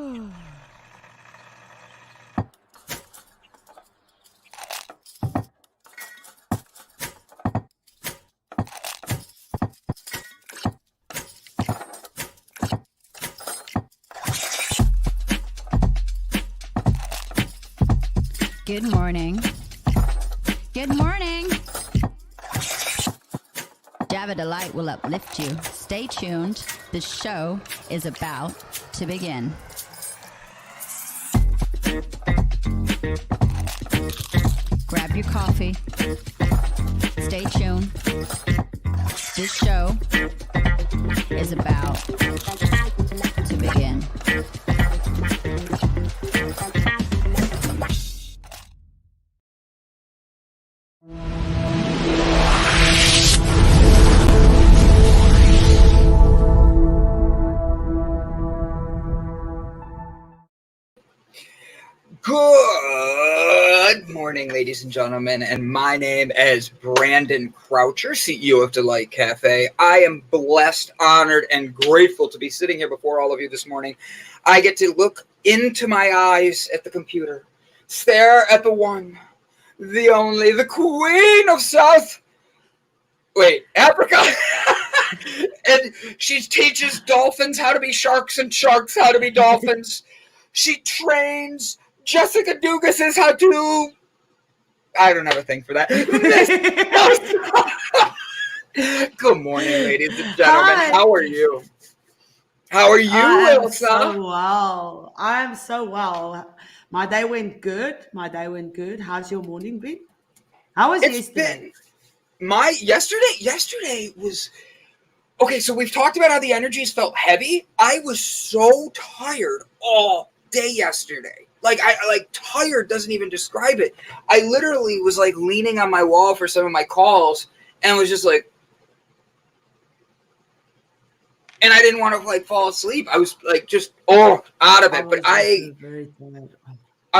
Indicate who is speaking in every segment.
Speaker 1: Good morning. Good morning. Java Delight will uplift you. Stay tuned. The show is about to begin. Grab your coffee. Stay tuned. This show is about to begin.
Speaker 2: Good morning, ladies and gentlemen, and my name is Brandon Croucher, CEO of Delight Cafe. I am blessed, honored, and grateful to be sitting here before all of you this morning. I get to look into my eyes at the computer, stare at the one, the only, the Queen of Africa. And she teaches dolphins how to be sharks and sharks how to be dolphins. She trains Jessica Dugas is how to. I don't have a thing for that. Good morning, ladies and gentlemen.
Speaker 3: Hi.
Speaker 2: How are you? How are you, Ilse?
Speaker 3: So well. I am so well. My day went good. How's your morning been? How was yesterday?
Speaker 2: Yesterday was okay. So we've talked about how the energies felt heavy. I was so tired all day yesterday. Tired doesn't even describe it. I literally was like leaning on my wall for some of my calls and was just like, and I didn't want to like fall asleep. I was like just out of it. But I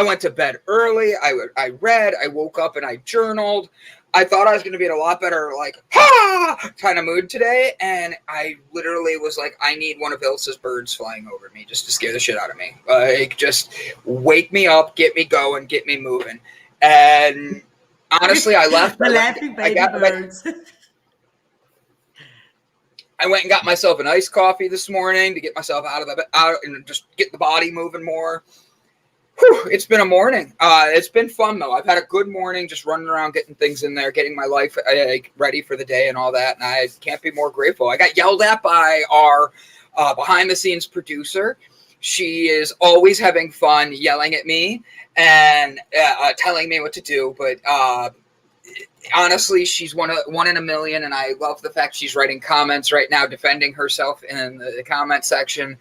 Speaker 2: went to bed early. I read. I woke up and I journaled. I thought I was going to be in a lot better, kind of mood today. And I literally was like, I need one of Ilse's birds flying over me just to scare the shit out of me. Like, just wake me up, get me going, get me moving. And honestly, I left.
Speaker 3: The laughing baby birds.
Speaker 2: I went and got myself an iced coffee this morning to get myself out and just get the body moving more. Whew, it's been a morning. It's been fun, though. I've had a good morning just running around, getting things in there, getting my life ready for the day and all that. And I can't be more grateful. I got yelled at by our behind-the-scenes producer. She is always having fun yelling at me and telling me what to do. But honestly, she's one in a million. And I love the fact she's writing comments right now, defending herself in the comment section.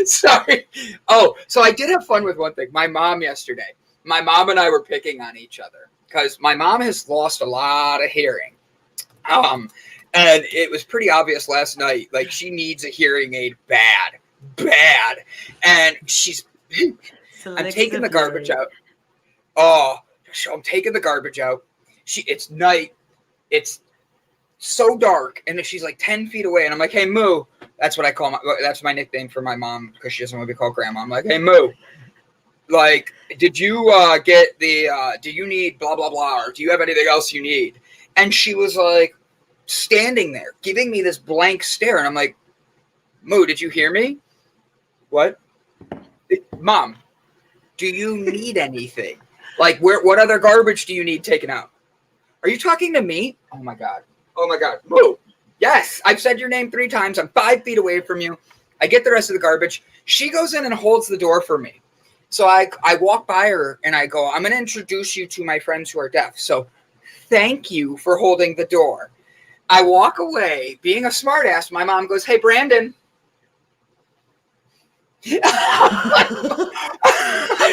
Speaker 2: Sorry. Oh, so I did have fun with one thing. My mom yesterday, my mom and I were picking on each other because my mom has lost a lot of hearing. And it was pretty obvious last night, like she needs a hearing aid bad. And I'm taking the garbage out. Oh, I'm taking the garbage out. It's night. It's so dark. And she's like 10 feet away. And I'm like, hey, Moo. That's what I call that's my nickname for my mom because she doesn't want to be called grandma. I'm like, hey, Moo, like, did you get do you need blah, blah, blah, or do you have anything else you need? And she was like standing there giving me this blank stare. And I'm like, Moo, did you hear me? What? Mom, do you need anything? Like, what other garbage do you need taken out? Are you talking to me? Oh, my God. Moo. Yes, I've said your name 3 times. I'm 5 feet away from you. I get the rest of the garbage. She goes in and holds the door for me. So I walk by her and I go, I'm going to introduce you to my friends who are deaf. So thank you for holding the door. I walk away. Being a smartass, my mom goes, hey, Brandon. I'm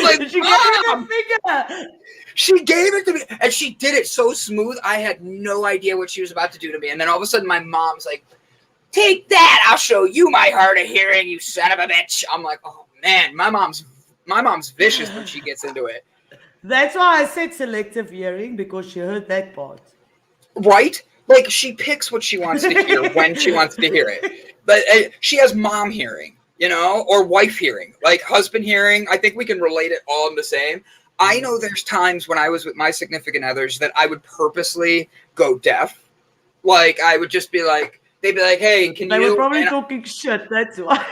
Speaker 2: like,
Speaker 3: Did you give her the finger?
Speaker 2: She gave it to me, and she did it so smooth. I had no idea what she was about to do to me. And then all of a sudden, my mom's like, take that. I'll show you my hard of hearing, you son of a bitch. I'm like, oh, man, my mom's vicious when she gets into it.
Speaker 3: That's why I said selective hearing, because she heard that part.
Speaker 2: Right? Like, she picks what she wants to hear when she wants to hear it. But she has mom hearing, you know, or wife hearing, like husband hearing. I think we can relate it all in the same. I know there's times when I was with my significant others that I would purposely go deaf. Like I would just be like, they'd be like, hey, can
Speaker 3: They
Speaker 2: you?
Speaker 3: were probably talking shit, that's why.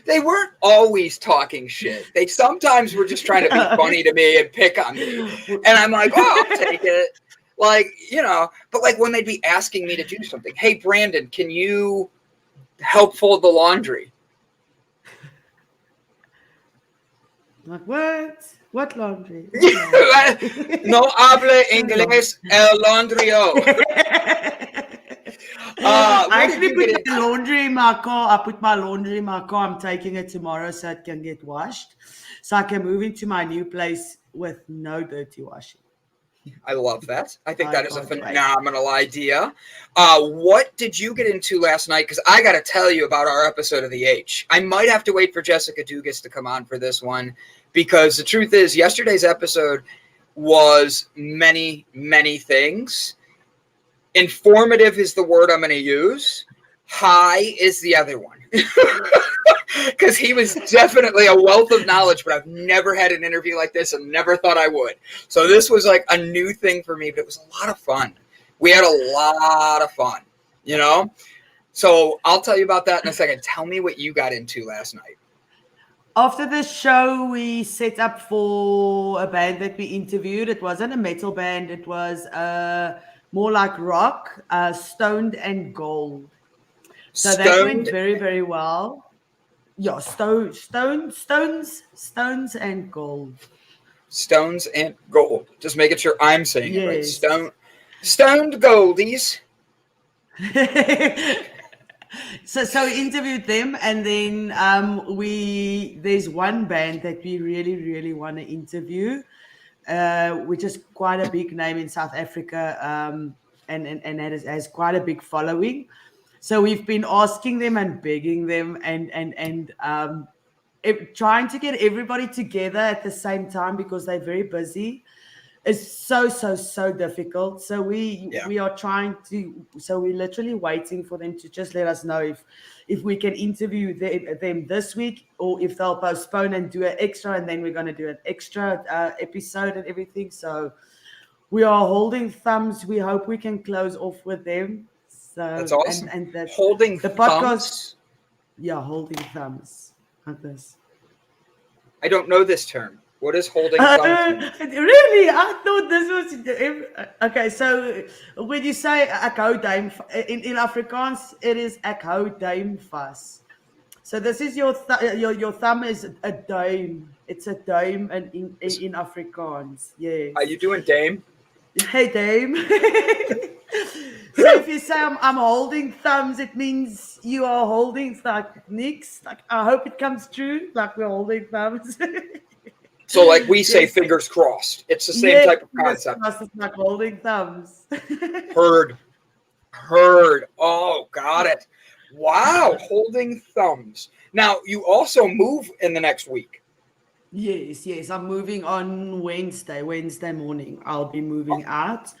Speaker 2: They weren't always talking shit. They sometimes were just trying to be funny to me and pick on me. And I'm like, oh, I'll take it. Like, you know, but like when they'd be asking me to do something, hey, Brandon, can you help fold the laundry?
Speaker 3: Like, what? What laundry?
Speaker 2: No habla inglés el laundrio.
Speaker 3: I actually put my laundry in my car. I put my laundry in my car. I'm taking it tomorrow so it can get washed. So I can move into my new place with no dirty washing.
Speaker 2: I love that. I think that is a phenomenal idea. What did you get into last night? Because I got to tell you about our episode of The H. I might have to wait for Jessica Dugas to come on for this one, because the truth is yesterday's episode was many, many things. Informative is the word I'm going to use. High is the other one. Because he was definitely a wealth of knowledge, but I've never had an interview like this and never thought I would. So this was like a new thing for me, but it was a lot of fun. We had a lot of fun, you know? So I'll tell you about that in a second. Tell me what you got into last night.
Speaker 3: After the show, we set up for a band that we interviewed. It wasn't a metal band. It was more like rock, Stoned and Gold. So that went very, very well. Yeah, stones and gold.
Speaker 2: Stones and gold. Just making sure I'm saying it right. Stoned goldies.
Speaker 3: So we interviewed them, and then there's one band that we really, really want to interview, which is quite a big name in South Africa, and that has quite a big following. So we've been asking them and begging them and trying to get everybody together at the same time, because they're very busy. It's so difficult. So we are trying to. So we're literally waiting for them to just let us know if we can interview them this week, or if they'll postpone and do an extra, and then we're going to do an extra episode and everything. So we are holding thumbs. We hope we can close off with them. So,
Speaker 2: that's awesome.
Speaker 3: And
Speaker 2: holding
Speaker 3: the podcast,
Speaker 2: thumbs?
Speaker 3: Yeah, holding thumbs. Like this.
Speaker 2: I don't know this term. What is holding thumbs?
Speaker 3: Really? I thought this was... Okay, so when you say ek hou duim, in Afrikaans, it is ek hou duim vas. So this is your thumb is a duim. It's a duim in Afrikaans. Yes.
Speaker 2: Are you doing dame?
Speaker 3: Hey, dame. So if you say I'm holding thumbs, it means you are holding like nicks. Like I hope it comes true. Like we're holding thumbs.
Speaker 2: So like we say fingers crossed. It's the same type of concept.
Speaker 3: It's like holding thumbs.
Speaker 2: Heard. Oh, got it. Wow, holding thumbs. Now you also move in the next week.
Speaker 3: Yes. I'm moving on Wednesday morning. I'll be moving out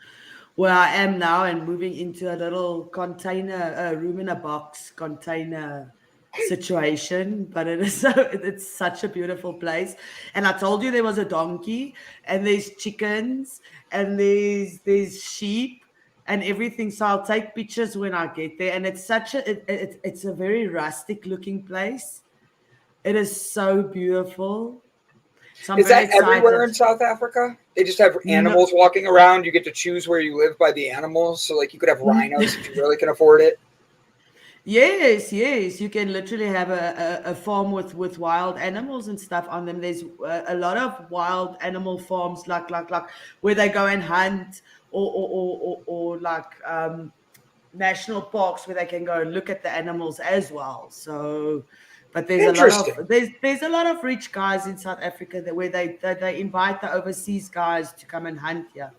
Speaker 3: where I am now and moving into a little container, room in a box container situation. But it's such a beautiful place. And I told you there was a donkey, and there's chickens, and there's sheep and everything. So I'll take pictures when I get there. And it's it's a very rustic looking place. It is so beautiful. So
Speaker 2: is that everywhere in South Africa? They just have animals walking around. You get to choose where you live by the animals. So like you could have rhinos if you really can afford it.
Speaker 3: Yes. You can literally have a farm with wild animals and stuff on them. There's a lot of wild animal farms like where they go and hunt or like national parks where they can go and look at the animals as well. So... But there's a lot of rich guys in South Africa where they invite the overseas guys to come and hunt here,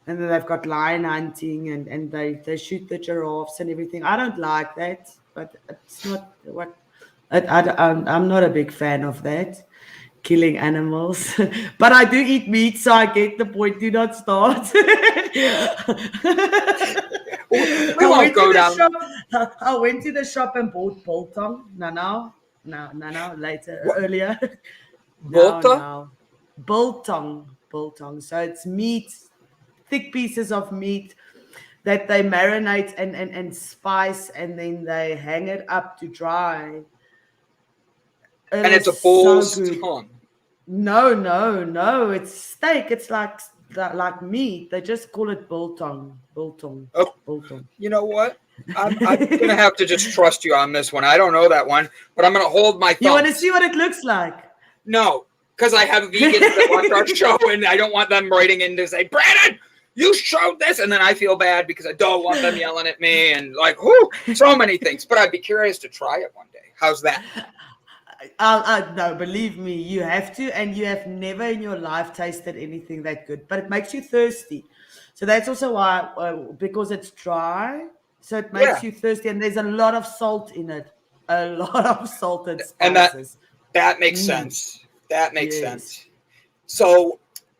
Speaker 3: and then they've got lion hunting and they shoot the giraffes and everything. I don't like that, but it's not what I'm not a big fan of that, killing animals. But I do eat meat, so I get the point. Do not start.
Speaker 2: We won't go down.
Speaker 3: I went to the shop and bought biltong. No, later, earlier.
Speaker 2: Volta?
Speaker 3: Biltong. So it's meat, thick pieces of meat that they marinate and spice, and then they hang it up to dry.
Speaker 2: And it's a bull's tongue.
Speaker 3: No. It's steak. It's like meat. They just call it biltong.
Speaker 2: Oh,
Speaker 3: Biltong.
Speaker 2: You know what? I'm gonna have to just trust you on this one. I don't know that one, but I'm gonna hold my thumbs.
Speaker 3: You want to see what it looks like?
Speaker 2: No, because I have vegans that watch our show, and I don't want them writing in to say, Brandon, you showed this, and then I feel bad because I don't want them yelling at me and like, so many things. But I'd be curious to try it one day. How's that?
Speaker 3: No, believe me, you have to, and you have never in your life tasted anything that good. But it makes you thirsty, so that's also why, because it's dry, so it makes you thirsty, and there's a lot of salt in it, a lot of salt and spices.
Speaker 2: And that makes sense. That makes sense. So,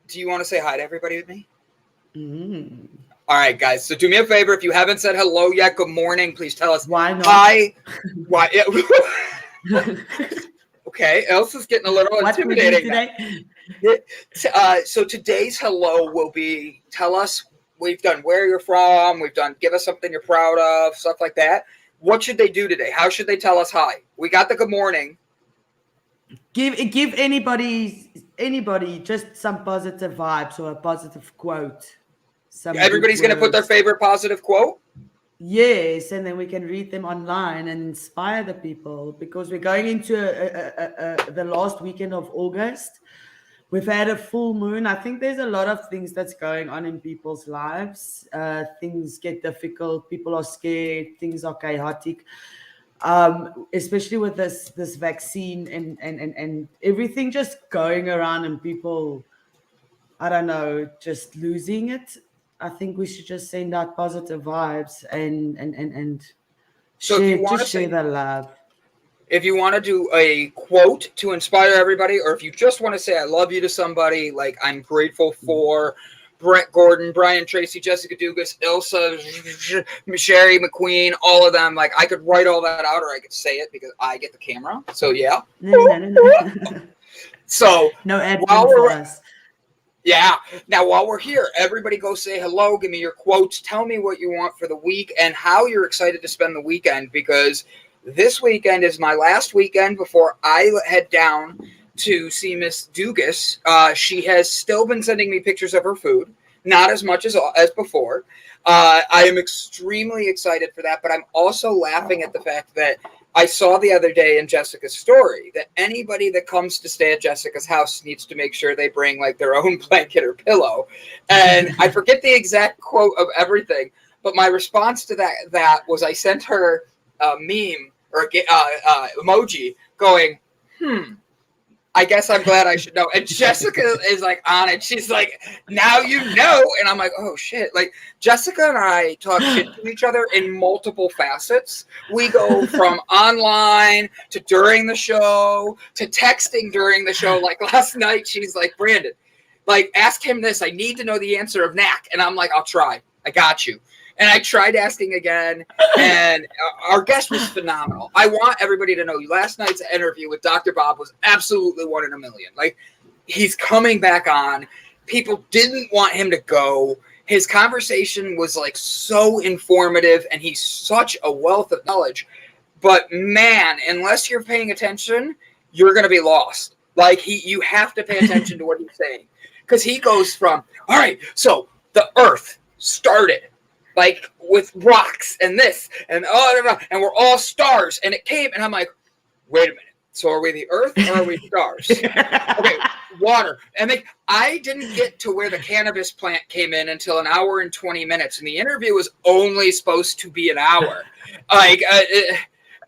Speaker 2: do you want to say hi to everybody with me? All right, guys. So do me a favor. If you haven't said hello yet, good morning. Please tell us.
Speaker 3: Why not?
Speaker 2: Hi. Why? Okay, Ilse is getting a little intimidating. So today's hello will be, tell us, we've done where you're from, we've done give us something you're proud of, stuff like that. What should they do today? How should they tell us hi? We got the good morning.
Speaker 3: Give anybody just some positive vibes or a positive quote.
Speaker 2: Everybody's going to put their favorite positive quote?
Speaker 3: Yes, and then we can read them online and inspire the people, because we're going into the last weekend of August. We've had a full moon. I think there's a lot of things that's going on in people's lives. Things get difficult. People are scared. Things are chaotic, especially with this vaccine and everything just going around and people, I don't know, just losing it. I think we should just send out positive vibes and share the love.
Speaker 2: If you want to do a quote to inspire everybody, or if you just want to say I love you to somebody, like I'm grateful for Brett Gordon, Brian Tracy, Jessica Dugas, Ilse, Sherry McQueen, all of them, like I could write all that out, or I could say it because I get the camera. So yeah.
Speaker 3: No.
Speaker 2: So
Speaker 3: no admin for us.
Speaker 2: Yeah. Now, while we're here, everybody go say hello. Give me your quotes. Tell me what you want for the week and how you're excited to spend the weekend, because this weekend is my last weekend before I head down to see Miss Dugas. She has still been sending me pictures of her food, not as much as before. I am extremely excited for that, but I'm also laughing at the fact that I saw the other day in Jessica's story that anybody that comes to stay at Jessica's house needs to make sure they bring like their own blanket or pillow. And I forget the exact quote of everything, but my response to that was I sent her a meme or emoji going, I guess I'm glad I should know. And Jessica is like on it. She's like, now you know. And I'm like, oh shit. Like Jessica and I talk shit to each other in multiple facets. We go from online to during the show to texting during the show. Like last night, she's like, Brandon, like ask him this. I need to know the answer of knack. And I'm like, I'll try. I got you. And I tried asking again, and our guest was phenomenal. I want everybody to know last night's interview with Dr. Bob was absolutely 1 in a million. Like, he's coming back on. People didn't want him to go. His conversation was, like, so informative, and he's such a wealth of knowledge. But, man, unless you're paying attention, you're going to be lost. Like, you have to pay attention to what he's saying. Because he goes from, all right, so the Earth started like with rocks and this and and we're all stars and it came and I'm like, wait a minute. So are we the Earth or are we stars? Okay, water. And I didn't get to where the cannabis plant came in until 1 hour and 20 minutes. And the interview was only supposed to be an hour. Like,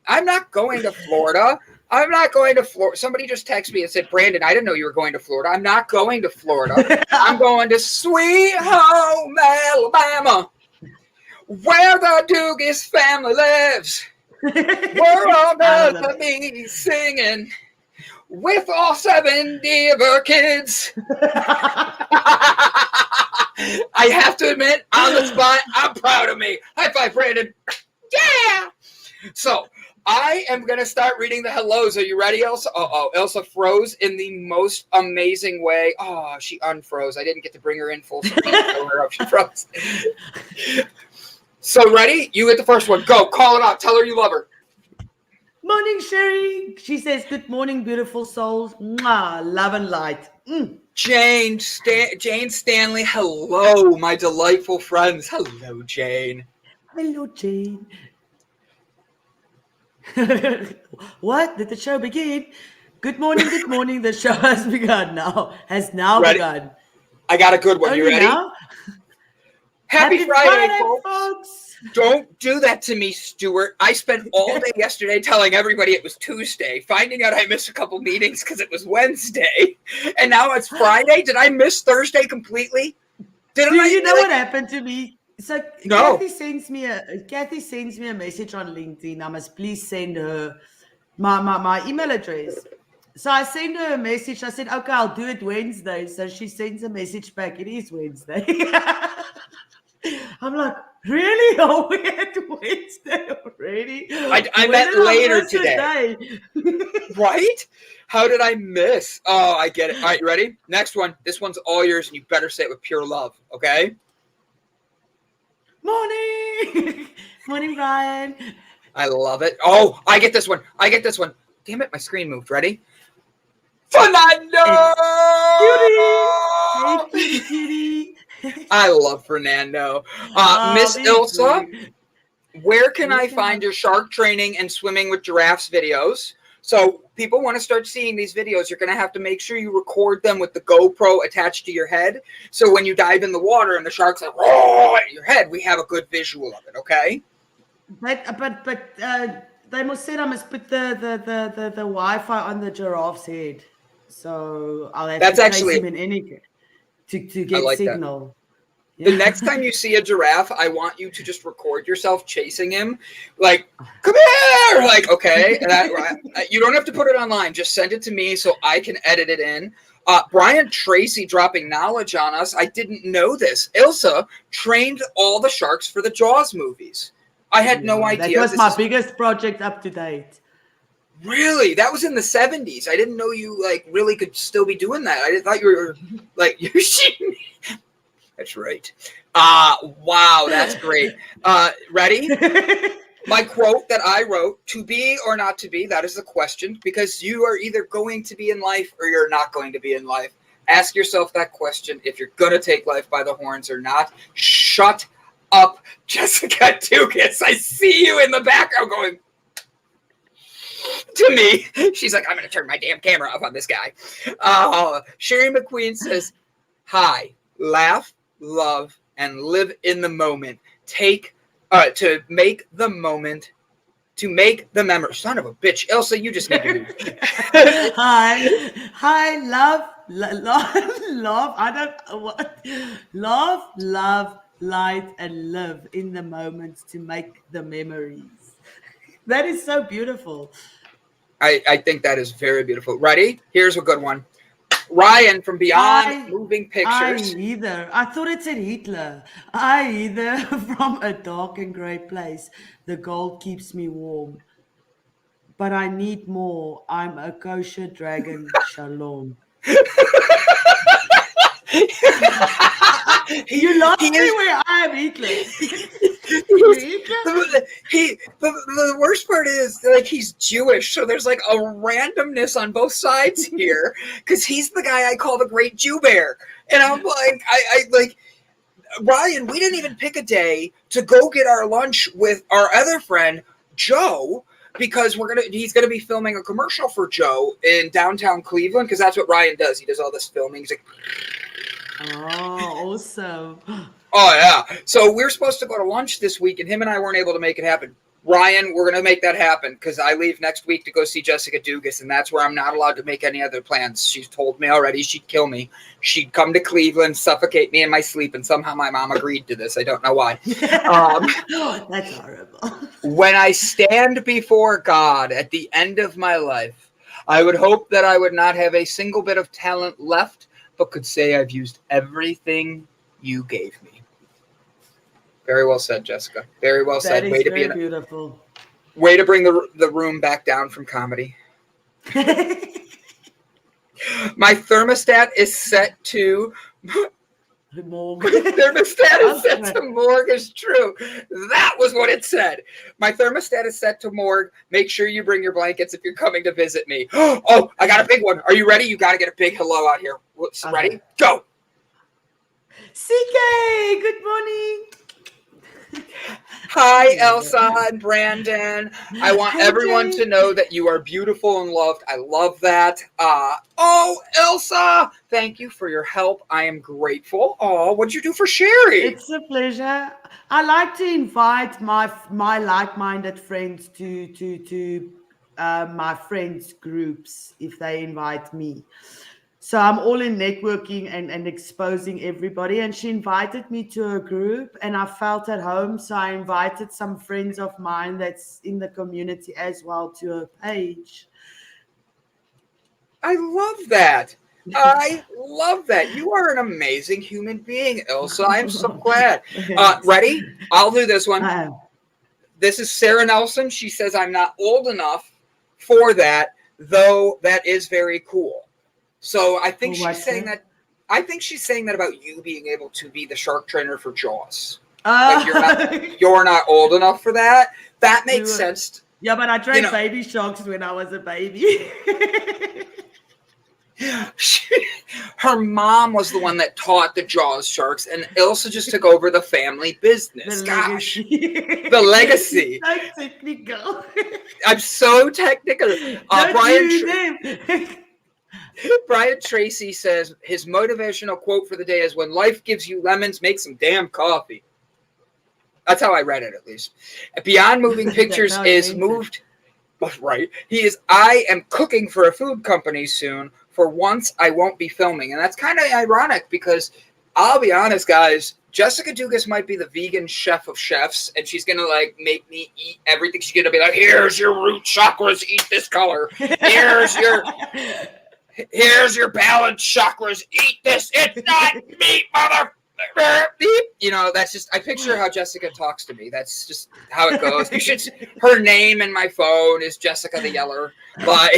Speaker 2: I'm not going to Florida. I'm not going to Florida. Somebody just texted me and said, Brandon, I didn't know you were going to Florida. I'm not going to Florida. I'm going to sweet home Alabama, where the Dugas family lives. We're all gonna be singing with all 70 of our kids. I have to admit, on the spot, I'm proud of me. High five, Brandon. Yeah. So I am going to start reading the hellos. Are you ready, Elsa? Elsa froze in the most amazing way. Oh, she unfroze. I didn't get to bring her in full screen. She froze. So ready? You get the first one. Go. Call it out. Tell her you love her.
Speaker 3: Morning, Sherry. She says, good morning, beautiful souls. Mwah, love and light.
Speaker 2: Jane Stanley. Hello, my delightful friends. Hello, Jane.
Speaker 3: Hello, Jane. What? Did the show begin? Good morning, good morning. The show has begun now. Has now
Speaker 2: Ready?
Speaker 3: begun.
Speaker 2: I got a good one. You
Speaker 3: Only
Speaker 2: ready?
Speaker 3: now?
Speaker 2: Happy Friday, folks.
Speaker 3: folks.
Speaker 2: Don't do that to me, Stuart. I spent all day yesterday telling everybody it was Tuesday, finding out I missed a couple meetings because it was Wednesday, and now it's Friday. Did I miss Thursday completely?
Speaker 3: Do you know what happened to me? So
Speaker 2: No.
Speaker 3: Kathy sends me a message on LinkedIn. I must please send her my email address. So I send her a message. I said, okay, I'll do it Wednesday. So she sends a message back. It is Wednesday. I'm like, really? Are we at Wednesday already?
Speaker 2: I meant later today. Right? How did I miss? Oh, I get it. All right, you ready? Next one. This one's all yours, and you better say it with pure love, okay?
Speaker 3: Morning. Morning, Brian.
Speaker 2: I love it. Oh, I get this one. Damn it, my screen moved. Ready? Fernando!
Speaker 3: Hey, cutie.
Speaker 2: I love Fernando. Miss Ilse, where can I find your shark training and swimming with giraffes videos? So people want to start seeing these videos. You're going to have to make sure you record them with the GoPro attached to your head. So when you dive in the water and the shark's like, oh, at your head, we have a good visual of it, okay?
Speaker 3: But they must said I must put the Wi-Fi on the giraffe's head. So I'll have to place him in any case. To get like signal.
Speaker 2: Yeah. The next time you see a giraffe, I want you to just record yourself chasing him. Like, come here! Like, okay. And you don't have to put it online. Just send it to me so I can edit it in. Brian Tracy dropping knowledge on us. I didn't know this. Ilse trained all the sharks for the Jaws movies. I had no idea.
Speaker 3: That was my biggest project up to date.
Speaker 2: Really? That was in the 70s. I didn't know you like really could still be doing that. I thought you were like you're shooting me. That's right. Wow, that's great. Ready? My quote that I wrote, to be or not to be, that is the question, because you are either going to be in life or you're not going to be in life. Ask yourself that question if you're going to take life by the horns or not. Shut up, Jessica Dugas. I see you in the background going to me. She's like, I'm going to turn my damn camera off on this guy. Sherry McQueen says, hi, laugh, love, and live in the moment. To make the memory. Son of a bitch. Ilse, you just need to move.
Speaker 3: Hi, love. I don't what. Love, light, and live in the moment to make the memories. That is so beautiful.
Speaker 2: I think that is very beautiful. Ready? Here's a good one. Ryan from Beyond Moving Pictures.
Speaker 3: I thought it said Hitler. From a dark and grey place. The gold keeps me warm. But I need more. I'm a kosher dragon. Shalom. You lost me where I am Hitler.
Speaker 2: The worst part is like he's Jewish, so there's like a randomness on both sides here because he's the guy I call the Great Jew Bear, and I'm like, I like Ryan. We didn't even pick a day to go get our lunch with our other friend Joe because he's gonna be filming a commercial for Joe in downtown Cleveland because that's what Ryan does. He does all this filming. He's like,
Speaker 3: oh, awesome.
Speaker 2: Oh, yeah. So we're supposed to go to lunch this week, and him and I weren't able to make it happen. Ryan, we're going to make that happen because I leave next week to go see Jessica Dugas, and that's where I'm not allowed to make any other plans. She's told me already she'd kill me. She'd come to Cleveland, suffocate me in my sleep, and somehow my mom agreed to this. I don't know why.
Speaker 3: That's horrible.
Speaker 2: When I stand before God at the end of my life, I would hope that I would not have a single bit of talent left, but could say I've used everything you gave me. Very well said, Jessica. Very well said.
Speaker 3: That is very beautiful.
Speaker 2: Way to bring the room back down from comedy. My thermostat is set to
Speaker 3: Morgue.
Speaker 2: thermostat is set to morgue is true. That was what it said. My thermostat is set to morgue. Make sure you bring your blankets if you're coming to visit me. Oh, I got a big one. Are you ready? You got to get a big hello out here. Okay. Ready? Go.
Speaker 3: CK, good morning.
Speaker 2: Hi, Elsa and Brandon. I want everyone to know that you are beautiful and loved. I love that. Oh, Elsa, thank you for your help. I am grateful. Oh, what'd you do for Sherry?
Speaker 3: It's a pleasure. I like to invite my like-minded friends to my friends groups if they invite me. So I'm all in networking and exposing everybody. And she invited me to a group and I felt at home. So I invited some friends of mine that's in the community as well to her page.
Speaker 2: I love that. I love that. You are an amazing human being, Elsa. I'm so glad. Ready? I'll do this one. This is Sarah Nelson. She says, I'm not old enough for that, though that is very cool. So I think she's saying that. I think she's saying that about you being able to be the shark trainer for Jaws. Like you're not old enough for that. That makes sense.
Speaker 3: Yeah, but I trained baby sharks when I was a baby.
Speaker 2: Her mom was the one that taught the Jaws sharks, and Ilse just took over the family business. The legacy.
Speaker 3: So technical.
Speaker 2: I'm so technical. Brian Tracy says his motivational quote for the day is, when life gives you lemons, make some damn coffee. That's how I read it, at least. Beyond Moving Pictures is moved. Right. He is, I am cooking for a food company soon. For once, I won't be filming. And that's kind of ironic because I'll be honest, guys, Jessica Dugas might be the vegan chef of chefs, and she's going to like make me eat everything. She's going to be like, here's your root chakras, eat this color. Here's your balanced chakras, eat this. It's not meat, mother. You know, that's just, I picture how Jessica talks to me. That's just how it goes. You should, her name in my phone is Jessica the Yeller. Like,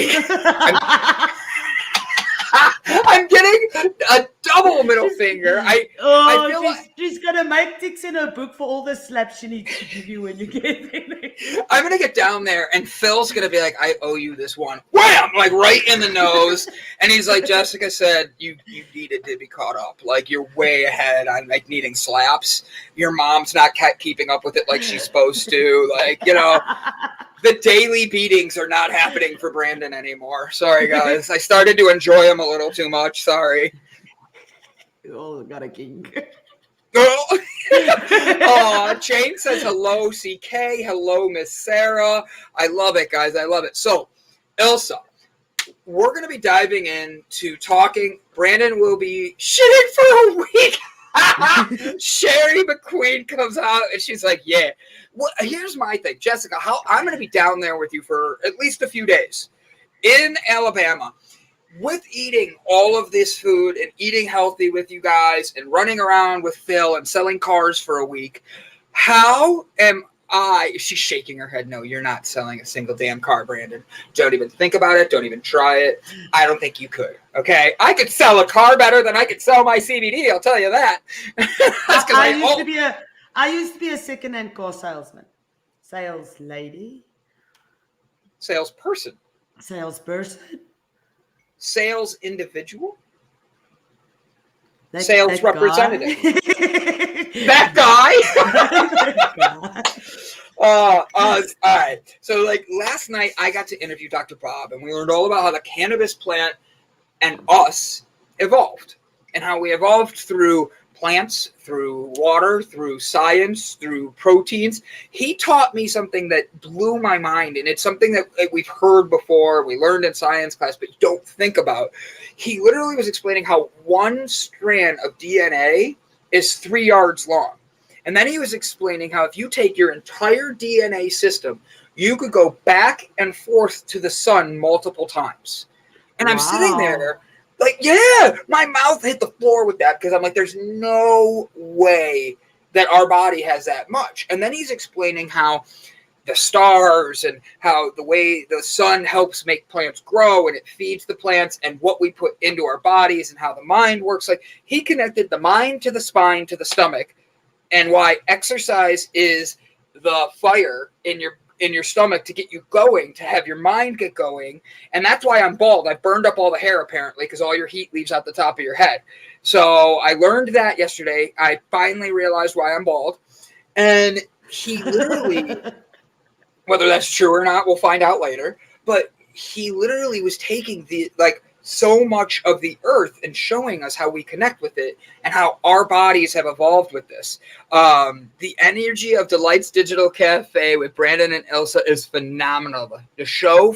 Speaker 2: I'm getting a double middle finger. I feel like
Speaker 3: she's gonna make ticks in her book for all the slaps she needs to give you when you get there.
Speaker 2: I'm gonna get down there and Phil's gonna be like, I owe you this one. Wham! Like right in the nose. And he's like, Jessica said you needed to be caught up. Like you're way ahead on like needing slaps. Your mom's not keeping up with it like she's supposed to. Like, you know, the daily beatings are not happening for Brandon anymore. Sorry, guys. I started to enjoy him a little too much. Sorry.
Speaker 3: You all got a king.
Speaker 2: Oh, Jane says hello, CK. Hello, Miss Sarah. I love it, guys. I love it. So, Elsa, we're going to be diving into talking. Brandon will be shitting for a week. Sherry McQueen comes out and she's like, yeah. Well, here's my thing, Jessica. I'm going to be down there with you for at least a few days in Alabama with eating all of this food and eating healthy with you guys and running around with Phil and selling cars for a week. How am I? She's shaking her head. No, you're not selling a single damn car, Brandon. Don't even think about it. Don't even try it. I don't think you could. Okay, I could sell a car better than I could sell my CBD. I'll tell you that.
Speaker 3: I used to be a second-hand car salesman, sales lady,
Speaker 2: salesperson, sales individual, sales representative. That guy. All right. So like last night I got to interview Dr. Bob and we learned all about how the cannabis plant and us evolved and how we evolved through plants, through water, through science, through proteins. He taught me something that blew my mind, and it's something that we've heard before, we learned in science class, but you don't think about. He literally was explaining how one strand of DNA is 3 yards long. And then he was explaining how if you take your entire DNA system, you could go back and forth to the sun multiple times. And I'm sitting there Like, yeah, my mouth hit the floor with that because I'm like, there's no way that our body has that much. And then he's explaining how the stars and how the way the sun helps make plants grow and it feeds the plants and what we put into our bodies and how the mind works. Like, he connected the mind to the spine to the stomach, and why exercise is the fire in your stomach to get you going, to have your mind get going. And that's why I'm bald. I burned up all the hair apparently because all your heat leaves out the top of your head. So I learned that yesterday. I finally realized why I'm bald. And he literally, whether that's true or not, we'll find out later, but he literally was taking so much of the earth and showing us how we connect with it and how our bodies have evolved with this. The energy of Delight's Digital Cafe with Brandon and Ilse is phenomenal. The show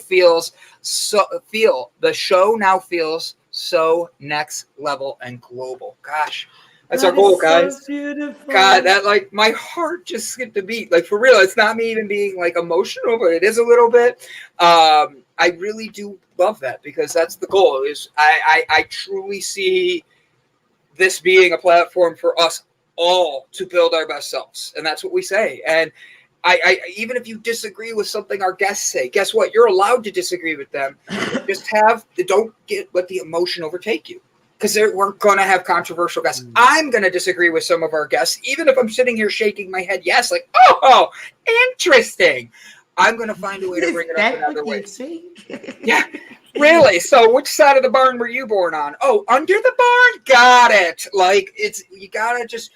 Speaker 2: now feels so next level and global. Gosh, that's our goal, guys.
Speaker 3: So beautiful.
Speaker 2: God, that, like, my heart just skipped a beat. Like, for real, it's not me even being like emotional, but it is a little bit. I really do love that because that's the goal. Is I truly see this being a platform for us all to build our best selves, and that's what we say. And I even if you disagree with something our guests say, guess what? You're allowed to disagree with them. Don't let the emotion overtake you. Because we're going to have controversial guests. I'm going to disagree with some of our guests, even if I'm sitting here shaking my head. Yes, like, oh, interesting. I'm going to find a way to bring it up another way. Yeah, really. So which side of the barn were you born on? Oh, under the barn? Got it. Like, you got to just,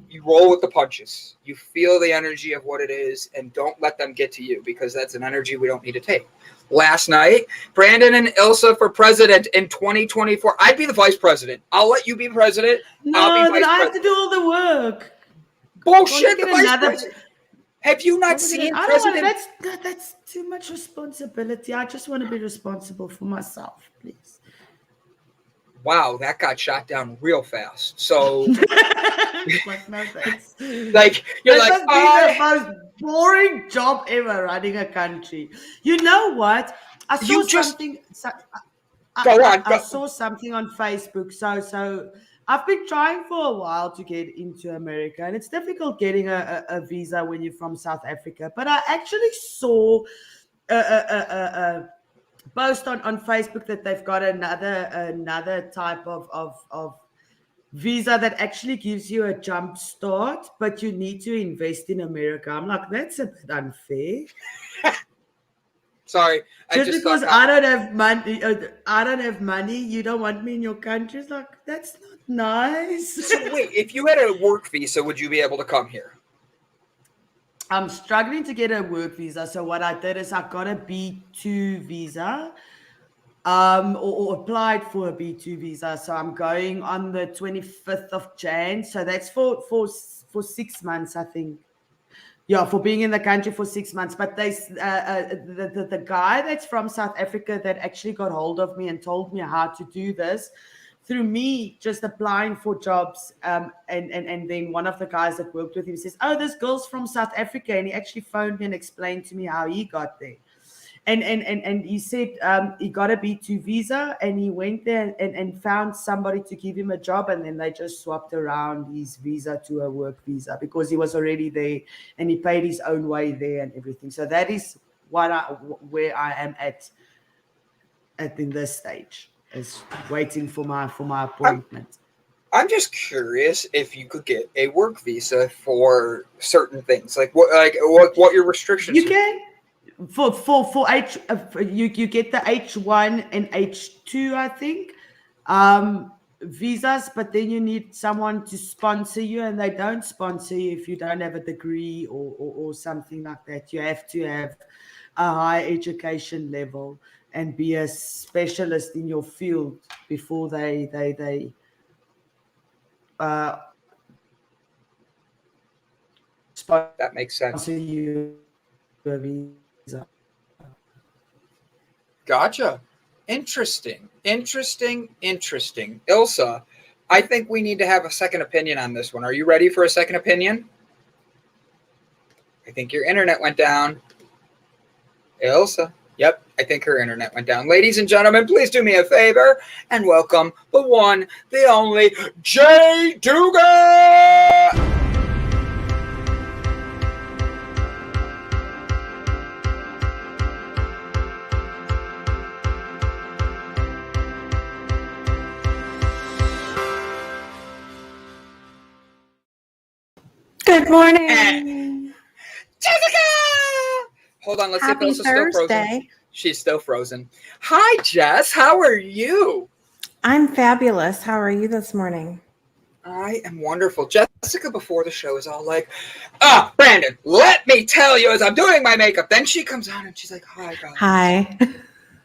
Speaker 2: you roll with the punches. You feel the energy of what it is, and don't let them get to you, because that's an energy we don't need to take. Last night, Brandon and Ilse for president in 2024. I'd be the vice president. I'll let you be president.
Speaker 3: No, then I have to do all the work.
Speaker 2: Bullshit, the vice president. Have you not seen president?
Speaker 3: That's too much responsibility. I just want to be responsible for myself, please.
Speaker 2: Wow, that got shot down real fast. So,
Speaker 3: no thanks.
Speaker 2: Like, you're
Speaker 3: that
Speaker 2: like,
Speaker 3: must be the most boring job ever, running a country. You know what? I saw something. I saw something on Facebook. So I've been trying for a while to get into America, and it's difficult getting a visa when you're from South Africa. But I actually saw a post on Facebook that they've got another type of visa that actually gives you a jump start, but you need to invest in America. I'm like, that's a bit unfair.
Speaker 2: Sorry,
Speaker 3: just because I don't have money, you don't want me in your country. It's like, that's not nice.
Speaker 2: So wait, if you had a work visa, would you be able to come here?
Speaker 3: I'm struggling to get a work visa. So what I did is I got a B2 visa, or applied for a B2 visa. So I'm going on the 25th of Jan. So that's for 6 months, I think. Yeah, for being in the country for 6 months. But the guy that's from South Africa that actually got hold of me and told me how to do this through me just applying for jobs. And then one of the guys that worked with him says, oh, this girl's from South Africa. And he actually phoned me and explained to me how he got there. And he said he got a B2 visa, and he went there and found somebody to give him a job, and then they just swapped around his visa to a work visa because he was already there and he paid his own way there and everything. So that is where I am at in this stage, is waiting for my appointment.
Speaker 2: I'm just curious if you could get a work visa for certain things, like what your restrictions.
Speaker 3: You can. For you get the H1 and H2, I think, visas, but then you need someone to sponsor you, and they don't sponsor you if you don't have a degree or something like that. You have to have a high education level and be a specialist in your field before they
Speaker 2: that makes sense.
Speaker 3: Sponsor you a visa.
Speaker 2: Gotcha. Interesting. Ilse, I think we need to have a second opinion on this one. Are you ready for a second opinion? I think your internet went down. Ilse. Yep, I think her internet went down. Ladies and gentlemen, please do me a favor and welcome the one, the only, Jay Dugas!
Speaker 4: Good morning.
Speaker 2: Jessica! Hold on, let's see if
Speaker 4: Happy
Speaker 2: Ilse's still frozen.
Speaker 4: Thursday.
Speaker 2: She's still frozen. Hi, Jess. How are you?
Speaker 4: I'm fabulous. How are you this morning?
Speaker 2: I am wonderful. Jessica, before the show, is all like, Brandon, let me tell you as I'm doing my makeup. Then she comes on and she's like, hi, guys.
Speaker 4: Hi.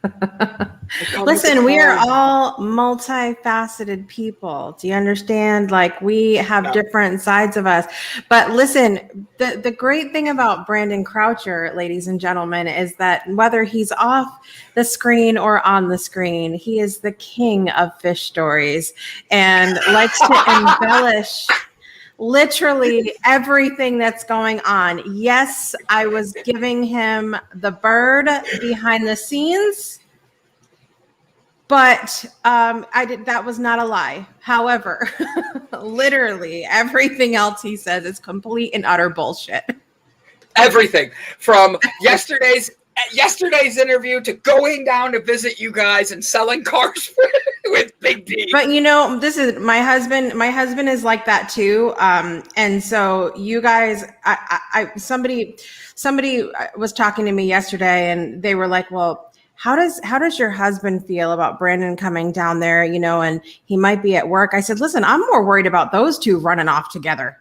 Speaker 2: Come with
Speaker 4: Listen,
Speaker 2: the
Speaker 4: we are
Speaker 2: card.
Speaker 4: all multifaceted people. Do you understand? Like, we have different sides of us. But listen, the great thing about Brandon Croucher, ladies and gentlemen, is that whether he's off the screen or on the screen, he is the king of fish stories and likes to embellish literally everything that's going on. Yes, I was giving him the bird behind the scenes, but that was not a lie. However, literally everything else he says is complete and utter bullshit.
Speaker 2: Everything from yesterday's interview to going down to visit you guys and selling cars with Big D.
Speaker 4: But you know, this is my husband. My husband is like that too. And so you guys, somebody was talking to me yesterday, and they were like, "Well, how does your husband feel about Brandon coming down there? You know, and he might be at work." I said, "Listen, I'm more worried about those two running off together."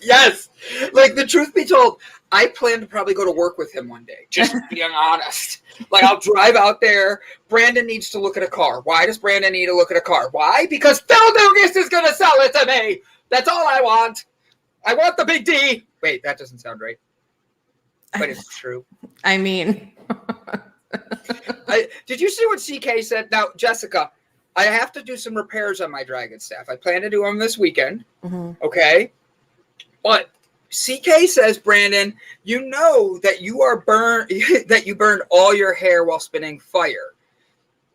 Speaker 2: Yes. Like, the truth be told, I plan to probably go to work with him one day, just being honest. Like, I'll drive out there. Brandon needs to look at a car. Why does Brandon need to look at a car? Why? Because Phil Dugas is going to sell it to me. That's all I want. I want the Big D. Wait, that doesn't sound right. But it's true.
Speaker 4: I mean,
Speaker 2: did you see what CK said? Now, Jessica, I have to do some repairs on my Dragon staff. I plan to do them this weekend.
Speaker 4: Mm-hmm.
Speaker 2: Okay? But CK says, Brandon, you know that you are that you burned all your hair while spinning fire.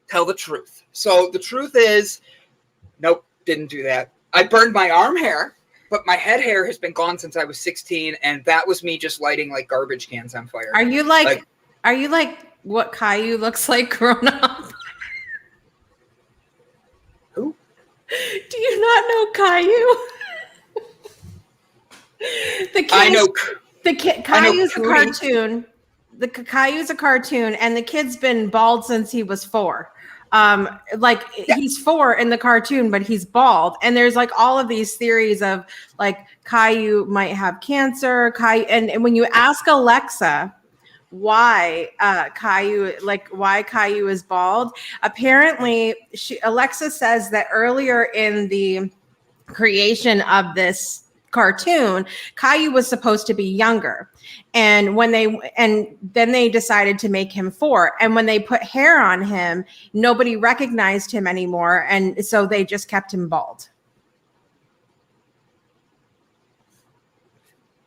Speaker 2: Tell the truth. So the truth is, nope, didn't do that. I burned my arm hair, but my head hair has been gone since I was 16, and that was me just lighting like garbage cans on fire.
Speaker 4: Are you like what Caillou looks like grown up?
Speaker 2: Who?
Speaker 4: Do you not know Caillou?
Speaker 2: I know.
Speaker 4: Caillou's a cartoon. Caillou's a cartoon, and the kid's been bald since he was 4. He's 4 in the cartoon, but he's bald. And there's like all of these theories of like Caillou might have cancer. And when you ask Alexa why Caillou is bald, apparently Alexa says that earlier in the creation of this cartoon, Caillou was supposed to be younger, and then they decided to make him 4, and when they put hair on him, nobody recognized him anymore, and so they just kept him bald.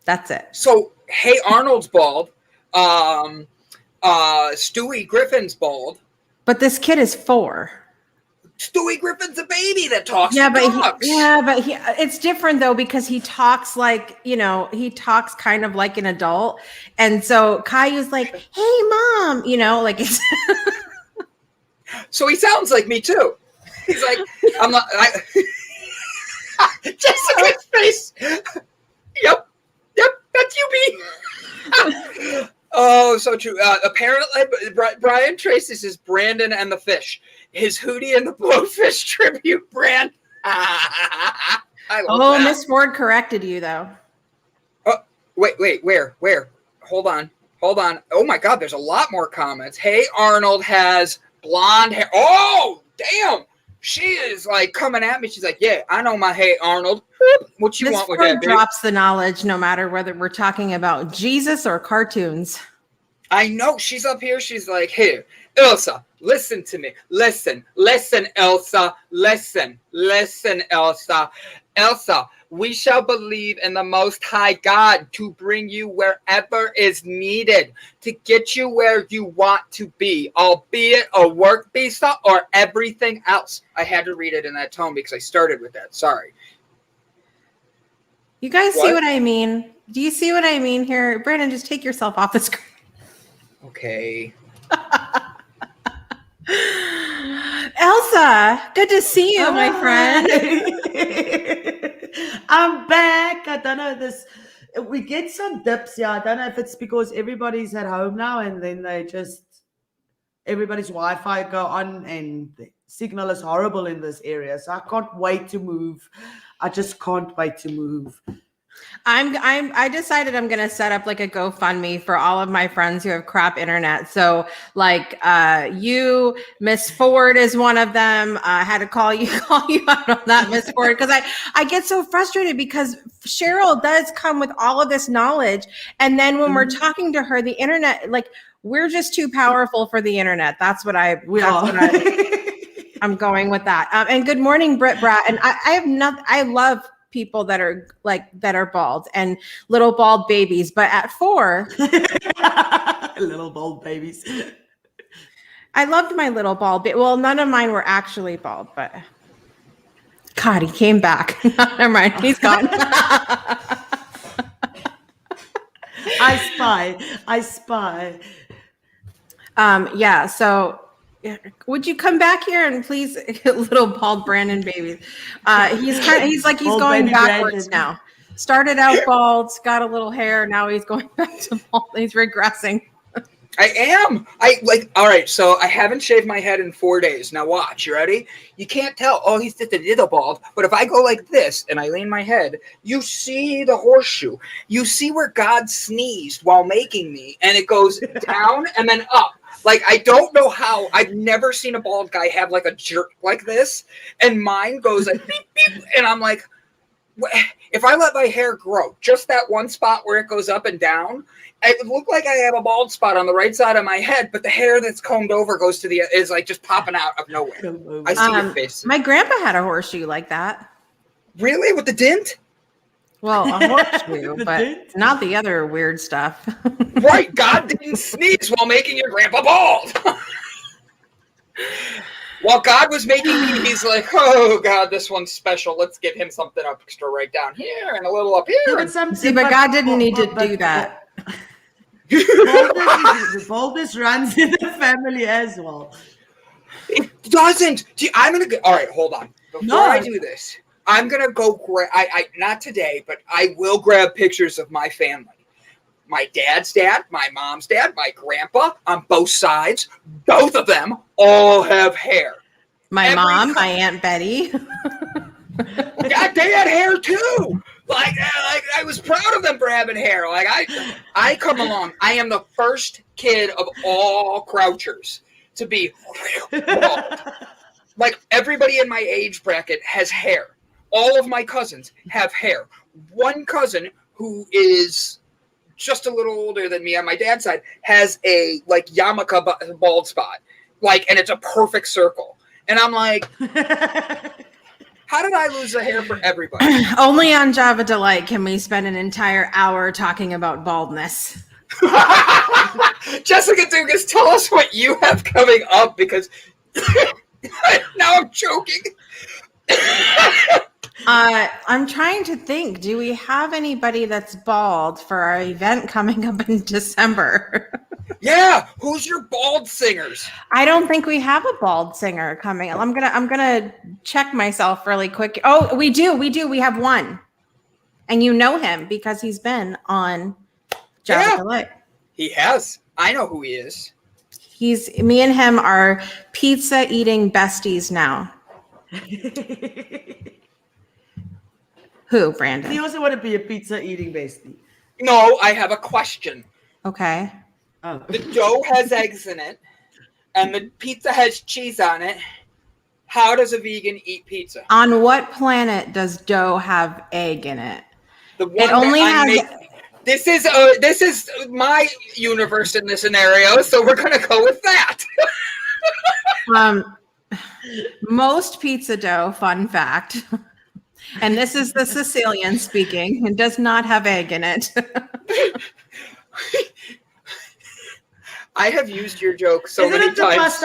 Speaker 4: That's it.
Speaker 2: So, Hey Arnold's bald. Stewie Griffin's bald.
Speaker 4: But this kid is 4.
Speaker 2: Stewie Griffin's a baby that talks.
Speaker 4: Yeah,
Speaker 2: to dogs.
Speaker 4: It's different though, because he talks like, he talks kind of like an adult. And so Caillou's like, "Hey mom," like it's
Speaker 2: So he sounds like me too. He's like, I'm not Jessica's face. Yep, that's you, B. Oh, so true. Apparently, Brian Tracy says Brandon and the fish. His Hootie and the Blowfish tribute brand. I love that.
Speaker 4: Miss Ford corrected you though.
Speaker 2: Oh, wait, where? Hold on. Oh my God, there's a lot more comments. Hey Arnold has blonde hair. Oh, damn. She is like coming at me. She's like, yeah, I know my Hey Arnold. What you want with that, babe?
Speaker 4: Drops the knowledge no matter whether we're talking about Jesus or cartoons.
Speaker 2: I know. She's up here. She's like, here, Ilse, listen to me. Listen, Ilse. Listen, Ilse. Elsa, we shall believe in the Most High God to bring you wherever is needed, to get you where you want to be, albeit a work visa or everything else. I had to read it in that tone because I started with that. Sorry.
Speaker 4: You guys see what I mean? Do you see what I mean here? Brandon, just take yourself off the screen.
Speaker 2: Okay.
Speaker 4: Elsa, good to see you, my friend.
Speaker 3: I'm back. I don't know this. We get some dips. Yeah, I don't know if it's because everybody's at home now and then everybody's Wi-Fi go on and the signal is horrible in this area. So I can't wait to move. I just can't wait to move.
Speaker 4: I decided I'm going to set up like a GoFundMe for all of my friends who have crap internet. So like you, Miss Ford is one of them. I had to call you out on that, Miss Ford, because I get so frustrated because Cheryl does come with all of this knowledge. And then when we're talking to her, the internet, like we're just too powerful for the internet. I'm going with that. And good morning, Britt Bratt. And I love people that are bald and little bald babies, but at 4
Speaker 3: little bald babies,
Speaker 4: I loved my little bald well, none of mine were actually bald, but God, he came back. Never mind, he's gone.
Speaker 3: I spy.
Speaker 4: Yeah, so would you come back here and please, little bald Brandon baby? He's going backwards now. Started out bald, got a little hair. Now he's going back to bald. He's regressing.
Speaker 2: I am. All right, so I haven't shaved my head in 4 days. Now watch, you ready? You can't tell, oh, he's just a little bald. But if I go like this and I lean my head, you see the horseshoe. You see where God sneezed while making me, and it goes down and then up. Like, I don't know how. I've never seen a bald guy have like a jerk like this. And mine goes like beep, beep. And I'm like, if I let my hair grow, just that one spot where it goes up and down, it would look like I have a bald spot on the right side of my head, but the hair that's combed over goes to is like just popping out of nowhere. I see your face.
Speaker 4: My grandpa had a horseshoe like that.
Speaker 2: Really? With the dent?
Speaker 4: Well, a horseshoe, but not the other weird stuff.
Speaker 2: Right. God didn't sneeze while making your grandpa bald. While God was making me, he's like, oh, God, this one's special. Let's give him something extra right down here and a little up here.
Speaker 4: But God didn't need to do that.
Speaker 3: The baldness runs in the family as well.
Speaker 2: It doesn't. I'm going to go. All right, hold on. Before I do this, I'm going to go grab, not today, but I will grab pictures of my family. My dad's dad, my mom's dad, my grandpa on both sides. Both of them all have hair.
Speaker 4: My mom, my Aunt Betty.
Speaker 2: God, they had hair too. Like I was proud of them for having hair. Like I come along. I am the first kid of all Crouchers to be bald. Like everybody in my age bracket has hair. All of my cousins have hair. One cousin who is just a little older than me on my dad's side has a like yarmulke bald spot. Like, and it's a perfect circle. And I'm like, how did I lose the hair for everybody?
Speaker 4: Only on Java Delight can we spend an entire hour talking about baldness.
Speaker 2: Jessica Dugas, tell us what you have coming up because now I'm choking.
Speaker 4: I'm trying to think. Do we have anybody that's bald for our event coming up in December?
Speaker 2: Yeah, who's your bald singers?
Speaker 4: I don't think we have a bald singer coming. I'm gonna check myself really quick. Oh, we do. We have one, and you know him because he's been on Java Delight.
Speaker 2: He has. I know who he is.
Speaker 4: Me and him are pizza eating besties now. Who, Brandon?
Speaker 3: You also want to be a pizza eating bestie.
Speaker 2: No, I have a question.
Speaker 4: Okay.
Speaker 3: Oh.
Speaker 2: The dough has eggs in it, and the pizza has cheese on it. How does a vegan eat pizza?
Speaker 4: On what planet does dough have egg in it?
Speaker 2: The one
Speaker 4: it only has.
Speaker 2: This is my universe in this scenario, so we're gonna go with that.
Speaker 4: Most pizza dough, fun fact, And this is the Sicilian speaking. It does not have egg in it.
Speaker 2: I have used your joke so
Speaker 3: Isn't
Speaker 2: many
Speaker 3: it the
Speaker 2: times.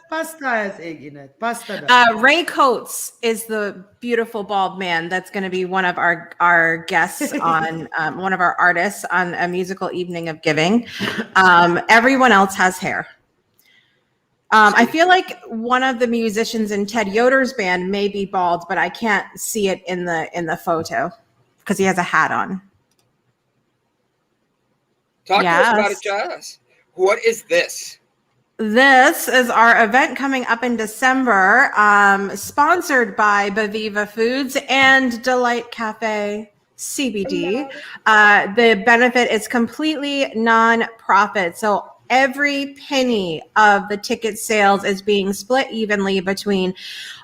Speaker 3: pasta has egg in it? Pasta.
Speaker 4: Ray Coates is the beautiful bald man that's going to be one of our guests on one of our artists on a musical evening of giving. Everyone else has hair. I feel like one of the musicians in Ted Yoder's band may be bald, but I can't see it in the photo because he has a hat on.
Speaker 2: Talk to us about it, Jess. What is this?
Speaker 4: This is our event coming up in December, sponsored by Baviva Foods and Delight Cafe CBD. The benefit is completely non-profit. So every penny of the ticket sales is being split evenly between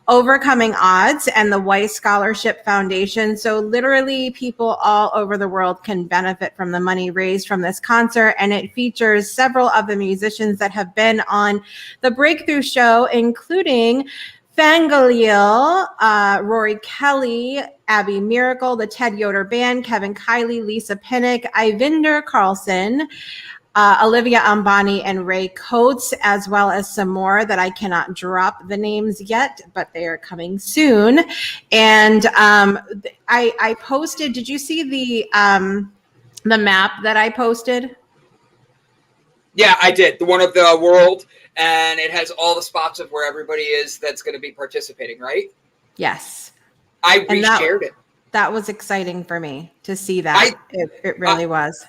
Speaker 4: Overcoming Odds and the Weiss Scholarship Foundation. So literally people all over the world can benefit from the money raised from this concert. And it features several of the musicians that have been on the Breakthrough Show, including Fangalil, Rory Kelly, Abby Miracle, the Ted Yoder Band, Kevin Kiley, Lisa Pinnock, Ivinder Carlson, Olivia Ambani, and Ray Coates, as well as some more that I cannot drop the names yet, but they are coming soon. And I posted, did you see the map that I posted?
Speaker 2: Yeah, I did. The one of the world, and it has all the spots of where everybody is that's going to be participating, right?
Speaker 4: Yes.
Speaker 2: I reshared it.
Speaker 4: That was exciting for me to see that. It really was.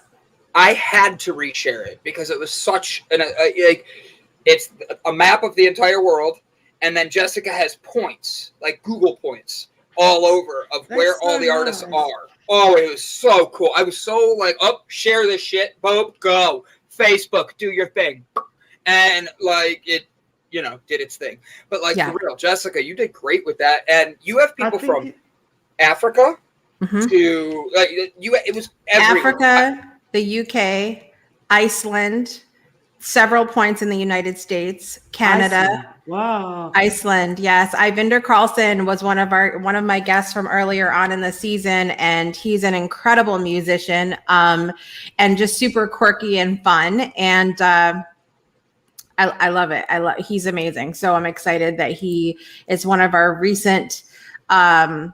Speaker 2: I had to reshare it because it was such it's a map of the entire world, and then Jessica has points, like Google points, all over of where all the artists are. Oh, it was so cool. I was so like, share this shit, boom, go. Facebook, do your thing. And like it, did its thing. But like for real, Jessica, you did great with that. And you have people from Africa to it was everywhere.
Speaker 4: Africa, the UK, Iceland, several points in the United States, Canada.
Speaker 3: Iceland. Wow.
Speaker 4: Iceland, yes. Ivinder Carlson was one of my guests from earlier on in the season, and he's an incredible musician, and just super quirky and fun. And I love it. He's amazing. So I'm excited that he is one of our recent signups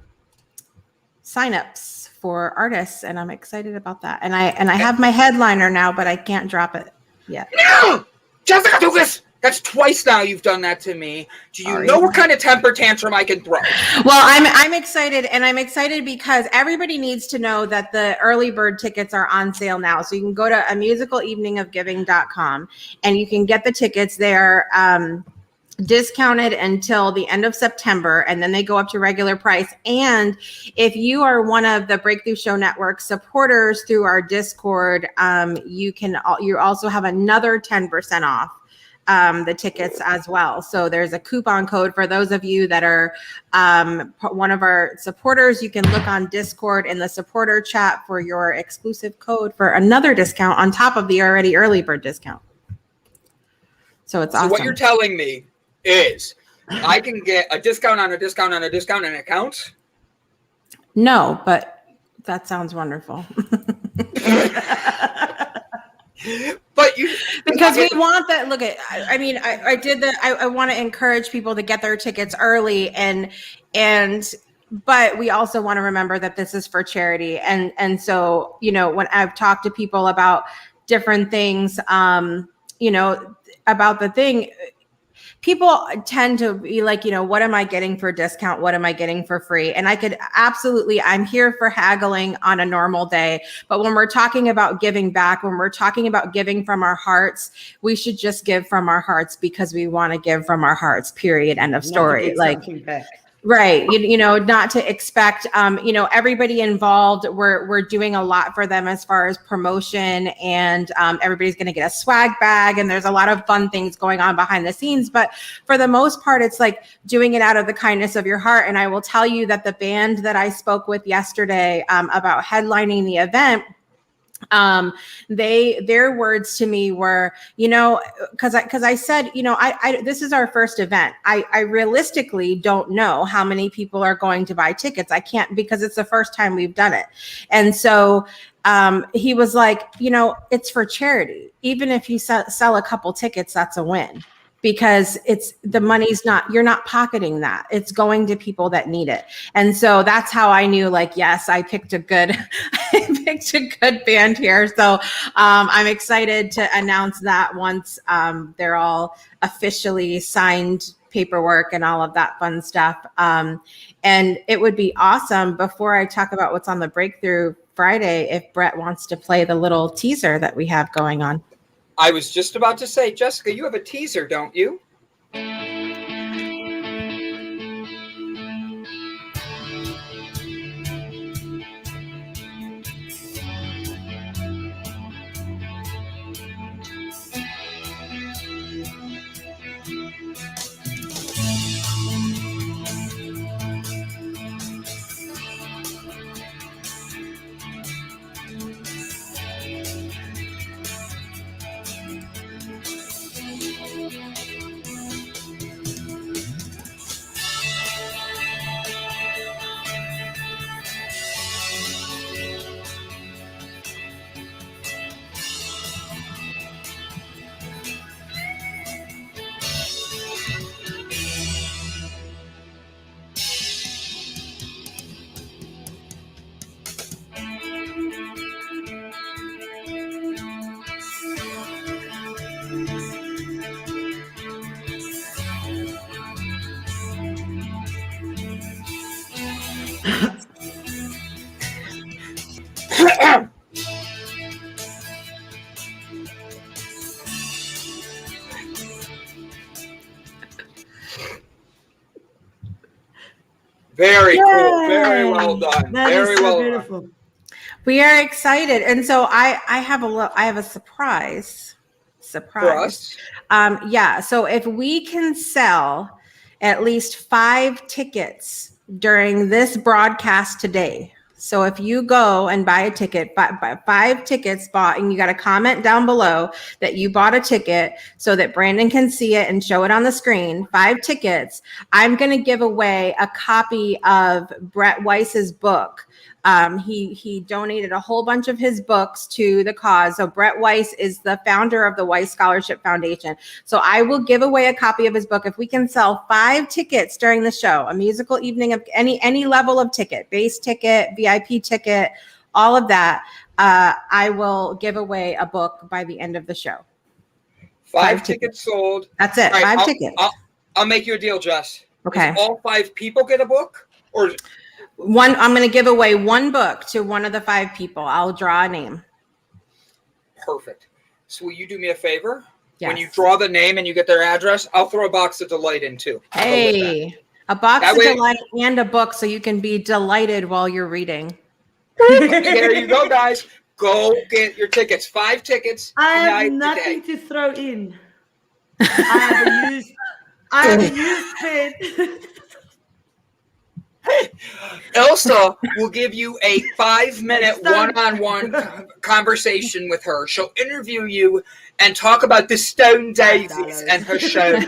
Speaker 4: for artists, and I'm excited about that. And I have my headliner now, but I can't drop it yet.
Speaker 2: No! Jessica Dugas! That's twice now you've done that to me. Do you know what kind of temper tantrum I can throw?
Speaker 4: Well, I'm excited, and I'm excited because everybody needs to know that the early bird tickets are on sale now. So you can go to amusicaleveningofgiving.com and you can get the tickets there. Discounted until the end of September, and then they go up to regular price. And if you are one of the Breakthrough Show Network supporters through our Discord, you also have another 10% off the tickets as well. So there's a coupon code for those of you that are one of our supporters. You can look on Discord in the supporter chat for your exclusive code for another discount on top of the already early bird discount. So it's awesome.
Speaker 2: What you're telling me is I can get a discount on a discount on a discount and it counts?
Speaker 4: No, but that sounds wonderful.
Speaker 2: But
Speaker 4: because we want that. Look at, I want to encourage people to get their tickets early, but we also want to remember that this is for charity. And so, when I've talked to people about different things, about the thing, people tend to be like, what am I getting for discount? What am I getting for free? And I'm here for haggling on a normal day. But when we're talking about giving back, when we're talking about giving from our hearts, we should just give from our hearts because we want to give from our hearts, period. End of story. Right. Not to expect, everybody involved, we're doing a lot for them as far as promotion, and everybody's going to get a swag bag, and there's a lot of fun things going on behind the scenes. But for the most part, it's like doing it out of the kindness of your heart. And I will tell you that the band that I spoke with yesterday about headlining the event, Their words to me were, because I said, this is our first event. I realistically don't know how many people are going to buy tickets. I can't, because it's the first time we've done it. And so he was like, it's for charity. Even if you sell a couple tickets, that's a win, because the money's you're not pocketing that. It's going to people that need it. And so that's how I knew, like, yes, I picked a good band here. So I'm excited to announce that once they're all officially signed paperwork and all of that fun stuff. And it would be awesome, before I talk about what's on the Breakthrough Friday, if Brett wants to play the little teaser that we have going on.
Speaker 2: I was just about to say, Jessica, you have a teaser, don't you? Very
Speaker 3: Yay!
Speaker 2: cool. Very well done.
Speaker 3: That
Speaker 2: Very
Speaker 3: is so
Speaker 2: well
Speaker 3: beautiful.
Speaker 2: done.
Speaker 4: We are excited. And so I have a surprise.
Speaker 2: For us?
Speaker 4: Yeah. So if we can sell at least 5 tickets during this broadcast today. So if you go and buy a ticket, buy 5 tickets bought, and you got to comment down below that you bought a ticket so that Brandon can see it and show it on the screen, 5 tickets, I'm going to give away a copy of Brett Weiss's book. He donated a whole bunch of his books to the cause. So Brett Weiss is the founder of the Weiss Scholarship Foundation. So I will give away a copy of his book if we can sell 5 tickets during the show, a musical evening of any level of ticket, base ticket, VIP ticket, all of that. I will give away a book by the end of the show.
Speaker 2: 5 tickets sold.
Speaker 4: That's it.
Speaker 2: All right,
Speaker 4: 5 tickets.
Speaker 2: I'll make you a deal, Jess.
Speaker 4: Okay.
Speaker 2: Does all 5 people get a book? Or
Speaker 4: I'm going to give away 1 book to one of the 5 people. I'll draw a name.
Speaker 2: Perfect. So will you do me a favor?
Speaker 4: Yes.
Speaker 2: When you draw the name and you get their address, I'll throw a box of Delight in too.
Speaker 4: Hey, a box of Delight and a book so you can be delighted while you're reading.
Speaker 2: There you go, guys. Go get your tickets. 5 tickets.
Speaker 3: I have nothing to throw in. I have a used pen.
Speaker 2: Elsa will give you a 5-minute one-on-one conversation with her. She'll interview you and talk about the Stone Daisies and her show.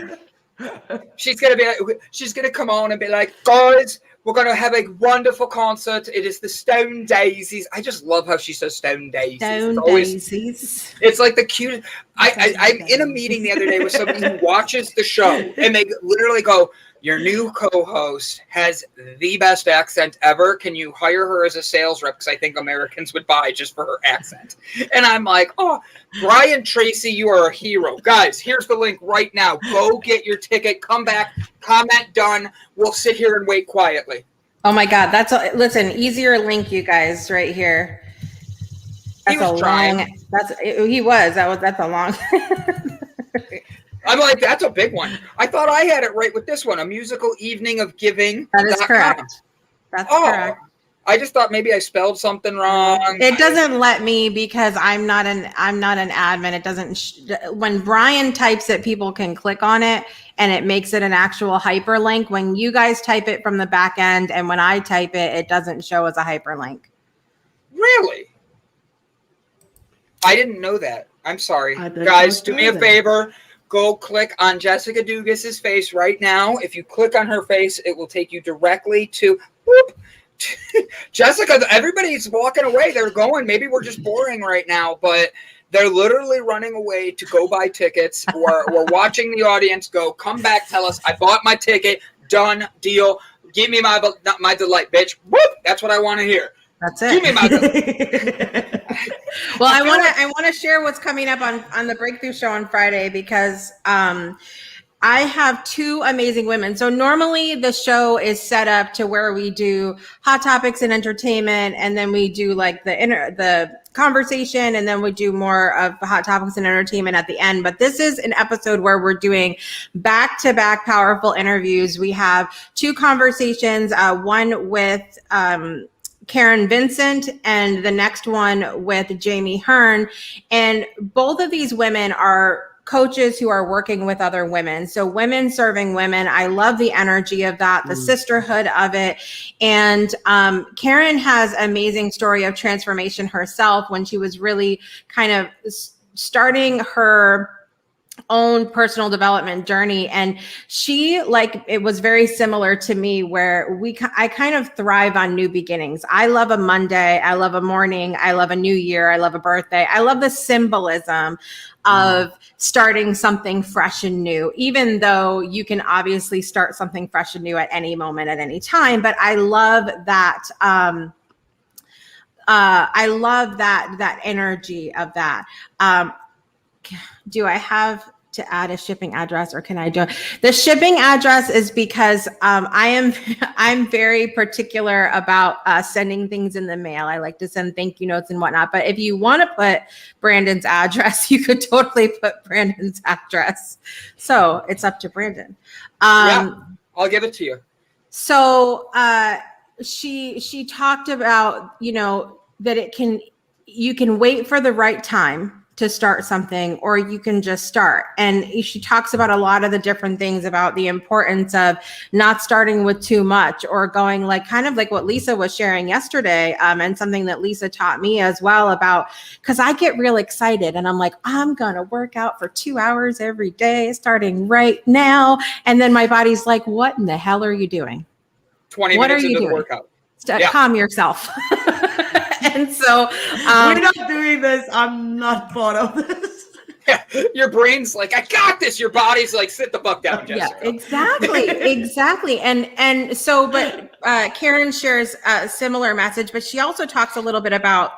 Speaker 2: She's gonna come on and be like, guys, we're gonna have a wonderful concert. It is the Stone Daisies. I just love how she says Stone Daisies.
Speaker 4: Daisies.
Speaker 2: It's like the cutest. I'm in a meeting the other day with somebody who watches the show, and they literally go, your new co-host has the best accent ever. Can you hire her as a sales rep? Because I think Americans would buy just for her accent. And I'm like, oh, Brian Tracy, you are a hero. Guys, here's the link right now. Go get your ticket. Come back. Comment done. We'll sit here and wait quietly.
Speaker 4: Oh my God. Listen, easier link, you guys, right here. That's a long. That's a long.
Speaker 2: I'm like, that's a big one. I thought I had it right with this one. A musical evening of giving.
Speaker 4: That is correct. That's correct.
Speaker 2: I just thought maybe I spelled something wrong.
Speaker 4: It doesn't let me because I'm not an admin. It doesn't. When Brian types it, people can click on it and it makes it an actual hyperlink. When you guys type it from the back end and when I type it, it doesn't show as a hyperlink.
Speaker 2: Really? I didn't know that. I'm sorry.
Speaker 3: I did
Speaker 2: Guys,
Speaker 3: not
Speaker 2: do
Speaker 3: know
Speaker 2: me a
Speaker 3: that.
Speaker 2: favor. Go click on Jessica Dugas's face right now. If you click on her face, it will take you directly to Jessica. Everybody's walking away. They're going. Maybe we're just boring right now, but they're literally running away to go buy tickets. We're watching the audience go. Come back. Tell us, I bought my ticket. Done. Deal. Give me my delight, bitch. Whoop. That's what I want to hear.
Speaker 4: That's it.
Speaker 2: Give me my delight.
Speaker 4: Well, I want to share what's coming up on the Breakthrough Show on Friday, because I have two amazing women. So normally the show is set up to where we do hot topics and entertainment, and then we do like the conversation, and then we do more of the hot topics and entertainment at the end. But this is an episode where we're doing back-to-back powerful interviews. We have two conversations, one with Karen Vincent, and the next one with Jamie Hearn. And both of these women are coaches who are working with other women. So women serving women. I love the energy of that, the sisterhood of it. And Karen has an amazing story of transformation herself when she was really kind of starting her own personal development journey. And she, like, it was very similar to me, where I kind of thrive on new beginnings. I love a Monday. I love a morning. I love a new year. I love a birthday. I love the symbolism of starting something fresh and new, even though you can obviously start something fresh and new at any moment, at any time. But I love that. I love that energy of that. Do I have to add a shipping address, or can I do the shipping address? Is because I'm very particular about sending things in the mail. I like to send thank you notes and whatnot. But if you want to put Brandon's address, you could totally put Brandon's address. So it's up to Brandon.
Speaker 2: Yeah, I'll give it to you.
Speaker 4: So she talked about, that you can wait for the right time to start something, or you can just start. And she talks about a lot of the different things about the importance of not starting with too much, or going like kind of like what Lisa was sharing yesterday, and something that Lisa taught me as well about, because I get real excited and I'm like, I'm going to work out for 2 hours every day starting right now. And then my body's like, what in the hell are you doing?
Speaker 2: 20 minutes into the workout.
Speaker 4: Calm yourself. And so
Speaker 3: we're not doing this. I'm not part of this.
Speaker 2: Yeah, your brain's like, I got this. Your body's like, sit the fuck down, Jessica.
Speaker 4: Yeah, exactly. And so, but Karen shares a similar message, but she also talks a little bit about,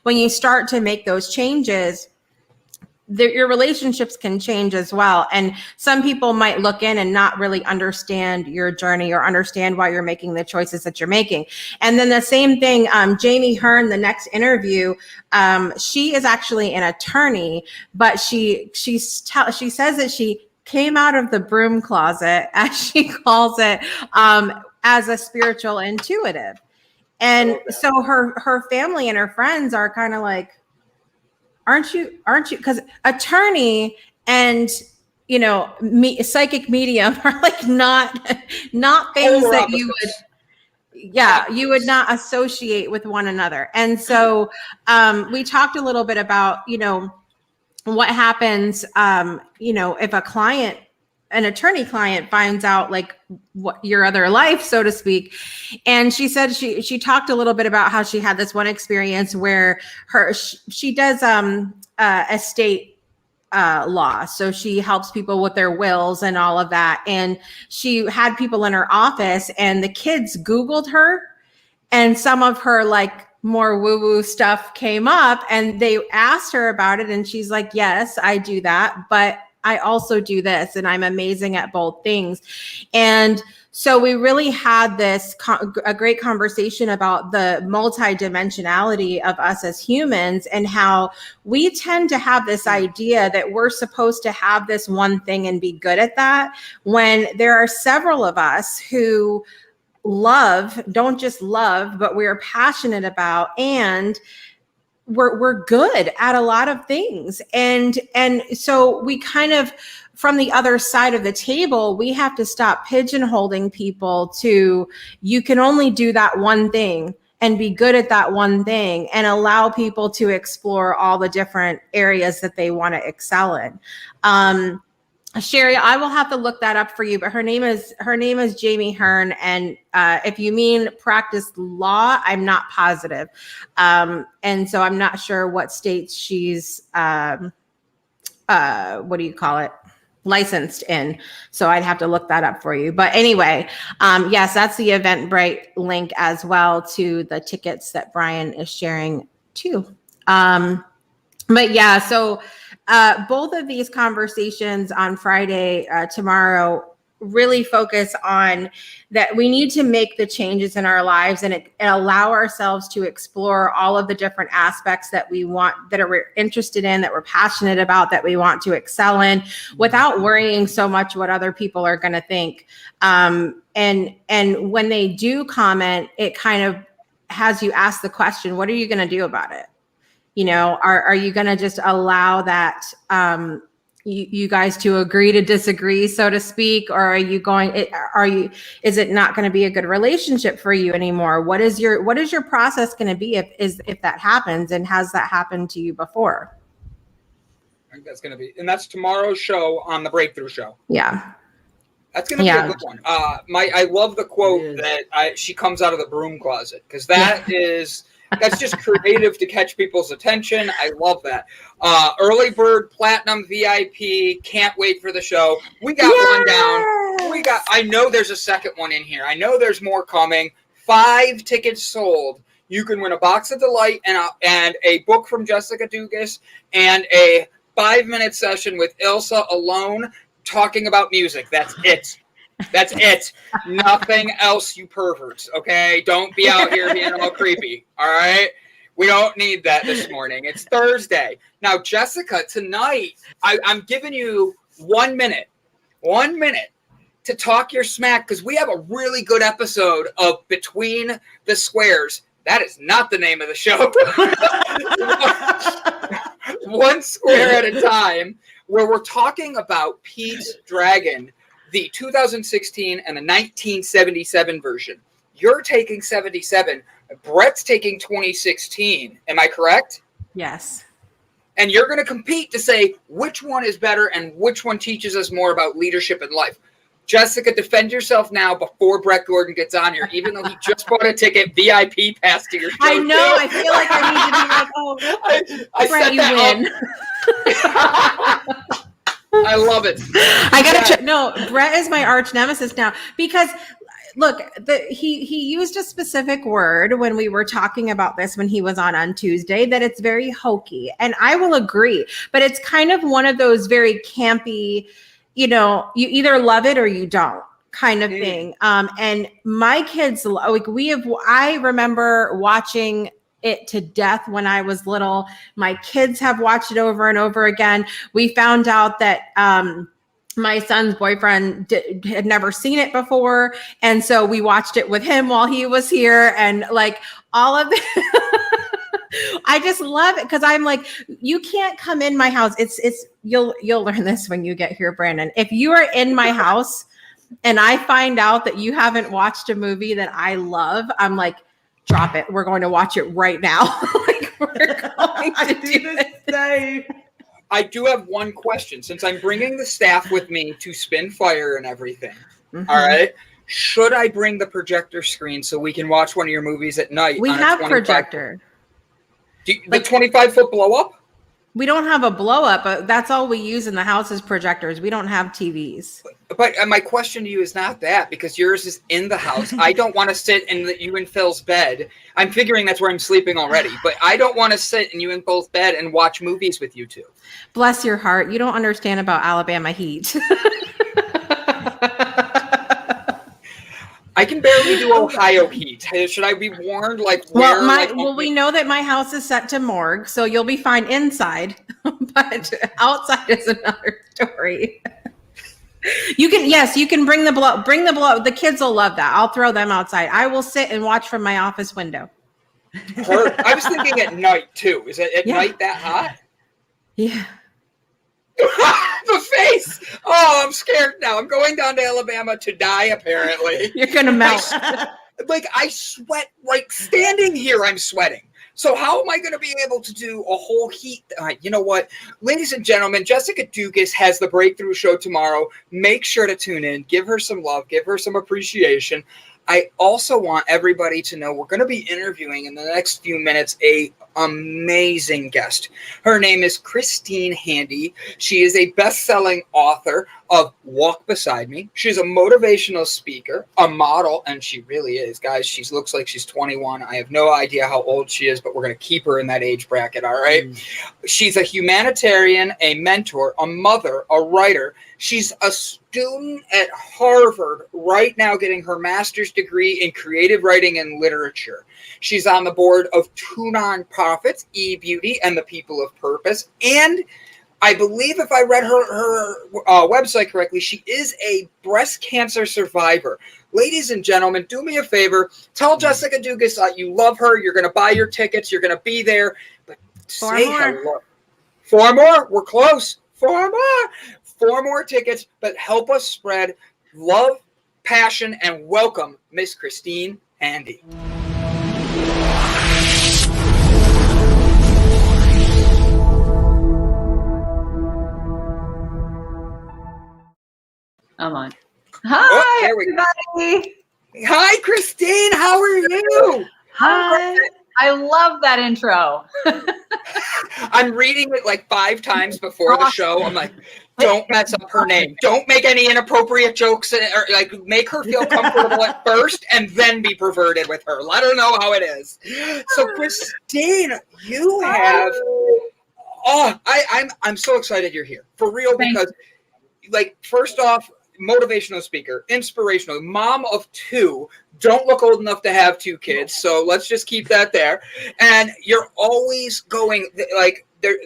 Speaker 4: when you start to make those changes, your relationships can change as well. And some people might look in and not really understand your journey or understand why you're making the choices that you're making. And then the same thing, Jamie Hearn, the next interview, she is actually an attorney, but she says that she came out of the broom closet, as she calls it, as a spiritual intuitive. And so her family and her friends are kind of like, aren't you? Because attorney and, psychic medium are like not things that you would not associate with one another. And so we talked a little bit about, what happens, if an attorney client finds out like what your other life, so to speak. And she said she talked a little bit about how she had this one experience where she does estate law. So she helps people with their wills and all of that. And she had people in her office, and the kids Googled her, and some of her like more woo-woo stuff came up, and they asked her about it. And she's like, yes, I do that, but I also do this, and I'm amazing at both things. And so we really had a great conversation about the multidimensionality of us as humans, and how we tend to have this idea that we're supposed to have this one thing and be good at that, when there are several of us who don't just love, but we're passionate about, and we're good at a lot of things. And so we kind of, from the other side of the table, we have to stop pigeonholing people to, you can only do that one thing and be good at that one thing and allow people to explore all the different areas that they want to excel in. Sherry, I will have to look that up for you, but her name is Jamie Hearn. And if you mean practice law, I'm not positive. And so I'm not sure what states she's, what do you call it? Licensed in. So I'd have to look that up for you. But anyway, yes, that's the Eventbrite link as well to the tickets that Brian is sharing too. But yeah, so both of these conversations on Friday, tomorrow, really focus on that we need to make the changes in our lives and allow ourselves to explore all of the different aspects that we want, that we're interested in, that we're passionate about, that we want to excel in, without worrying so much what other people are going to think. And when they do comment, it kind of has you ask the question, what are you going to do about it? You know, are you going to just allow that you guys to agree to disagree, so to speak, or are you going? Is it not going to be a good relationship for you anymore? What is your process going to be if that happens, and has that happened to you before?
Speaker 2: I think that's going to be, and that's tomorrow's show on the Breakthrough Show.
Speaker 4: Yeah.
Speaker 2: That's going to be a good one. I love the quote that she comes out of the broom closet, because that's just creative to catch people's attention. I love that. Early bird, platinum, VIP. Can't wait for the show. We got one down. I know there's a second one in here. I know there's more coming. 5 tickets sold. You can win a box of Delight and a book from Jessica Dugas and a 5-minute session with Ilse alone talking about music. That's it. That's it. Nothing else, you perverts. Okay? Don't be out here being all creepy. All right? We don't need that this morning. It's Thursday. Now, Jessica, tonight, I'm giving you 1 minute. 1 minute to talk your smack, because we have a really good episode of Between the Squares. That is not the name of the show. One square at a time, where we're talking about Pete's Dragon, the 2016 and the 1977 version. You're taking 77. Brett's taking 2016. Am I correct?
Speaker 4: Yes.
Speaker 2: And you're going to compete to say which one is better and which one teaches us more about leadership and life. Jessica, defend yourself now before Brett Gordon gets on here, even though he just bought a ticket VIP pass to your show.
Speaker 4: I know. I feel like I need to be like, oh, Brett, you win.
Speaker 2: I love it.
Speaker 4: I gotta check. No, Brett is my arch nemesis now, because look, he used a specific word when we were talking about this when he was on Tuesday, that it's very hokey, and I will agree. But it's kind of one of those very campy, you know, you either love it or you don't kind of thing. And my kids, like I remember watching it to death when I was little. My kids have watched it over and over again. We found out that my son's boyfriend had never seen it before, and so we watched it with him while he was here, and like all of it. I just love it, because I'm like, you can't come in my house. It's you'll learn this when you get here, Brandon. If you are in my house and I find out that you haven't watched a movie that I love, I'm like, drop it. We're going to watch it right now. Like, we're going to do the same.
Speaker 2: I do have one question. Since I'm bringing the staff with me to spin fire and everything, all right, should I bring the projector screen so we can watch one of your movies at night?
Speaker 4: We have projector.
Speaker 2: The 25-foot blow up?
Speaker 4: We don't have a blow up, but that's all we use in the house is projectors. We don't have TVs.
Speaker 2: But my question to you is not that, because yours is in the house. I don't want to sit in you and Phil's bed. I'm figuring that's where I'm sleeping already, but I don't want to sit in you and Phil's bed and watch movies with you two. Bless
Speaker 4: your heart. You don't understand about Alabama heat.
Speaker 2: I can barely do Ohio heat. Should I be warned?
Speaker 4: Well, we know that my house is set to morgue, so you'll be fine inside, but outside is another story. You can bring the blow. Bring the blow. The kids will love that. I'll throw them outside. I will sit and watch from my office window.
Speaker 2: I was thinking at night too. Is it at night that hot?
Speaker 4: Yeah.
Speaker 2: The face. Oh, I'm scared now. I'm going down to Alabama to die, apparently.
Speaker 4: You're going to melt.
Speaker 2: Like, I sweat, like, standing here, I'm sweating. So how am I going to be able to do a whole heat? You know what? Ladies and gentlemen, Jessica Dugas has the Breakthrough Show tomorrow. Make sure to tune in. Give her some love. Give her some appreciation. I also want everybody to know we're going to be interviewing in the next few minutes a amazing guest. Her name is Christine Handy. She is a best-selling author of Walk Beside Me. She's a motivational speaker, a model, and she really is. Guys, she looks like she's 21. I have no idea how old she is, but we're going to keep her in that age bracket, all right? She's a humanitarian, a mentor, a mother, a writer. She's a student at Harvard right now getting her master's degree in creative writing and literature. She's on the board of 2 nonprofits, Ebeauty and the People of Purpose. And I believe if I read her website correctly, she is a breast cancer survivor. Ladies and gentlemen, do me a favor. Tell Jessica Dugas you love her. You're going to buy your tickets. You're going to be there. But say hello. 4 more? We're close. 4 more. 4 more tickets. But help us spread love, passion, and welcome Miss Christine Handy.
Speaker 5: I'm on. Hi, everybody.
Speaker 2: Hi, Christine. How are you?
Speaker 5: Hi. I love that intro.
Speaker 2: I'm reading it like 5 times before the show. I'm like, don't mess up her name. Don't make any inappropriate jokes, or like make her feel comfortable at first and then be perverted with her. Let her know how it is. So, Christine, you have. Oh, I'm so excited you're here for real because, like, first off, motivational speaker, inspirational, mom of 2, don't look old enough to have 2 kids, so let's just keep that there. And you're always going, like, there.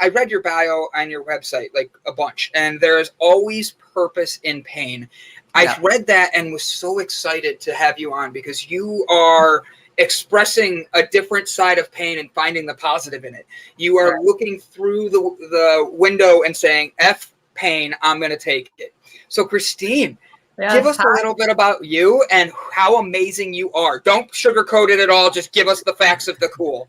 Speaker 2: I read your bio on your website like a bunch, and there's always purpose in pain. I read that and was so excited to have you on because you are expressing a different side of pain and finding the positive in it. You are looking through the window and saying, F pain, I'm going to take it. So, Christine, give us a little bit about you and how amazing you are. Don't sugarcoat it at all. Just give us the facts of the cool.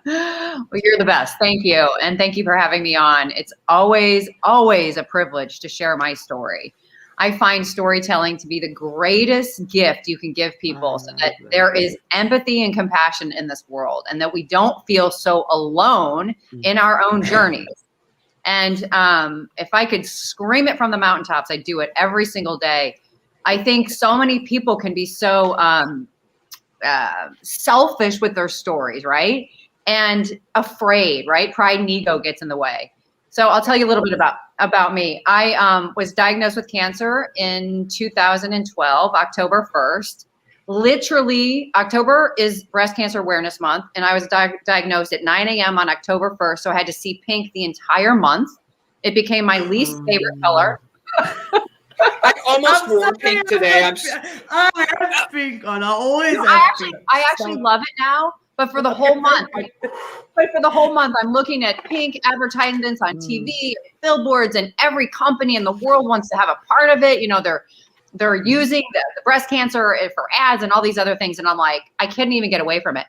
Speaker 5: Well, you're the best. Thank you. And thank you for having me on. It's always, always a privilege to share my story. I find storytelling to be the greatest gift you can give people so that there is empathy and compassion in this world and that we don't feel so alone in our own journeys. And if I could scream it from the mountaintops, I do it every single day. I think so many people can be so selfish with their stories, right? And afraid, right? Pride and ego gets in the way. So I'll tell you a little bit about me. I was diagnosed with cancer in 2012, October 1st. Literally, October is Breast Cancer Awareness Month, and I was diagnosed at 9 a.m. on October 1st, so I had to see pink the entire month. It became my least favorite color.
Speaker 2: I almost wore pink today.
Speaker 3: I have pink on. I always have pink.
Speaker 5: I actually love it now, but for the whole month, I'm looking at pink advertisements on TV, billboards, and every company in the world wants to have a part of it. You know, they're using the breast cancer for ads and all these other things. And I'm like, I couldn't even get away from it.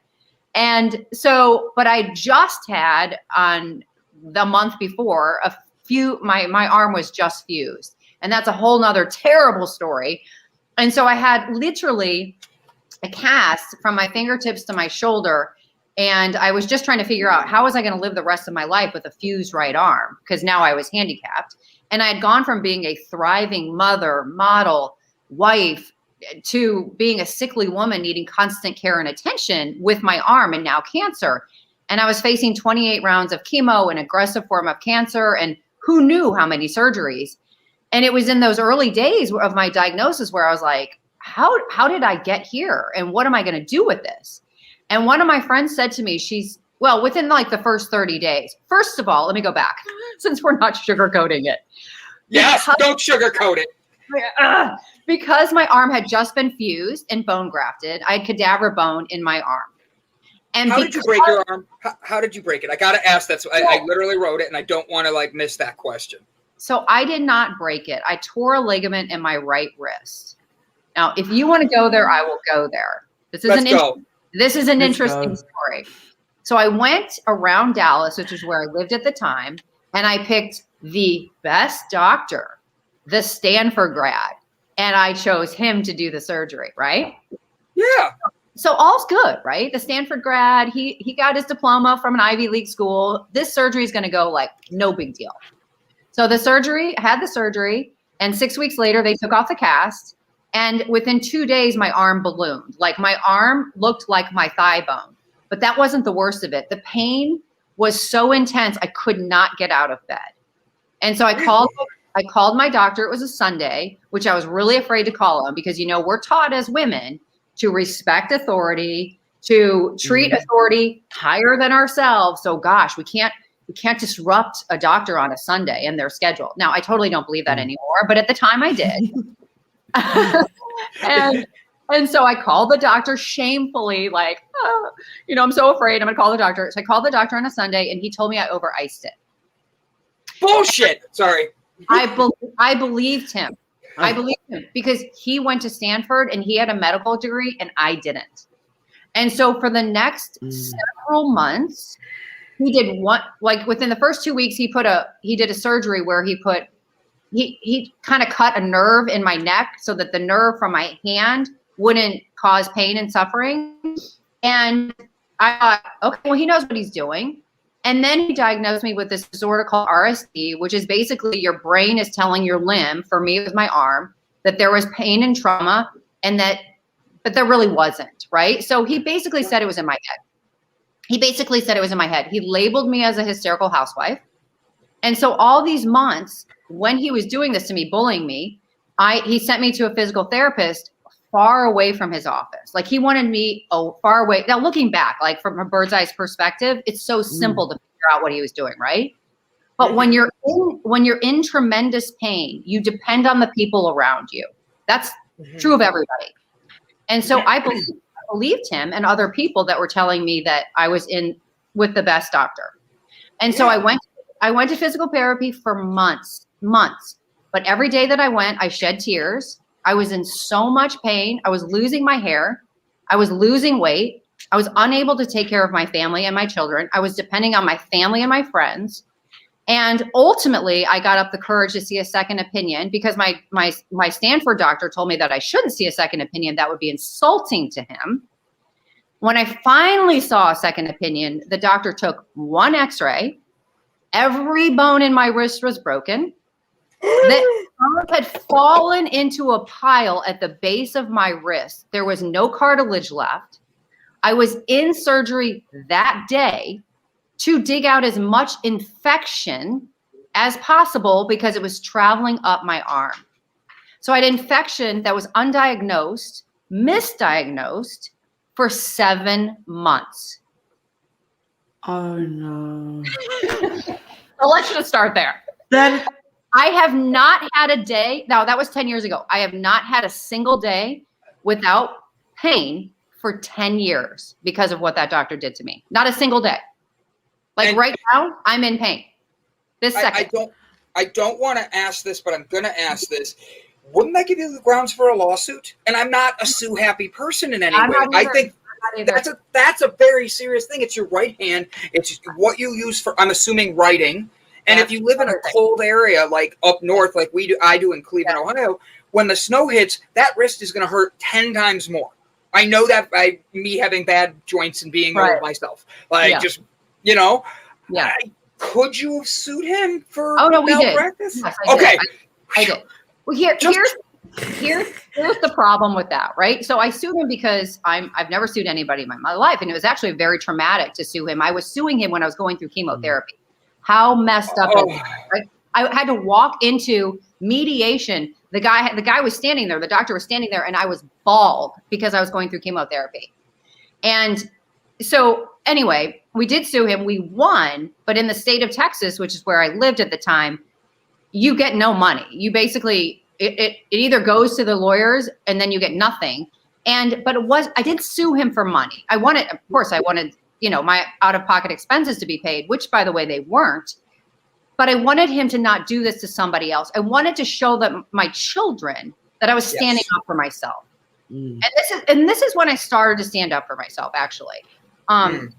Speaker 5: And so, but I just had on the month before my arm was just fused. And that's a whole nother terrible story. And so I had literally a cast from my fingertips to my shoulder. And I was just trying to figure out how was I going to live the rest of my life with a fused right arm? Because now I was handicapped. And I had gone from being a thriving mother, model, wife, to being a sickly woman needing constant care and attention with my arm and now cancer. And I was facing 28 rounds of chemo, an aggressive form of cancer, and who knew how many surgeries. And it was in those early days of my diagnosis where I was like, how did I get here? And what am I going to do with this? And one of my friends said to me, within like the first 30 days, first of all, let me go back since we're not sugarcoating it.
Speaker 2: Yes, don't sugarcoat it.
Speaker 5: Because my arm had just been fused and bone grafted, I had cadaver bone in my arm. And
Speaker 2: how did you break your arm? How did you break it? I got to ask. I literally wrote it and I don't want to miss that question.
Speaker 5: So I did not break it. I tore a ligament in my right wrist. Now, if you want to go there, I will go there. This is
Speaker 2: Let's
Speaker 5: an
Speaker 2: go.
Speaker 5: this is an
Speaker 3: Let's
Speaker 5: interesting
Speaker 3: go.
Speaker 5: story. So I went around Dallas, which is where I lived at the time, and I picked the best doctor, the Stanford grad, and I chose him to do the surgery, right?
Speaker 2: Yeah.
Speaker 5: So all's good, right? The Stanford grad, he got his diploma from an Ivy League school. This surgery is going to go like no big deal. So had the surgery, and 6 weeks later they took off the cast, and within 2 days my arm ballooned. Like my arm looked like my thigh bone, but that wasn't the worst of it. The pain was so intense I could not get out of bed. And so I called my doctor. It was a Sunday, which I was really afraid to call him because, we're taught as women to respect authority, to treat authority higher than ourselves. So gosh, we can't disrupt a doctor on a Sunday and their schedule. Now, I totally don't believe that anymore, but at the time I did. and so I called the doctor shamefully, like, I'm so afraid I'm gonna call the doctor. So I called the doctor on a Sunday and he told me I over-iced it.
Speaker 2: Bullshit. Sorry.
Speaker 5: I believed him. I believed him because he went to Stanford and he had a medical degree and I didn't. And so for the next several months, he did within the first 2 weeks, he did a surgery where he kind of cut a nerve in my neck so that the nerve from my hand wouldn't cause pain and suffering. And I thought, okay, well, he knows what he's doing. And then he diagnosed me with this disorder called RSD, which is basically your brain is telling your limb, for me with my arm, that there was pain and trauma but there really wasn't, right? So he basically said it was in my head. He labeled me as a hysterical housewife. And so all these months, when he was doing this to me, bullying me, he sent me to a physical therapist far away from his office. Like he wanted me far away. Now looking back, like from a bird's eye perspective, it's so simple to figure out what he was doing, right? But when you're in tremendous pain, you depend on the people around you. That's true of everybody. And so I believed him and other people that were telling me that I was in with the best doctor. And so I went to physical therapy for months. But every day that I went, I shed tears. I was in so much pain. I was losing my hair. I was losing weight. I was unable to take care of my family and my children. I was depending on my family and my friends. And ultimately, I got up the courage to see a second opinion because my Stanford doctor told me that I shouldn't see a second opinion. That would be insulting to him. When I finally saw a second opinion, the doctor took one x-ray. Every bone in my wrist was broken. That had fallen into a pile at the base of my wrist. There was no cartilage left. I was in surgery that day to dig out as much infection as possible because it was traveling up my arm. So I had infection that was undiagnosed, misdiagnosed for 7 months.
Speaker 3: Oh no.
Speaker 5: So let's just start there. I have not had a day. Now that was 10 years ago. I have not had a single day without pain for 10 years because of what that doctor did to me. Not a single day. Right now, I'm in pain. This second.
Speaker 2: I don't want to ask this, but I'm going to ask this. Wouldn't that give you the grounds for a lawsuit? And I'm not a sue happy person in any way. I think that's a very serious thing. It's your right hand. It's what you use for, I'm assuming, writing. And if you live in a cold area like up north, like I do in Cleveland, Ohio, when the snow hits, that wrist is going to hurt 10 times more. I know that by me having bad joints and being old myself. Could you have sued him for malpractice?
Speaker 5: Yes, I did. Well, here's the problem with that, right? So I sued him because I've never sued anybody in my life, and it was actually very traumatic to sue him. I was suing him when I was going through chemotherapy. How messed up is that, right? I had to walk into mediation. The guy was standing there, the doctor was standing there, and I was bald because I was going through chemotherapy. And so anyway, we did sue him. We won, but in the state of Texas, which is where I lived at the time, you get no money. You basically, it either goes to the lawyers and then you get nothing. But I did sue him for money. I wanted, my out-of-pocket expenses to be paid, which by the way, they weren't. But I wanted him to not do this to somebody else. I wanted to show my children that I was standing up for myself. And this is when I started to stand up for myself, actually. And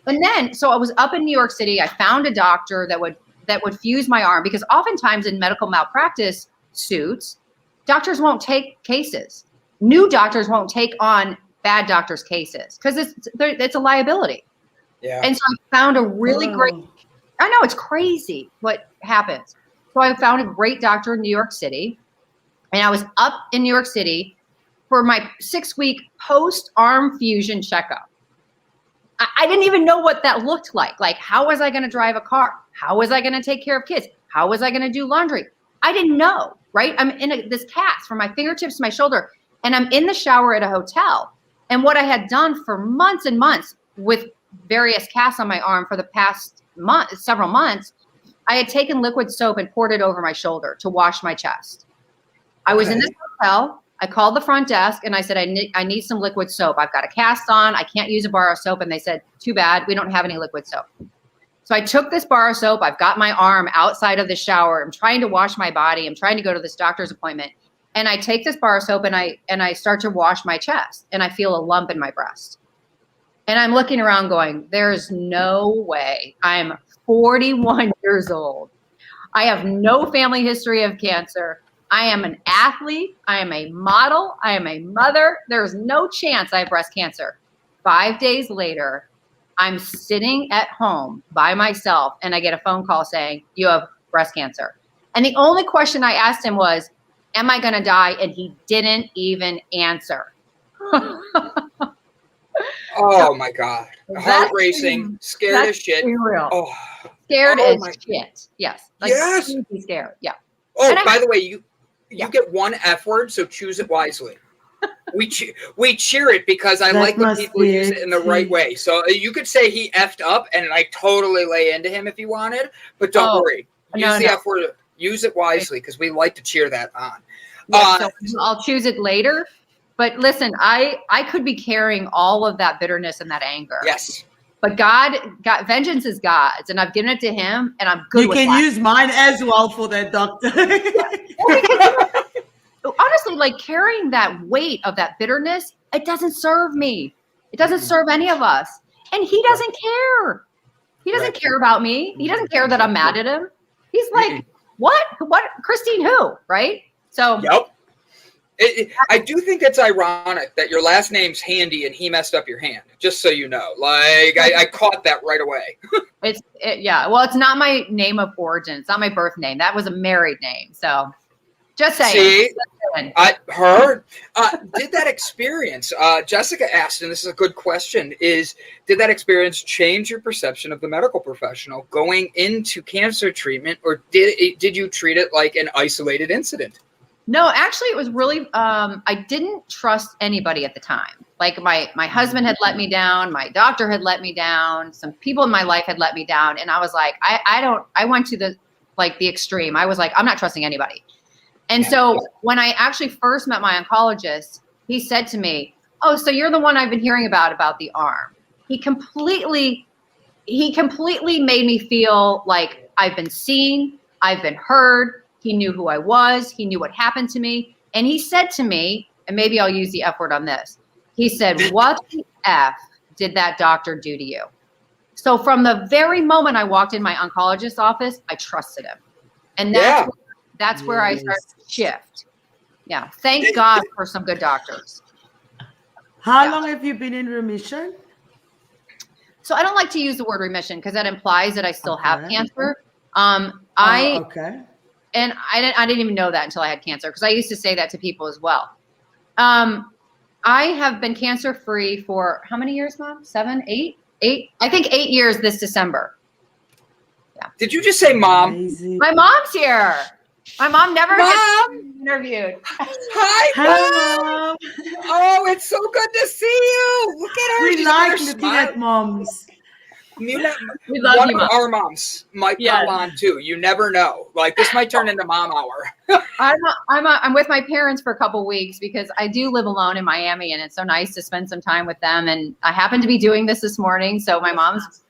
Speaker 5: then, so I was up in New York City. I found a doctor that would fuse my arm, because oftentimes in medical malpractice suits, doctors won't take cases. New doctors won't take on bad doctors' cases because it's a liability.
Speaker 2: Yeah.
Speaker 5: And so I found a really great, I know it's crazy what happens. So I found a great doctor in New York City, and I was up in New York City for my 6-week post-arm fusion checkup. I didn't even know what that looked like. Like, how was I going to drive a car? How was I going to take care of kids? How was I going to do laundry? I didn't know, right? I'm in this cast from my fingertips to my shoulder, and I'm in the shower at a hotel. And what I had done for months and months with various casts on my arm for the past several months, I had taken liquid soap and poured it over my shoulder to wash my chest. I was in this hotel. I called the front desk and I said, I need some liquid soap. I've got a cast on. I can't use a bar of soap. And they said, too bad. We don't have any liquid soap. So I took this bar of soap. I've got my arm outside of the shower. I'm trying to wash my body. I'm trying to go to this doctor's appointment. And I take this bar of soap and I start to wash my chest, and I feel a lump in my breast. And I'm looking around going, there's no way. I'm 41 years old. I have no family history of cancer. I am an athlete. I am a model. I am a mother. There's no chance I have breast cancer. 5 days later, I'm sitting at home by myself, and I get a phone call saying, you have breast cancer. And the only question I asked him was, am I going to die? And he didn't even answer.
Speaker 2: Oh my God. Heart racing, scared as shit.
Speaker 5: Real.
Speaker 2: Oh.
Speaker 5: Scared as shit. Yes. Like,
Speaker 2: yes.
Speaker 5: Scared. Yeah.
Speaker 2: Oh, by the way, you get one F word, so choose it wisely. We cheer it because I like when people use it in the right way. So you could say he effed up and like totally lay into him if you wanted, but don't worry. Use the F word. Use it wisely because we like to cheer that on.
Speaker 5: Yeah, so I'll choose it later. But listen, I could be carrying all of that bitterness and that anger.
Speaker 2: Yes.
Speaker 5: But God, vengeance is God's, and I've given it to Him, and I'm good with that.
Speaker 3: You can use mine as well for that, doctor.
Speaker 5: Honestly, like carrying that weight of that bitterness, it doesn't serve me. It doesn't serve any of us. And He doesn't care. He doesn't care about me. He doesn't care that I'm mad at Him. He's like, what? Christine who? Right? So.
Speaker 2: Yep. I do think it's ironic that your last name's Handy and he messed up your hand, just so you know. Like, I caught that right away.
Speaker 5: Well, it's not my name of origin. It's not my birth name. That was a married name. So just saying.
Speaker 2: See, I heard. Did that experience, Jessica asked, and this is a good question, did that experience change your perception of the medical professional going into cancer treatment, or did you treat it like an isolated incident?
Speaker 5: No, actually, it was really, I didn't trust anybody at the time. Like my husband had let me down. My doctor had let me down. Some people in my life had let me down. And I was like, I went to the extreme. I was like, I'm not trusting anybody. And so when I actually first met my oncologist, he said to me, oh, so you're the one I've been hearing about the arm. He completely made me feel like I've been seen, I've been heard. He knew who I was. He knew what happened to me. And he said to me, and maybe I'll use the F word on this. He said, what the F did that doctor do to you? So from the very moment I walked in my oncologist's office, I trusted him. And that's where I started to shift. Yeah. Thank God for some good doctors.
Speaker 3: How long have you been in remission?
Speaker 5: So I don't like to use the word remission because that implies that I still have cancer. And I didn't even know that until I had cancer, because I used to say that to people as well. I have been cancer-free for how many years, Mom? 7, 8? 8? I think 8 years this December. Yeah.
Speaker 2: Did you just say Mom?
Speaker 3: Amazing.
Speaker 5: My mom's here. My mom never gets interviewed.
Speaker 2: Hi, Mom. Oh, it's so good to see you. Look at her.
Speaker 3: We like looking at moms.
Speaker 5: We love
Speaker 2: One
Speaker 5: you,
Speaker 2: of
Speaker 5: Mom.
Speaker 2: our moms might come on too. You never know. Like, this might turn into Mom Hour.
Speaker 5: I'm with my parents for a couple weeks because I do live alone in Miami, and it's so nice to spend some time with them. And I happen to be doing this morning. So my mom's,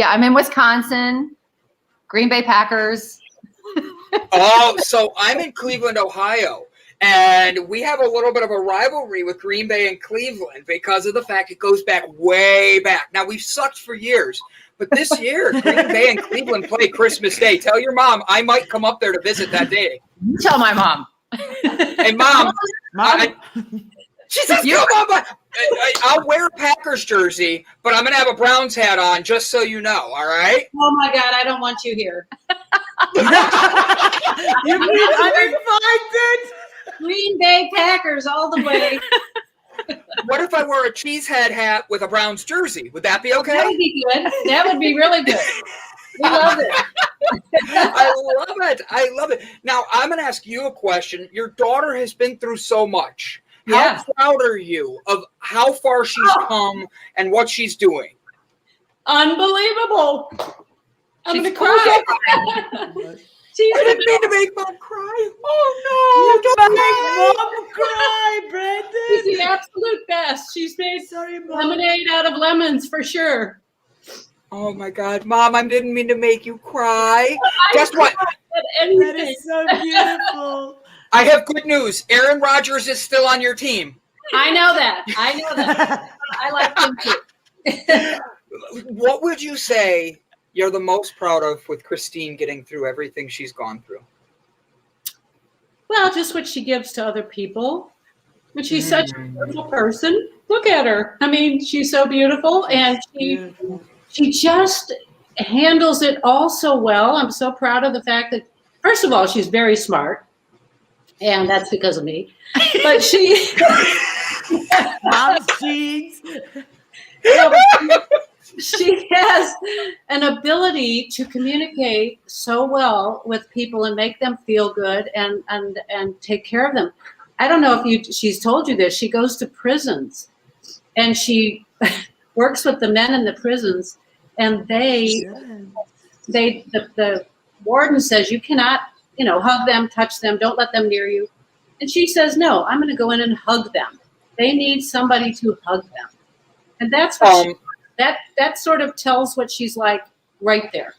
Speaker 5: I'm in Wisconsin, Green Bay Packers.
Speaker 2: Oh, so I'm in Cleveland, Ohio. And we have a little bit of a rivalry with Green Bay and Cleveland because of the fact it goes back way back. Now, we've sucked for years, but this year, Green Bay and Cleveland play Christmas Day. Tell your mom I might come up there to visit that day.
Speaker 5: You tell my mom.
Speaker 2: Hey, Mom. She says, come on, I'll wear a Packers jersey, but I'm going to have a Browns hat on, just so you know, all right?
Speaker 5: Oh, my God, I don't want you here.
Speaker 3: You mean uninvited?
Speaker 5: Green Bay Packers all the way.
Speaker 2: What if I wore a cheesehead hat with a Browns jersey? Would that be okay?
Speaker 5: That would be good. That would be really good. We love it.
Speaker 2: I love it. I love it. Now, I'm going to ask you a question. Your daughter has been through so much. How proud are you of how far she's come and what she's doing?
Speaker 5: Unbelievable. I'm going to cry.
Speaker 2: I didn't mean to make Mom cry. Oh, no.
Speaker 3: Don't make Mom cry, Brandon.
Speaker 5: She's the absolute best. She's made lemonade out of lemons for sure.
Speaker 2: Oh, my God. Mom, I didn't mean to make you cry. Guess what?
Speaker 3: That is so beautiful.
Speaker 2: I have good news. Aaron Rodgers is still on your team.
Speaker 5: I know that. I like him too.
Speaker 2: What would you say you're the most proud of with Christine getting through everything she's gone through?
Speaker 5: Well, just what she gives to other people. And she's such a beautiful person. Look at her. I mean, she's so beautiful, and she just handles it all so well. I'm so proud of the fact that, first of all, she's very smart. And that's because of me. But she
Speaker 3: Mom's genes.
Speaker 5: She has an ability to communicate so well with people and make them feel good and take care of them. I don't know if she's told you this. She goes to prisons and she works with the men in the prisons, and the warden says you cannot hug them, touch them, don't let them near you. And she says, no, I'm going to go in and hug them. They need somebody to hug them. And that's what that sort of tells what she's like right there.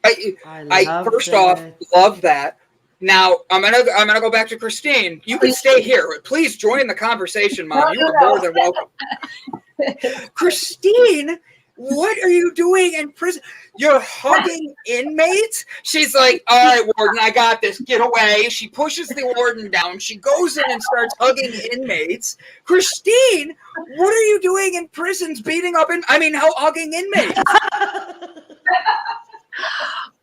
Speaker 2: I first off love that. Now I'm gonna go back to Christine. You can stay here. Please join the conversation, Mom. You are more than welcome. Christine, what are you doing in prison? You're hugging inmates? She's like, all right, warden, I got this. Get away. She pushes the warden down. She goes in and starts hugging inmates. Christine, what are you doing in prisons beating up hugging inmates?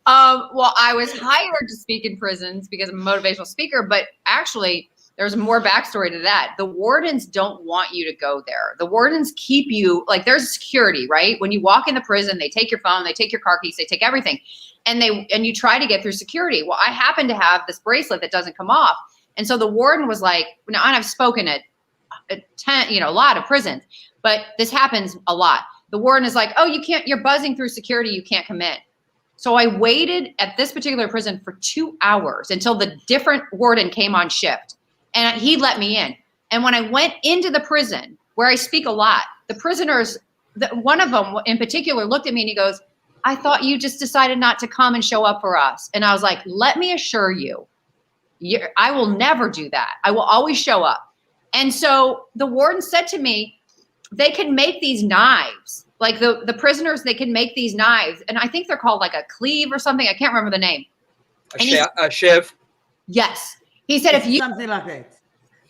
Speaker 5: Well, I was hired to speak in prisons because I'm a motivational speaker, but actually there's more backstory to that. The wardens don't want you to go there. The wardens keep you, like, there's security, right? When you walk in the prison, they take your phone, they take your car keys, they take everything. And you try to get through security. Well, I happen to have this bracelet that doesn't come off. And so the warden was like, now, and I've spoken at a lot of prisons, but this happens a lot. The warden is like, oh, you're buzzing through security, you can't come in. So I waited at this particular prison for 2 hours until the different warden came on shift. And he let me in. And when I went into the prison, where I speak a lot, the prisoners, one of them in particular looked at me and he goes, I thought you just decided not to come and show up for us. And I was like, let me assure you, I will never do that. I will always show up. And so the warden said to me, they can make these knives. Like the prisoners, they can make these knives. And I think they're called like a cleave or something. I can't remember the name.
Speaker 2: A shiv?
Speaker 5: Yes. He said,
Speaker 3: something like that.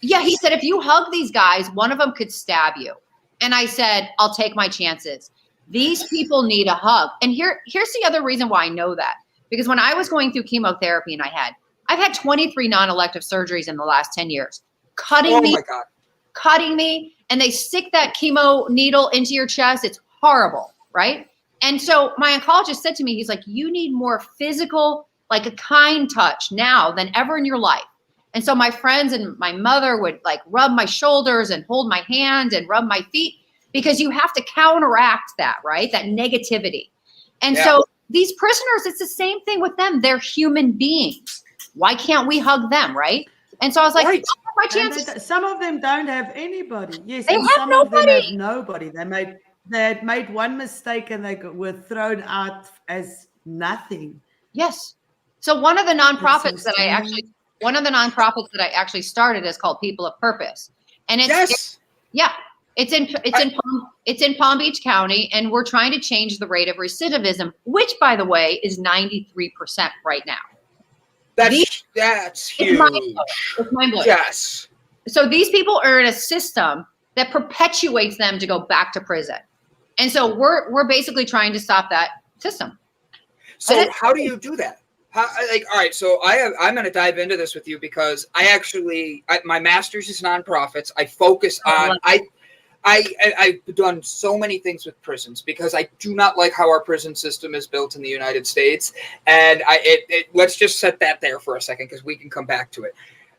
Speaker 5: Yeah, he said, if you hug these guys, one of them could stab you. And I said, I'll take my chances. These people need a hug. And here's the other reason why I know that. Because when I was going through chemotherapy, and I've had 23 non-elective surgeries in the last 10 years, cutting me, and they stick that chemo needle into your chest. It's horrible, right? And so my oncologist said to me, he's like, you need more physical, like a kind touch now than ever in your life. And so my friends and my mother would like rub my shoulders and hold my hand and rub my feet, because you have to counteract that, right? That negativity. And so these prisoners, it's the same thing with them. They're human beings. Why can't we hug them, right? And so I was like,
Speaker 2: right.
Speaker 5: my chances.
Speaker 3: Some of them don't have anybody. Yes,
Speaker 5: They
Speaker 3: and
Speaker 5: have
Speaker 3: some
Speaker 5: nobody.
Speaker 3: of them have nobody. They had made one mistake and they were thrown out as nothing.
Speaker 5: Yes. So one of the nonprofits that I actually one of the nonprofits that I actually started is called People of Purpose, and it's in Palm Beach County, and we're trying to change the rate of recidivism, which, by the way, is 93% right now.
Speaker 2: That's huge.
Speaker 5: It's mind-blowing.
Speaker 2: Yes.
Speaker 5: So these people are in a system that perpetuates them to go back to prison, and so we're basically trying to stop that system.
Speaker 2: So how do you do that? All right, so I'm going to dive into this with you because my master's is nonprofits. I focus on, I've done so many things with prisons because I do not like how our prison system is built in the United States. And let's just set that there for a second because we can come back to it.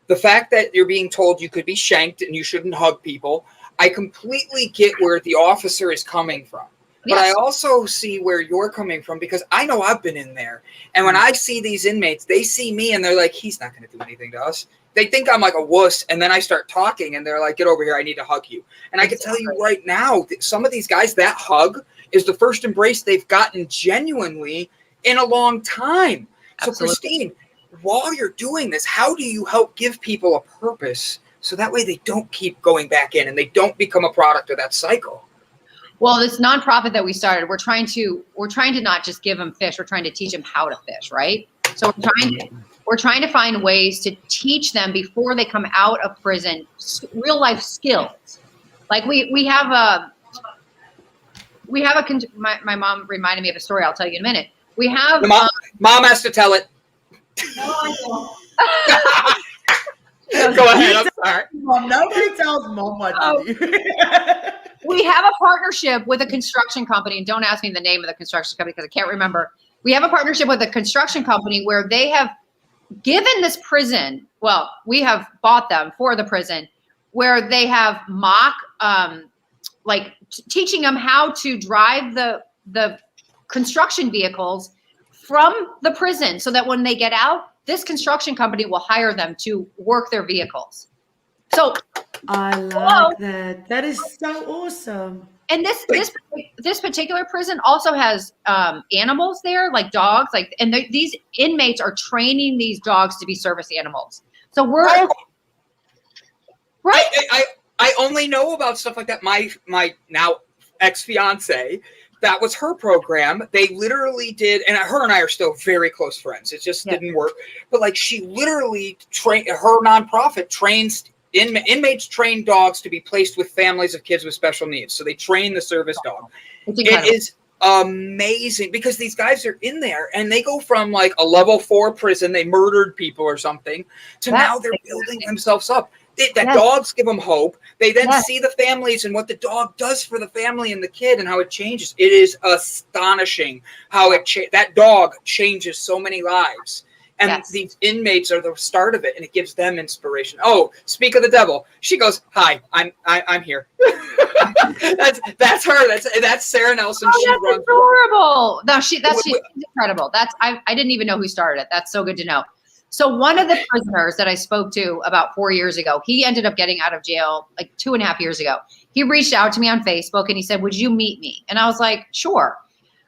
Speaker 2: The fact that you're being told you could be shanked and you shouldn't hug people, I completely get where the officer is coming from. But I also see where you're coming from because I know I've been in there. And when I see these inmates, they see me and they're like, he's not going to do anything to us. They think I'm like a wuss. And then I start talking and they're like, get over here. I need to hug you. And I can tell you right now, some of these guys, that hug is the first embrace they've gotten genuinely in a long time. Absolutely. So Christine, while you're doing this, how do you help give people a purpose so that way they don't keep going back in and they don't become a product of that cycle?
Speaker 5: Well, this nonprofit that we started, we're trying to not just give them fish, we're trying to teach them how to fish, right? So we're trying to find ways to teach them before they come out of prison, real life skills. Like my mom reminded me of a story. I'll tell you in a minute. We have
Speaker 2: mom has to tell it. Go ahead. I'm sorry.
Speaker 3: Nobody tells mom what to do.
Speaker 5: We have a partnership with a construction company, and don't ask me the name of the construction company because I can't remember. We have a partnership with a construction company where they have given this prison, well, we have bought them for the prison, where they have mock, teaching them how to drive the construction vehicles from the prison so that when they get out, this construction company will hire them to work their vehicles. So
Speaker 3: I like that. That is so awesome.
Speaker 5: And this particular prison also has animals there, like dogs, these inmates are training these dogs to be service animals. So we're right.
Speaker 2: I only know about stuff like that. My now ex-fiance, that was her program. They literally did, and her and I are still very close friends. It just didn't work. But she literally her nonprofit trains. Inmates train dogs to be placed with families of kids with special needs. So they train the service dog. It is amazing because these guys are in there and they go from a level 4 prison, they murdered people or something, to now they're building themselves up. Dogs give them hope. They then see the families and what the dog does for the family and the kid and how it changes. It is astonishing how that dog changes so many lives. And these inmates are the start of it, and it gives them inspiration. Oh, speak of the devil. She goes, "Hi, I'm here." that's her. That's Sarah Nelson.
Speaker 5: Oh, that's adorable. No, she's incredible. I didn't even know who started it. That's so good to know. So one of the prisoners that I spoke to about 4 years ago, he ended up getting out of jail 2.5 years ago. He reached out to me on Facebook and he said, "Would you meet me?" And I was like, "Sure."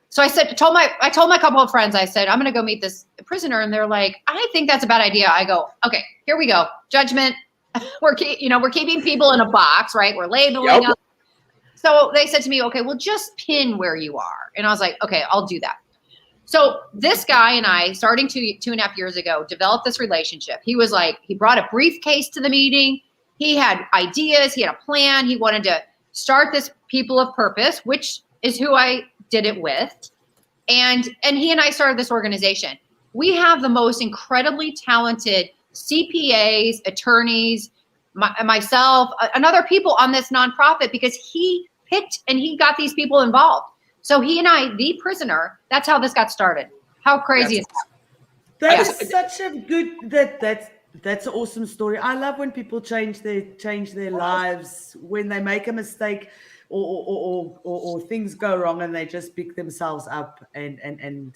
Speaker 5: So I told my couple of friends, I said, "I'm going to go meet this prisoner." And they're like, "I think that's a bad idea." I go, "Okay, here we go. Judgment. We're keeping people in a box, right? We're labeling them." So they said to me, "Okay, well, just pin where you are." And I was like, "Okay, I'll do that." So this guy and I, starting 2.5 years ago, developed this relationship. He was he brought a briefcase to the meeting. He had ideas. He had a plan. He wanted to start this People of Purpose, which is who I did it with. And he and I started this organization. We have the most incredibly talented CPAs, attorneys, myself, and other people on this nonprofit because he picked and he got these people involved. So he and I, the prisoner, that's how this got started. How crazy is that?
Speaker 3: That is such a good, that's an awesome story. I love when people change their lives, when they make a mistake or things go wrong and they just pick themselves up and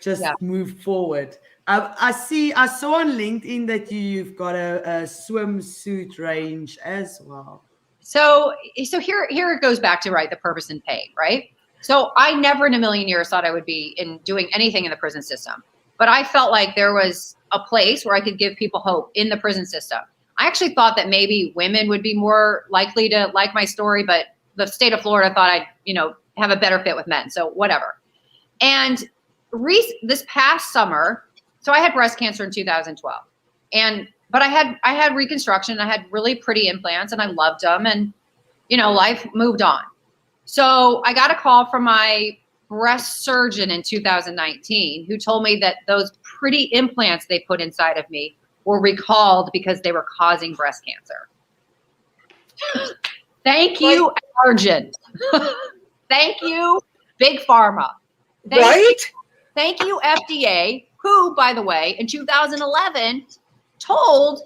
Speaker 3: just move forward. I saw on LinkedIn that you've got a swimsuit range as well.
Speaker 5: So here it goes back to the purpose and pay, right? So I never in a million years thought I would be doing anything in the prison system. but I felt like there was a place where I could give people hope in the prison system. I actually thought that maybe women would be more likely to like my story, but the state of Florida thought I'd, have a better fit with men. So whatever. And this past summer, so I had breast cancer in 2012, but I had reconstruction. I had really pretty implants, and I loved them, and life moved on. So I got a call from my breast surgeon in 2019 who told me that those pretty implants they put inside of me were recalled because they were causing breast cancer. Thank you, allergen. Thank you, Big Pharma. Thank you, FDA, who, by the way, in 2011 told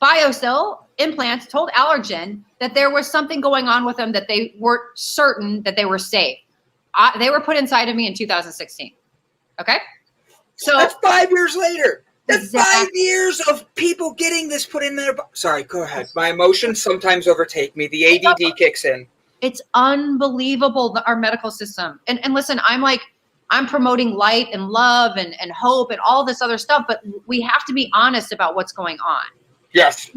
Speaker 5: BioCell implants, told Allergen that there was something going on with them, that they weren't certain that they were safe. They were put inside of me in 2016. Okay? So
Speaker 2: that's 5 years later. That's 5 years of people getting this put in their... Sorry, go ahead. My emotions sometimes overtake me. The ADD kicks in.
Speaker 5: It's unbelievable, our medical system. And listen, I'm promoting light and love and hope and all this other stuff, but we have to be honest about what's going on.
Speaker 2: Yes.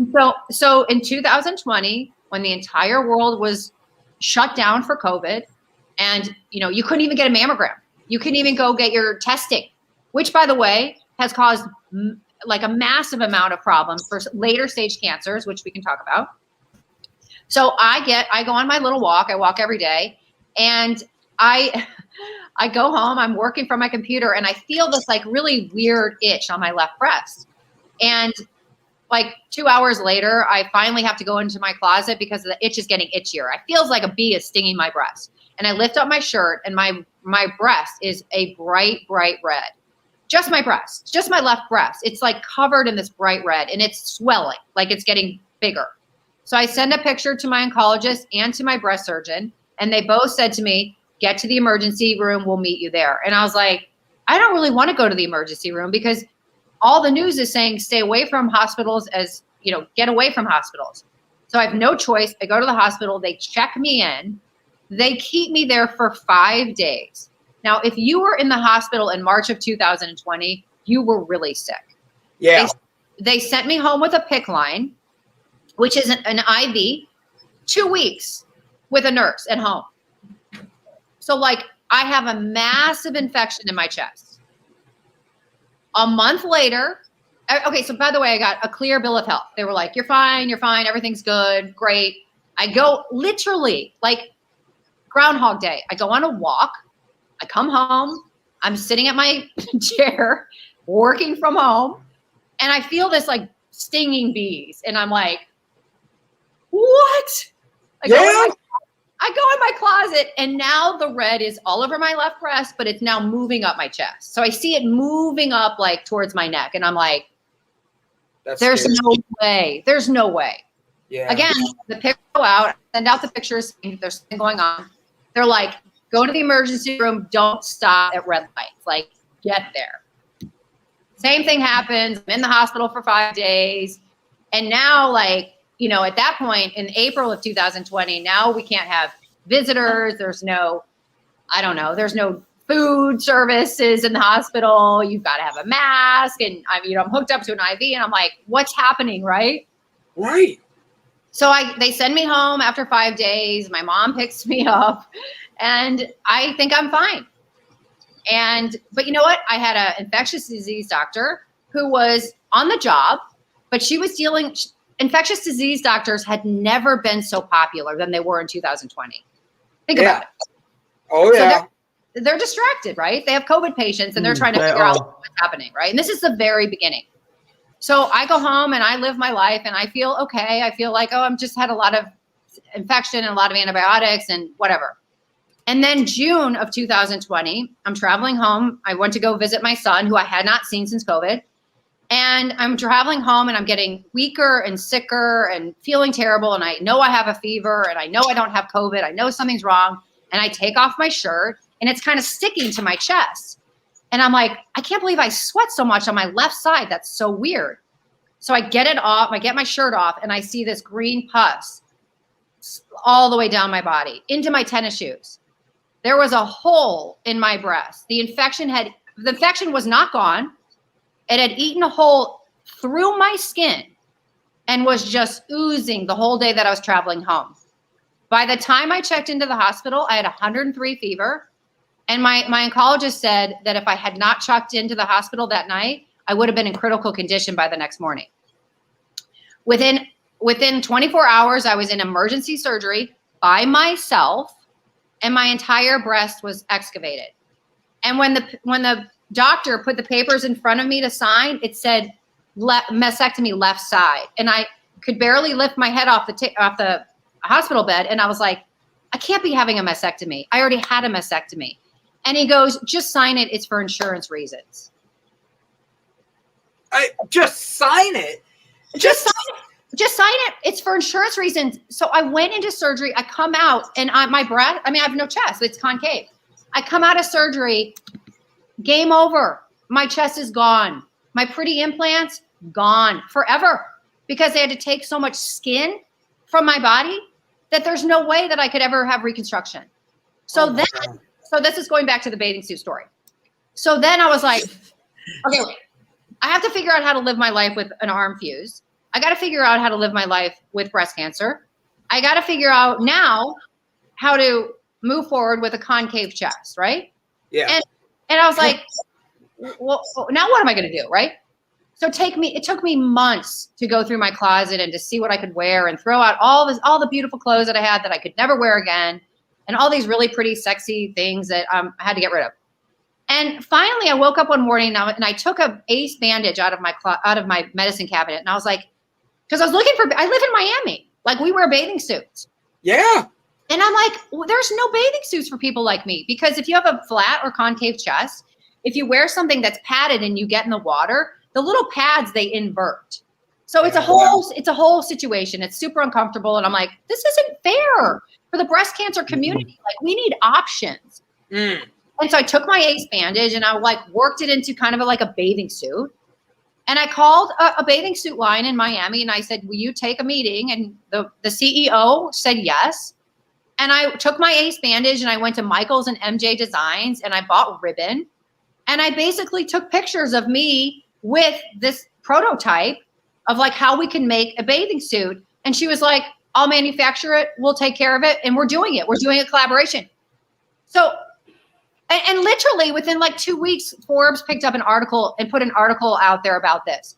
Speaker 5: So in 2020, when the entire world was shut down for COVID, and you couldn't even get a mammogram, you couldn't even go get your testing, which, by the way, has caused like a massive amount of problems for later stage cancers, which we can talk about. So I go on my little walk. I walk every day, and I go home. I'm working from my computer, and I feel this like really weird itch on my left breast. And like 2 hours later, I finally have to go into my closet because the itch is getting itchier. It feels like a bee is stinging my breast. And I lift up my shirt, and my breast is a bright, bright red. Just my breast, just my left breast. It's like covered in this bright red, and it's swelling, like it's getting bigger. So I send a picture to my oncologist and to my breast surgeon, and they both said to me, get to the emergency room, we'll meet you there. And I was like, I don't really want to go to the emergency room because all the news is saying stay away from hospitals, get away from hospitals. So I have no choice. I go to the hospital, they check me in, they keep me there for 5 days. Now, if you were in the hospital in March of 2020, you were really sick.
Speaker 2: Yeah.
Speaker 5: They sent me home with a PICC line, which is an IV, 2 weeks with a nurse at home. So like I have a massive infection in my chest. A month later, okay, so by the way, I got a clear bill of health. They were like, you're fine, everything's good, great. I go literally like Groundhog Day. I go on a walk. I come home. I'm sitting at my chair, working from home, and I feel this like stinging bees. And I'm like, what? I go in my closet, and now the red is all over my left breast, but it's now moving up my chest. So I see it moving up like towards my neck. And I'm like, there's no way. There's no way.
Speaker 2: Yeah.
Speaker 5: Again, the pictures go out, send out the pictures. There's something going on. They're like, go to the emergency room. Don't stop at red lights. Like, get there. Same thing happens. I'm in the hospital for 5 days. And now, like, at that point in April of 2020, now we can't have visitors. There's no food services in the hospital. You've got to have a mask. And I'm hooked up to an IV, and I'm like, what's happening? Right.
Speaker 2: Right.
Speaker 5: So they send me home after 5 days. My mom picks me up, and I think I'm fine. But you know what? I had an infectious disease doctor who was on the job, but she was infectious disease doctors had never been so popular than they were in 2020. Think about it.
Speaker 2: Oh, yeah.
Speaker 5: So they're distracted, right? They have COVID patients, and they're trying to figure out what's happening, right? And this is the very beginning. So I go home and I live my life, and I feel okay. I feel like, I'm just had a lot of infection and a lot of antibiotics and whatever. And then June of 2020, I'm traveling home. I went to go visit my son, who I had not seen since COVID. And I'm traveling home, and I'm getting weaker and sicker and feeling terrible. And I know I have a fever, and I know I don't have COVID. I know something's wrong. And I take off my shirt, and it's kind of sticking to my chest. And I'm like, I can't believe I sweat so much on my left side. That's so weird. So I get it off. I get my shirt off, and I see this green pus all the way down my body into my tennis shoes. There was a hole in my breast. The infection was not gone. It had eaten a hole through my skin and was just oozing the whole day that I was traveling home. By the time I checked into the hospital, I had 103 fever. And my oncologist said that if I had not checked into the hospital that night, I would have been in critical condition by the next morning. Within 24 hours, I was in emergency surgery by myself, and my entire breast was excavated. And when the doctor put the papers in front of me to sign, it said mastectomy left side, and I could barely lift my head off the hospital bed. And I was like, I can't be having a mastectomy. I already had a mastectomy. And he goes, just sign it. It's for insurance reasons.
Speaker 2: Just sign it.
Speaker 5: Just sign it. It's for insurance reasons. So I went into surgery. I come out, and my breath, I have no chest. It's concave. I come out of surgery, game over. My chest is gone. My pretty implants, gone forever, because they had to take so much skin from my body that there's no way that I could ever have reconstruction. So so this is going back to the bathing suit story. So then I was like, okay, I have to figure out how to live my life with an arm fuse. I got to figure out how to live my life with breast cancer. I got to figure out now how to move forward with a concave chest, right?
Speaker 2: Yeah.
Speaker 5: And I was like, well, now what am I going to do, right? So it took me months to go through my closet and to see what I could wear and throw out all the beautiful clothes that I had that I could never wear again, and all these really pretty, sexy things that I had to get rid of. And finally, I woke up one morning and I took a Ace bandage out of my medicine cabinet, and I was like, because I live in Miami, like we wear bathing suits.
Speaker 2: Yeah.
Speaker 5: And I'm like, well, there's no bathing suits for people like me, because if you have a flat or concave chest, if you wear something that's padded and you get in the water, the little pads, they invert. So it's a whole situation. It's super uncomfortable. And I'm like, this isn't fair for the breast cancer community. Like, we need options. And so I took my Ace bandage and I worked it into kind of like a bathing suit. And I called a bathing suit line in Miami, and I said, will you take a meeting? And the CEO said yes. And I took my Ace bandage and I went to Michael's and MJ Designs, and I bought ribbon. And I basically took pictures of me with this prototype of how we can make a bathing suit. And she was like, I'll manufacture it. We'll take care of it. And we're doing it. We're doing a collaboration. So, and literally within 2 weeks, Forbes picked up an article and put an article out there about this.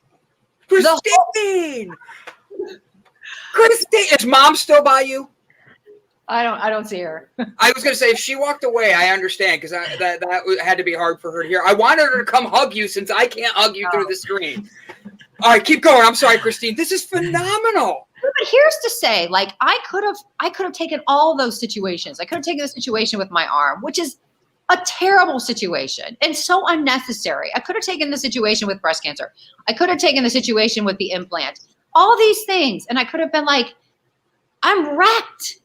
Speaker 2: Christine, is Mom still by you?
Speaker 5: I don't see her.
Speaker 2: I was going to say, if she walked away, I understand, because that had to be hard for her to hear. I wanted her to come hug you, since I can't hug you through the screen. All right, keep going. I'm sorry, Christine. This is phenomenal.
Speaker 5: But here's to say, I could have taken all those situations. I could have taken the situation with my arm, which is a terrible situation and so unnecessary. I could have taken the situation with breast cancer. I could have taken the situation with the implant. All these things, and I could have been like, I'm wrecked.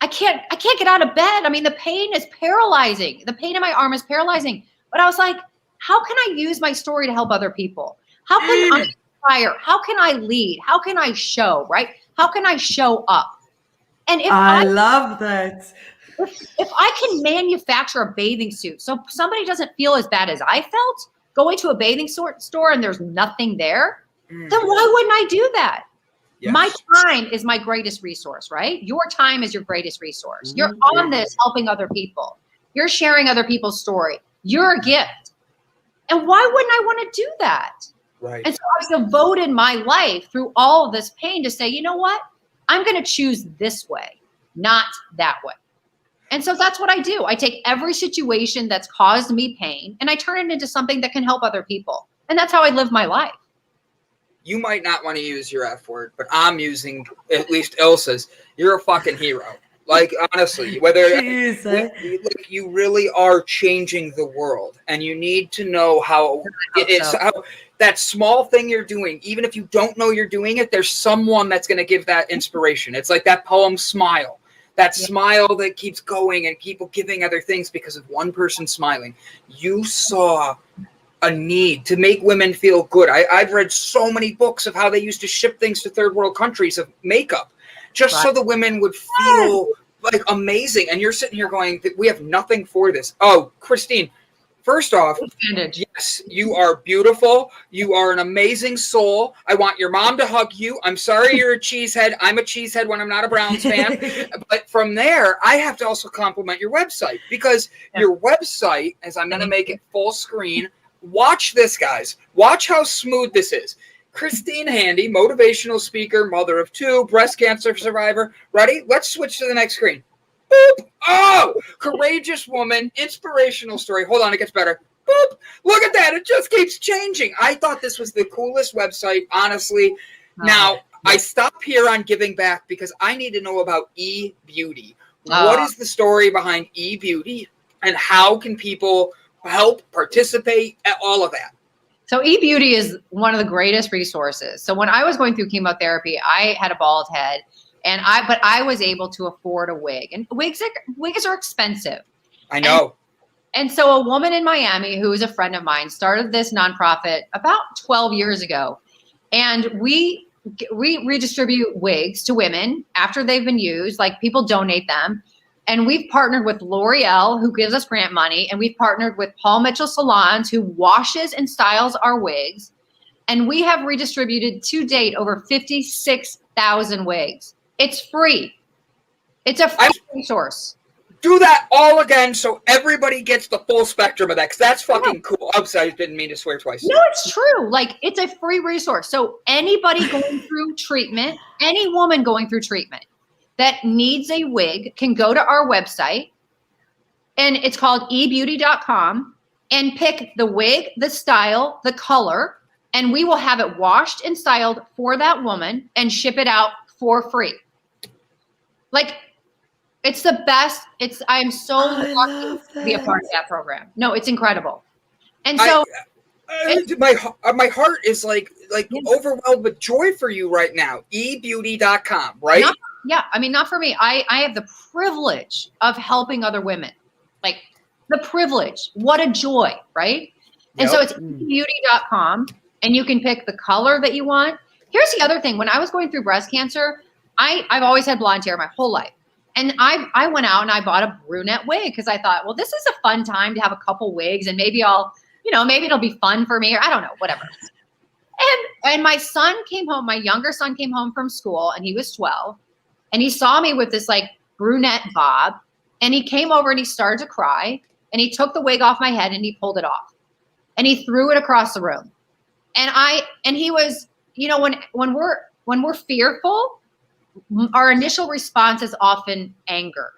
Speaker 5: I can't get out of bed. The pain is paralyzing. The pain in my arm is paralyzing. But I was like, how can I use my story to help other people? How can I inspire? How can I lead? How can I show, right? How can I show up? And if
Speaker 3: I love that.
Speaker 5: If I can manufacture a bathing suit so somebody doesn't feel as bad as I felt going to a bathing store and there's nothing there, then why wouldn't I do that? Yes. My time is my greatest resource, right? Your time is your greatest resource. You're on this helping other people. You're sharing other people's story. You're a gift. And why wouldn't I want to do that?
Speaker 2: Right.
Speaker 5: And so I devoted my life through all of this pain to say, you know what? I'm going to choose this way, not that way. And so that's what I do. I take every situation that's caused me pain and I turn it into something that can help other people. And that's how I live my life.
Speaker 2: You might not want to use your F word, but I'm using at least Ilse's. You're a fucking hero. Honestly, you really are changing the world, and you need to know how that small thing you're doing, even if you don't know you're doing it, there's someone that's going to give that inspiration. It's like that poem, Smile. That smile that keeps going and people giving other things because of one person smiling. You saw a need to make women feel good. I've read so many books of how they used to ship things to third world countries of makeup just so the women would feel amazing. And you're sitting here going, we have nothing for this. Oh, Christine, First off,
Speaker 5: Bandage.
Speaker 2: yes, you are beautiful. You are an amazing soul. I want your mom to hug you. I'm sorry you're a cheesehead. I'm a cheesehead when I'm not a Browns fan. But from there, I have to also compliment your website, because your website, as I'm going to make it full screen, watch this, guys. Watch how smooth this is. Christine Handy, motivational speaker, mother of 2, breast cancer survivor. Ready? Let's switch to the next screen. Boop. Oh, courageous woman, inspirational story. Hold on, it gets better. Boop. Look at that. It just keeps changing. I thought this was the coolest website, honestly. Now, I stop here on giving back because I need to know about Ebeauty. What is the story behind Ebeauty, and how can people help, participate, all of that?
Speaker 5: So Ebeauty is one of the greatest resources. So when I was going through chemotherapy, I had a bald head. But I was able to afford a wig, and wigs are expensive.
Speaker 2: I know.
Speaker 5: And so a woman in Miami, who is a friend of mine, started this nonprofit about 12 years ago. And we redistribute wigs to women after they've been used, like people donate them. And we've partnered with L'Oreal, who gives us grant money. And we've partnered with Paul Mitchell Salons, who washes and styles our wigs. And we have redistributed to date over 56,000 wigs. It's free. It's a free resource.
Speaker 2: Do that all again so everybody gets the full spectrum of that, because that's fucking cool. I'm sorry, I didn't mean to swear twice.
Speaker 5: No, it's true. Like, it's a free resource. So anybody going through treatment, any woman going through treatment that needs a wig can go to our website, and it's called ebeauty.com, and pick the wig, the style, the color, and we will have it washed and styled for that woman and ship it out for free. Like, it's the best. I am so lucky to be a part of that program. No, it's incredible. And so
Speaker 2: my heart is like overwhelmed with joy for you right now. Ebeauty.com, right?
Speaker 5: Not for me. I have the privilege of helping other women. Like, the privilege. What a joy, right? And so it's ebeauty.com, and you can pick the color that you want. Here's the other thing. When I was going through breast cancer, I've always had blonde hair my whole life. And I went out and I bought a brunette wig because I thought, well, this is a fun time to have a couple wigs, and maybe maybe it'll be fun for me, or I don't know, whatever. And my son came home, my younger son came home from school, and he was 12, and he saw me with this like brunette bob, and he came over and he started to cry, and he took the wig off my head and he pulled it off, and he threw it across the room. And he was, when we're fearful, our initial response is often anger.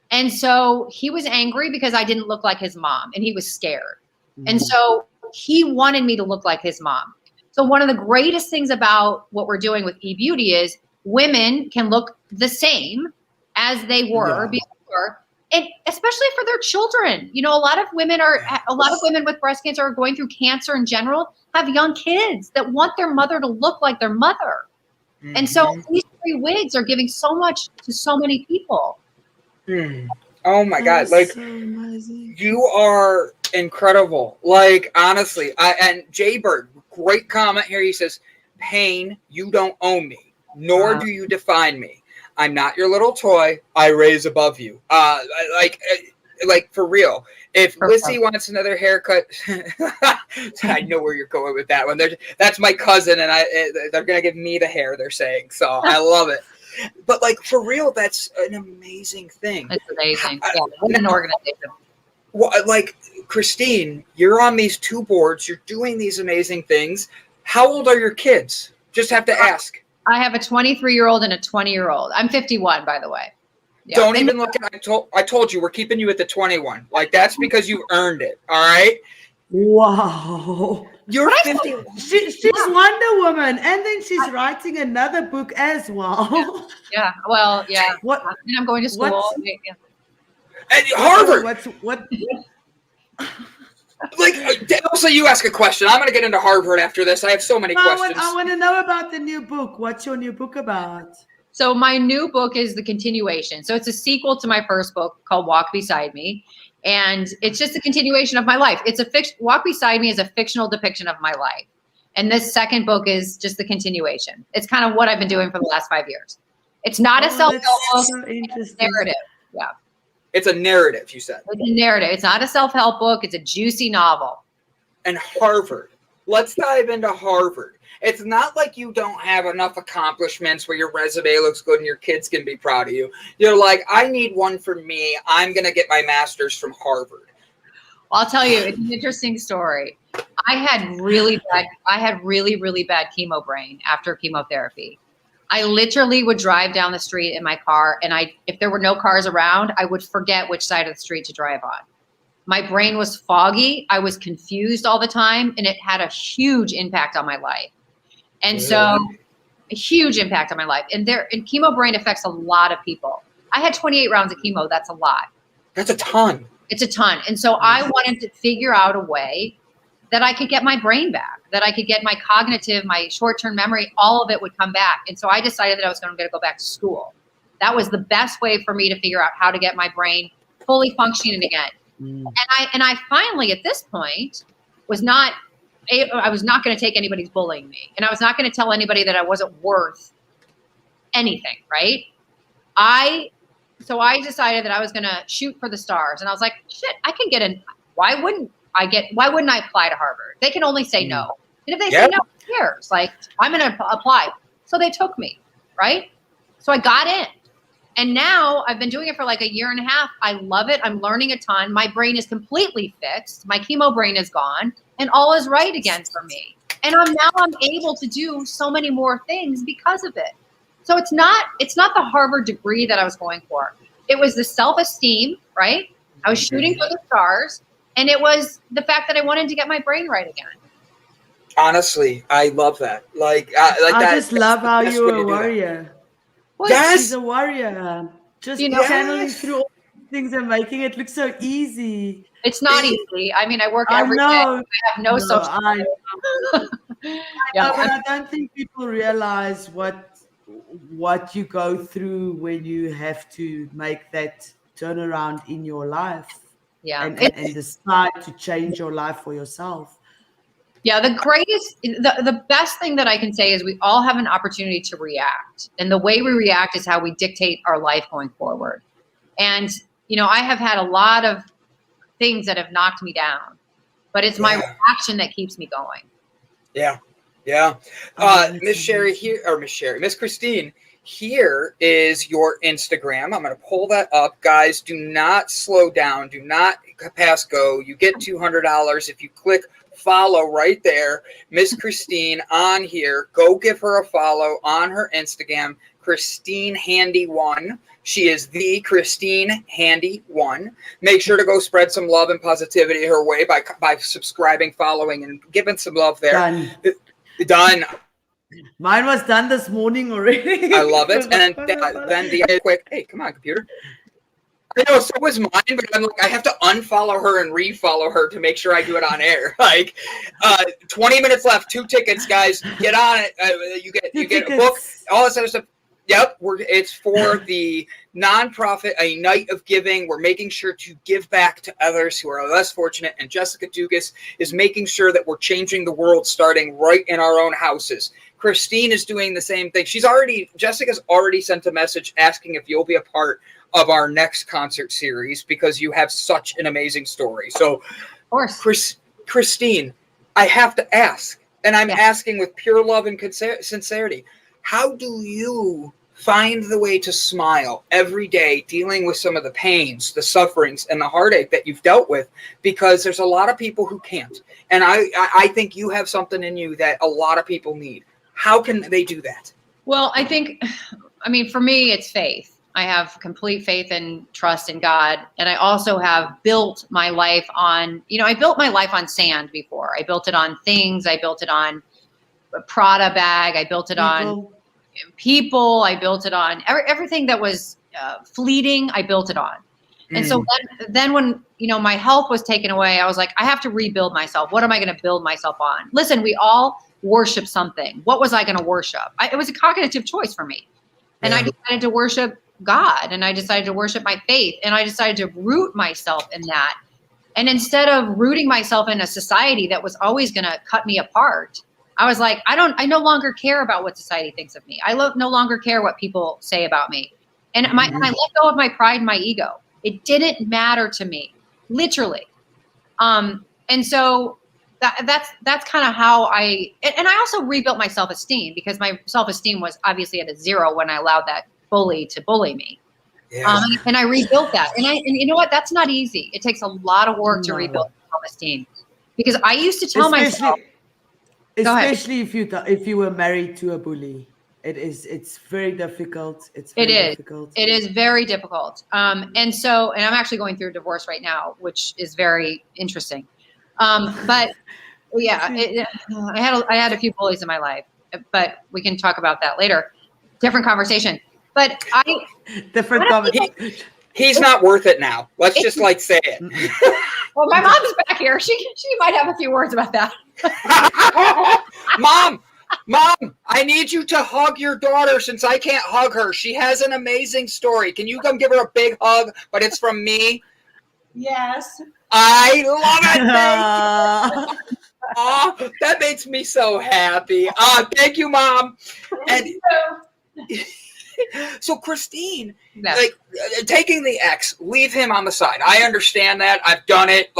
Speaker 5: And so he was angry because I didn't look like his mom, and he was scared. And so he wanted me to look like his mom. So one of the greatest things about what we're doing with Ebeauty is women can look the same as they were before, and especially for their children. A lot of women with breast cancer are going through cancer in general, have young kids that want their mother to look like their mother. And so these free wigs are giving so much to so many people.
Speaker 2: Oh my God. Like, so you are incredible. Like, honestly, and Jaybird, great comment here. He says, Pain, you don't own me, nor do you define me. I'm not your little toy. I raise above you. Like for real. If Lissy wants another haircut, I know where you're going with that one. That's my cousin, and they're gonna give me the hair. They're saying, so I love it. But like for real, that's an amazing thing.
Speaker 5: It's amazing. What an organization.
Speaker 2: Well, like Christine, you're on these 2 boards. You're doing these amazing things. How old are your kids? Just have to ask.
Speaker 5: I have a 23-year-old and a 20-year-old. I'm 51, by the way. Yeah.
Speaker 2: Don't even look at it. I told you, we're keeping you at the 21. Like, that's because you earned it. All right?
Speaker 3: Wow.
Speaker 2: You're 50.
Speaker 3: She's Wonder Woman. And then she's writing another book as well.
Speaker 5: Yeah. Well, yeah. And I'm going to school.
Speaker 2: At Harvard.
Speaker 3: What?
Speaker 2: Like, also, you ask a question. I'm going to get into Harvard after this. I have so many questions.
Speaker 3: I want to know about the new book. What's your new book about?
Speaker 5: So my new book is the continuation. So it's a sequel to my first book called Walk Beside Me. And it's just a continuation of my life. Walk Beside Me is a fictional depiction of my life. And this second book is just the continuation. It's kind of what I've been doing for the last 5 years. It's not a self-help book.
Speaker 3: So
Speaker 5: it's a narrative. Yeah.
Speaker 2: It's a narrative, you said.
Speaker 5: It's a narrative. It's not a self-help book. It's a juicy novel.
Speaker 2: And Harvard. Let's dive into Harvard. It's not like you don't have enough accomplishments where your resume looks good and your kids can be proud of you. You're like, I need one for me. I'm going to get my master's from Harvard.
Speaker 5: Well, I'll tell you, it's an interesting story. I had really, really bad chemo brain after chemotherapy. I literally would drive down the street in my car, and if there were no cars around, I would forget which side of the street to drive on. My brain was foggy. I was confused all the time, and it had a huge impact on my life. And so a huge impact on my life. And chemo brain affects a lot of people. I had 28 rounds of chemo. That's a lot.
Speaker 2: That's a ton.
Speaker 5: It's a ton. And so I wanted to figure out a way that I could get my brain back, that I could get my cognitive, my short-term memory, all of it would come back. And so I decided that I was going to go back to school. That was the best way for me to figure out how to get my brain fully functioning again. And I finally, at this point, I was not going to take anybody's bullying me. And I was not going to tell anybody that I wasn't worth anything, right? So I decided that I was going to shoot for the stars. And I was like, shit, I can get in. Why wouldn't I apply to Harvard? They can only say no. And if they say no, who cares? Like, I'm going to apply. So they took me, right? So I got in. And now I've been doing it for like a year and a half. I love it. I'm learning a ton. My brain is completely fixed. My chemo brain is gone, and all is right again for me. And I'm able to do so many more things because of it. So it's not the Harvard degree that I was going for. It was the self-esteem, right? I was shooting for the stars, and it was the fact that I wanted to get my brain right again.
Speaker 2: Honestly, I love that. I
Speaker 3: just love how you're a warrior.
Speaker 5: Well,
Speaker 2: yes,
Speaker 3: she's a warrior. Just channeling through all these things and making it look so easy.
Speaker 5: It's not easy. I mean, I work every day. I have no social.
Speaker 3: I know, but I don't think people realize what you go through when you have to make that turnaround in your life.
Speaker 5: Yeah,
Speaker 3: and decide to change your life for yourself.
Speaker 5: Yeah, the best thing that I can say is we all have an opportunity to react. And the way we react is how we dictate our life going forward. And, I have had a lot of things that have knocked me down, but it's my reaction that keeps me going.
Speaker 2: Yeah. Yeah. Miss Christine, here is your Instagram. I'm going to pull that up. Guys, do not slow down. Do not pass go. You get $200 if you click follow right there. Miss Christine on here. Go give her a follow on her Instagram, Christine Handy 1. She is the Christine Handy 1. Make sure to go spread some love and positivity her way by subscribing, following, and giving some love there. Done.
Speaker 3: Mine was done this morning already.
Speaker 2: I love it. And then the quick, hey, come on, computer. I know, so was mine, but I'm like, I have to unfollow her and refollow her to make sure I do it on air. 20 minutes left, 2 tickets, guys. Get on it. You get a book, all this other stuff. Yep, it's for the nonprofit, A Night of Giving. We're making sure to give back to others who are less fortunate. And Jessica Dugas is making sure that we're changing the world starting right in our own houses. Christine is doing the same thing. Jessica's already sent a message asking if you'll be a part of our next concert series because you have such an amazing story. So,
Speaker 5: of course,
Speaker 2: Christine, I have to ask, and I'm asking with pure love and sincerity, how do you find the way to smile every day dealing with some of the pains, the sufferings, and the heartache that you've dealt with? Because there's a lot of people who can't. And I think you have something in you that a lot of people need. How can they do that?
Speaker 5: Well, for me, it's faith. I have complete faith and trust in God. And I also have built my life on, I built my life on sand before. I built it on things. I built it on a Prada bag. I built it on people. I built it on everything that was fleeting. I built it on. And so then when, my health was taken away, I was like, I have to rebuild myself. What am I going to build myself on? Listen, we all worship something. What was I going to worship? It was a cognitive choice for me. And I decided to worship God, and I decided to worship my faith, and I decided to root myself in that. And instead of rooting myself in a society that was always going to cut me apart, I was like, I no longer care about what society thinks of me. I no longer care what people say about me. And I let go of my pride and my ego. It didn't matter to me, literally. And so that's kind of how I also rebuilt my self-esteem, because my self-esteem was obviously at a 0 when I allowed that bully to bully me.
Speaker 2: Yeah.
Speaker 5: And I rebuilt that. And you know what? That's not easy. It takes a lot of work to rebuild self-esteem, because I used to tell myself,
Speaker 3: especially if you were married to a bully. It's very difficult. Difficult.
Speaker 5: It is very difficult. And I'm actually going through a divorce right now, which is very interesting. But yeah, I had a few bullies in my life, but we can talk about that later. Different conversation. But
Speaker 3: different conversation.
Speaker 2: He's not worth it now. Let's just say it.
Speaker 5: Well, my mom's back here. She might have a few words about that.
Speaker 2: Mom, I need you to hug your daughter since I can't hug her. She has an amazing story. Can you come give her a big hug? But it's from me.
Speaker 5: Yes.
Speaker 2: I love it. Thank you. Oh, that makes me so happy. Thank you, Mom. And so Christine, taking the ex, leave him on the side. I understand that. I've done it.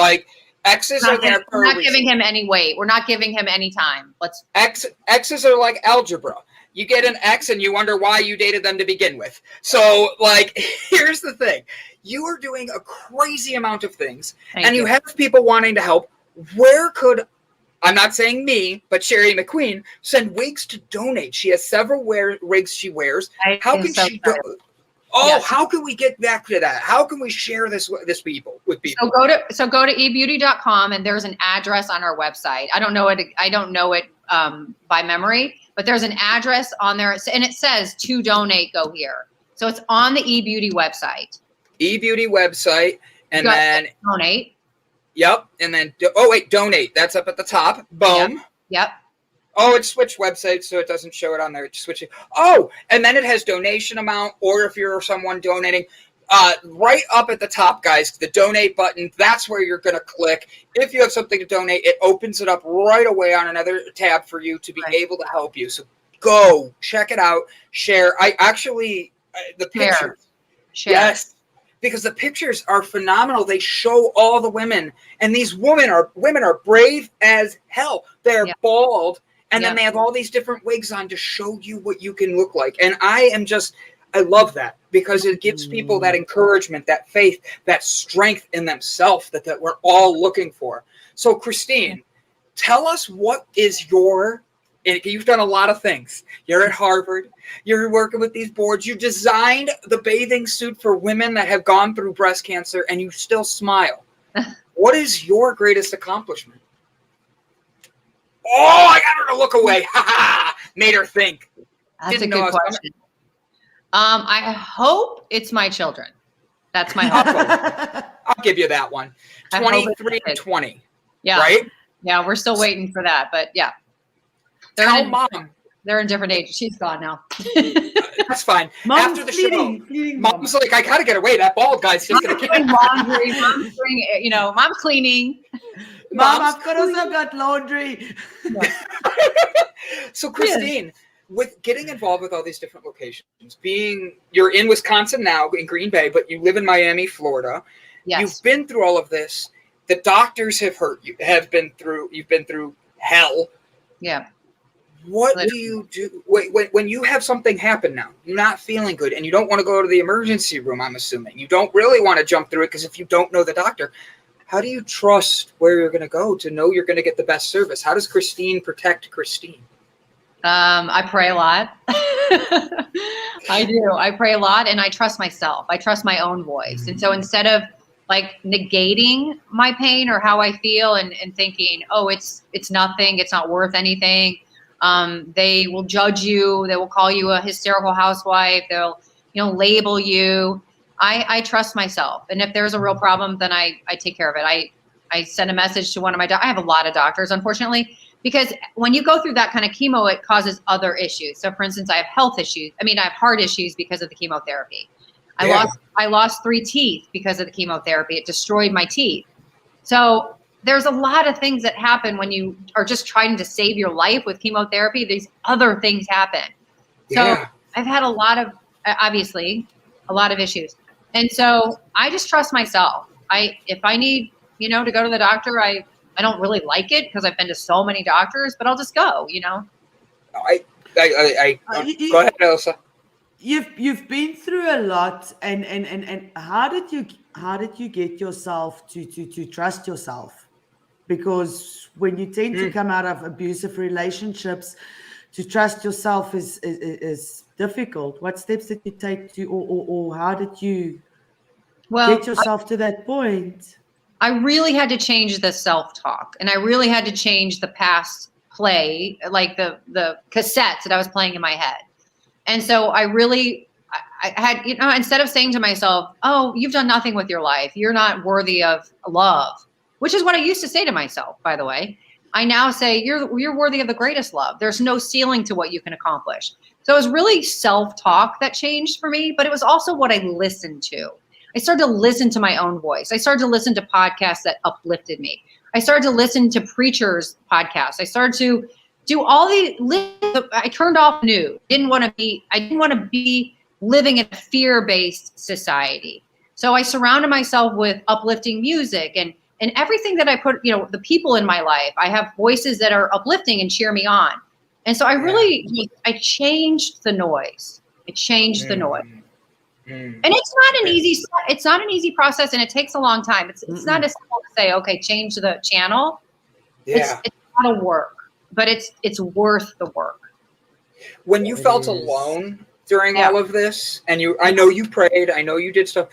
Speaker 2: Exes are there for a reason.
Speaker 5: We're not giving him any weight. We're not giving him any time.
Speaker 2: Exes are like algebra. You get an ex and you wonder why you dated them to begin with. So, here's the thing. You are doing a crazy amount of things, and you have people wanting to help. Where could, I'm not saying me, but Sherry McQueen, send wigs to donate? She has several wigs she wears. How can she do? Yes. How can we get back to that? How can we share this with people?
Speaker 5: So go to ebeauty.com, and there's an address on our website. I don't know it by memory, but there's an address on there, and it says to donate, go here. So it's on the eBeauty website. eBeauty website,
Speaker 2: and then
Speaker 5: donate.
Speaker 2: Yep, and then donate. That's up at the top. Boom.
Speaker 5: Yep.
Speaker 2: Oh, it switched websites, so it doesn't show it on there. It's switching. Oh, and then it has donation amount, or if you're someone donating, right up at the top, guys, the donate button. That's where you're going to click. If you have something to donate, it opens it up right away on another tab for you to be able to help you. So go check it out. Share. The pictures.
Speaker 5: Share.
Speaker 2: Yes. Because the pictures are phenomenal. They show all the women, and these women are brave as hell. They're bald. And then they have all these different wigs on to show you what you can look like. And I love that, because it gives people that encouragement, that faith, that strength in themselves that we're all looking for. So, Christine, tell us, what is you've done a lot of things. You're at Harvard. You're working with these boards. You designed the bathing suit for women that have gone through breast cancer, and you still smile. What is your greatest accomplishment? Oh, I got her to look away. Ha ha! Made her think.
Speaker 5: That's a good question. I hope it's my children. That's my hope.
Speaker 2: I'll give you that one. 23 and 20.
Speaker 5: Yeah.
Speaker 2: Right?
Speaker 5: Yeah, we're still waiting for that, but yeah.
Speaker 2: Tell Mom.
Speaker 5: They're in different ages. She's gone now.
Speaker 2: That's fine.
Speaker 3: Mom's
Speaker 2: after the
Speaker 3: fleeting,
Speaker 2: show, Mom's like, I gotta get away. That bald guy's just gonna
Speaker 5: doing laundry. Mom's doing, Mom's cleaning.
Speaker 3: Mom, I've also got laundry.
Speaker 5: Yeah.
Speaker 2: So, Christine, with getting involved with all these different locations, you're in Wisconsin now, in Green Bay, but you live in Miami, Florida.
Speaker 5: Yes.
Speaker 2: You've been through all of this. The doctors have hurt you. You've been through hell.
Speaker 5: Yeah.
Speaker 2: What do you do when you have something happen now? You're not feeling good, and you don't want to go to the emergency room, I'm assuming. You don't really want to jump through it, because if you don't know the doctor, how do you trust where you're going to go to know you're going to get the best service? How does Christine protect Christine?
Speaker 5: I pray a lot. I do. I pray a lot, and I trust myself. I trust my own voice. And so instead of negating my pain or how I feel and thinking, oh, it's nothing, it's not worth anything. They will judge you. They will call you a hysterical housewife. They'll, label you. I trust myself. And if there's a real problem, then I take care of it. I send a message to one of my doctors. I have a lot of doctors, unfortunately, because when you go through that kind of chemo, it causes other issues. So for instance, I have health issues. I have heart issues because of the chemotherapy. I lost 3 teeth because of the chemotherapy. It destroyed my teeth. So there's a lot of things that happen when you are just trying to save your life with chemotherapy. These other things happen. So I've had obviously a lot of issues. And so I just trust myself. If I need, to go to the doctor, I don't really like it because I've been to so many doctors, but I'll just go,
Speaker 2: I go ahead, Elsa.
Speaker 3: You've been through a lot, and how did you get yourself to trust yourself? Because when you tend to come out of abusive relationships, to trust yourself is difficult. What steps did you take to, or how did you get yourself to that point?
Speaker 5: I really had to change the self-talk, and I really had to change the past play, like the cassettes that I was playing in my head. And so I had, instead of saying to myself, oh, you've done nothing with your life, you're not worthy of love, which is what I used to say to myself, by the way. I now say you're worthy of the greatest love. There's no ceiling to what you can accomplish. So it was really self-talk that changed for me, but it was also what I listened to. I started to listen to my own voice. I started to listen to podcasts that uplifted me. I started to listen to preachers' podcasts. I started to do all I turned off news. I didn't want to be living in a fear-based society. So I surrounded myself with uplifting music and everything that I put, the people in my life. I have voices that are uplifting and cheer me on. And so I changed the noise. I changed the noise. And it's not an easy process, and it takes a long time. It's not as simple to say, okay, change the channel.
Speaker 2: Yeah.
Speaker 5: It's a lot of work, but it's worth the work.
Speaker 2: When you felt alone during all of this, and I know you prayed, I know you did stuff.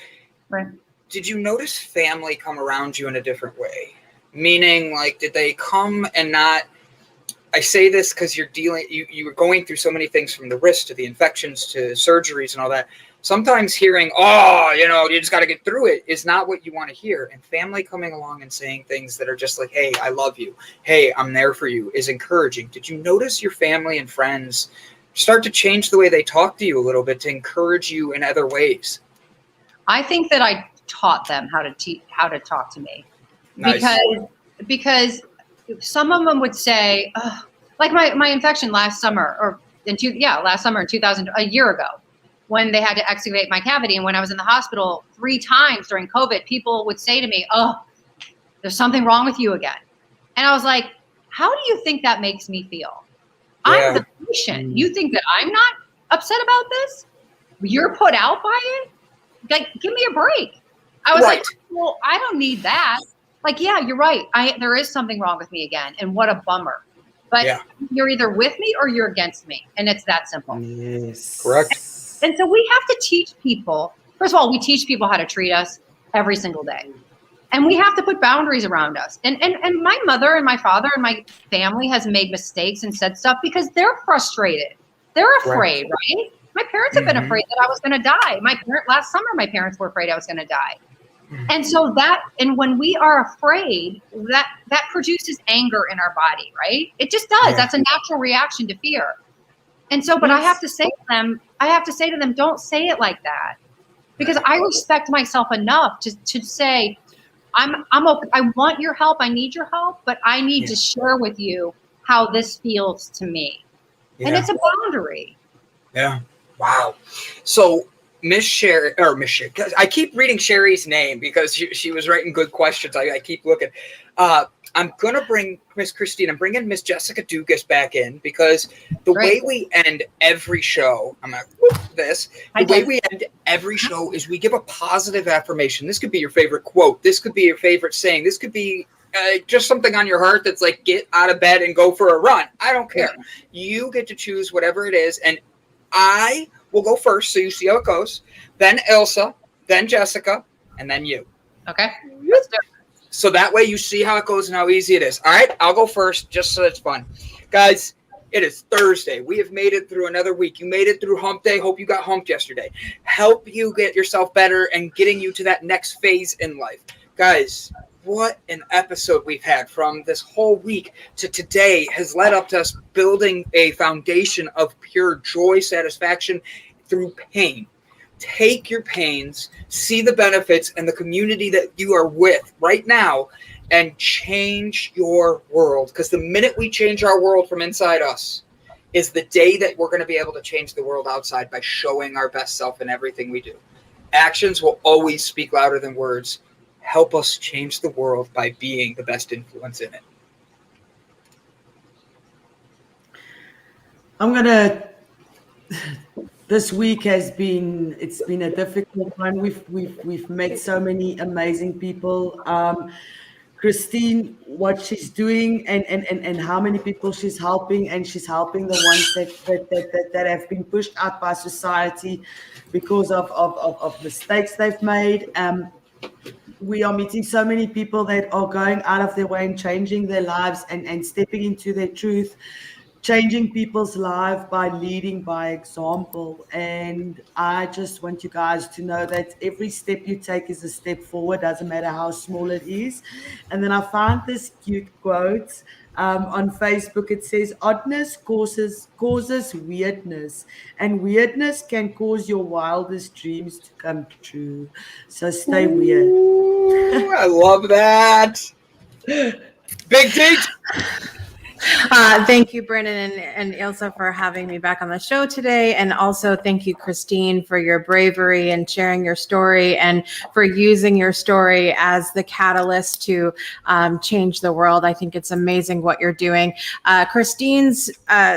Speaker 5: Right.
Speaker 2: Did you notice family come around you in a different way? Meaning, like, did they come and not? I say this because you were going through so many things, from the wrist to the infections to surgeries and all that. Sometimes hearing, you just got to get through it, is not what you want to hear. And family coming along and saying things that are just like, hey, I love you. Hey, I'm there for you, is encouraging. Did you notice your family and friends start to change the way they talk to you a little bit to encourage you in other ways?
Speaker 5: I think that I taught them how to talk to me.
Speaker 2: Nice.
Speaker 5: Because some of them would say, like my infection last summer in 2000, a year ago, when they had to excavate my cavity. And when I was in the hospital 3 times during COVID, people would say to me, oh, there's something wrong with you again. And I was like, how do you think that makes me feel? Yeah. I'm the patient. You think that I'm not upset about this? You're put out by it? Like, give me a break. I was like, well, I don't need that. Like, yeah, you're right. There is something wrong with me again. And what a bummer. But you're either with me or you're against me. And it's that simple.
Speaker 3: Yes.
Speaker 2: Correct.
Speaker 5: And so we have to teach people. First of all, we teach people how to treat us every single day. And we have to put boundaries around us. And my mother and my father and my family has made mistakes and said stuff because they're frustrated. They're afraid, right? My parents have been afraid that I was going to die. Last summer, my parents were afraid I was going to die. And so when we are afraid, that produces anger in our body, right? It just does. Yeah. That's a natural reaction to fear. And so, but I have to say to them, don't say it like that, because I respect myself enough to say, I'm okay. I want your help. I need your help, but I need to share with you how this feels to me. Yeah. And it's a boundary.
Speaker 2: Yeah. Wow. So Miss Sherry, I keep reading Sherry's name because she was writing good questions. I keep looking. I'm going to bring Miss Christine. I'm bringing Miss Jessica Dugas back in because the way we end every show, I'm going to way we end every show is we give a positive affirmation. This could be your favorite quote. This could be your favorite saying. This could be just something on your heart that's like, get out of bed and go for a run. I don't care. You get to choose whatever it is. And I will go first, so you see how it goes. Then Ilse, then Jessica, and then you.
Speaker 5: Okay. Let's do it.
Speaker 2: So that way you see how it goes and how easy it is. All right, I'll go first just so it's fun. Guys, it is Thursday. We have made it through another week. You made it through hump day. Hope you got humped yesterday. Help you get yourself better and getting you to that next phase in life. Guys, what an episode we've had from this whole week to today has led up to us building a foundation of pure joy, satisfaction through pain. Take your pains, see the benefits and the community that you are with right now, and change your world. Because the minute we change our world from inside us is the day that we're going to be able to change the world outside by showing our best self in everything we do. actions will always speak louder than words. Help us change the world by being the best influence in it.
Speaker 3: This week it's been a difficult one. We've met so many amazing people. Christine, what she's doing and how many people she's helping, and she's helping the ones that have been pushed out by society because of mistakes they've made. We are meeting so many people that are going out of their way and changing their lives and stepping into their truth, changing people's lives by leading by example. And I just want you guys to know that every step you take is a step forward, doesn't matter how small it is. And then I found this cute quote on Facebook. It says, oddness causes weirdness, and weirdness can cause your wildest dreams to come true. So stay weird.
Speaker 2: Ooh, I love that. Big T.
Speaker 4: Thank you, Brandon and Ilse, for having me back on the show today. And also thank you, Christine, for your bravery and sharing your story and for using your story as the catalyst to change the world. I think it's amazing what you're doing. Christine's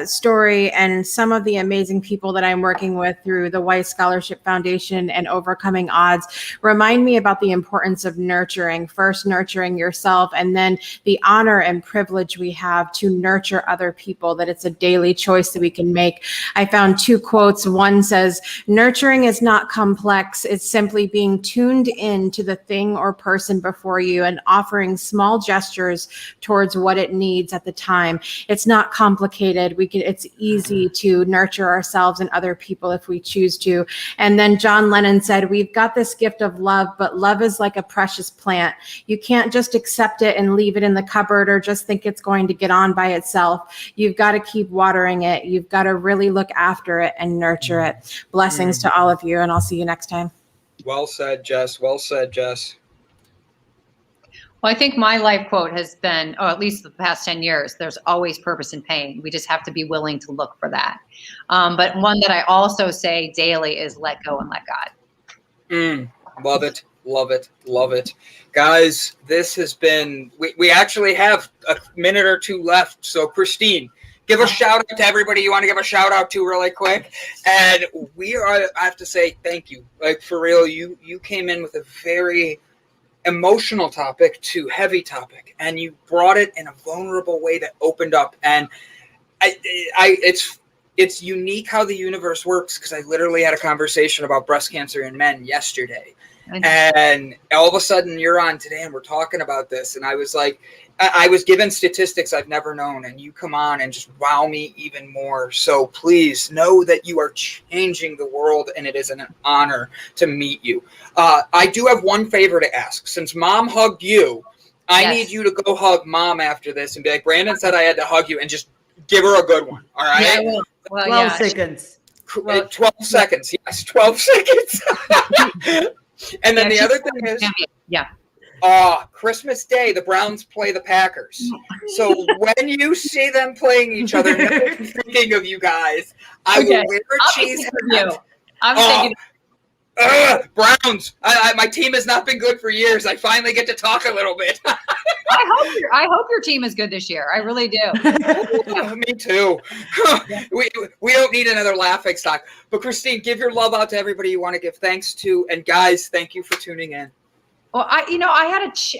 Speaker 4: story and some of the amazing people that I'm working with through the White Scholarship Foundation and Overcoming Odds remind me about the importance of nurturing, first nurturing yourself, and then the honor and privilege we have to nurture other people, that it's a daily choice that we can make. I found two quotes. One says, nurturing is not complex. It's simply being tuned in to the thing or person before you and offering small gestures towards what it needs at the time. It's not complicated. It's easy to nurture ourselves and other people if we choose to. And then John Lennon said, we've got this gift of love, but love is like a precious plant. You can't just accept it and leave it in the cupboard or just think it's going to get on by itself. You've got to keep watering it. You've got to really look after it and nurture it. Blessings to all of you, and I'll see you next time.
Speaker 2: Well said, Jess. Well said, Jess.
Speaker 5: Well, I think my life quote has been, at least the past 10 years, there's always purpose in pain. We just have to be willing to look for that. But one that I also say daily is let go and let God.
Speaker 2: Love it. Love it. Love it. Guys, this has been, we actually have a minute or two left. So Christine, give a shout out to everybody you want to give a shout out to really quick. And I have to say thank you. Like, for real, you came in with a very emotional topic to heavy topic, and you brought it in a vulnerable way that opened up. And it's unique how the universe works, because I literally had a conversation about breast cancer in men yesterday. And all of a sudden you're on today and we're talking about this. And I was like, I was given statistics I've never known, and you come on and just wow me even more. So please know that you are changing the world, and it is an honor to meet you. I do have one favor to ask. Since Mom hugged you, I need you to go hug Mom after this and be like, Brandon said I had to hug you, and just give her a good one. All right.
Speaker 3: Yeah, 12 seconds.
Speaker 2: 12 seconds. Yes. 12 seconds. And then the other thing is, Christmas Day, the Browns play the Packers. So when you see them playing each other, I'm thinking of you guys. I will wear a cheese hat.
Speaker 5: I'm thinking
Speaker 2: Browns. My team has not been good for years. I finally get to talk a little bit.
Speaker 5: I hope your team is good this year. I really do.
Speaker 2: Me too. We don't need another laughing stock. But Christine, give your love out to everybody you want to give thanks to. And guys, thank you for tuning in.
Speaker 5: Well, I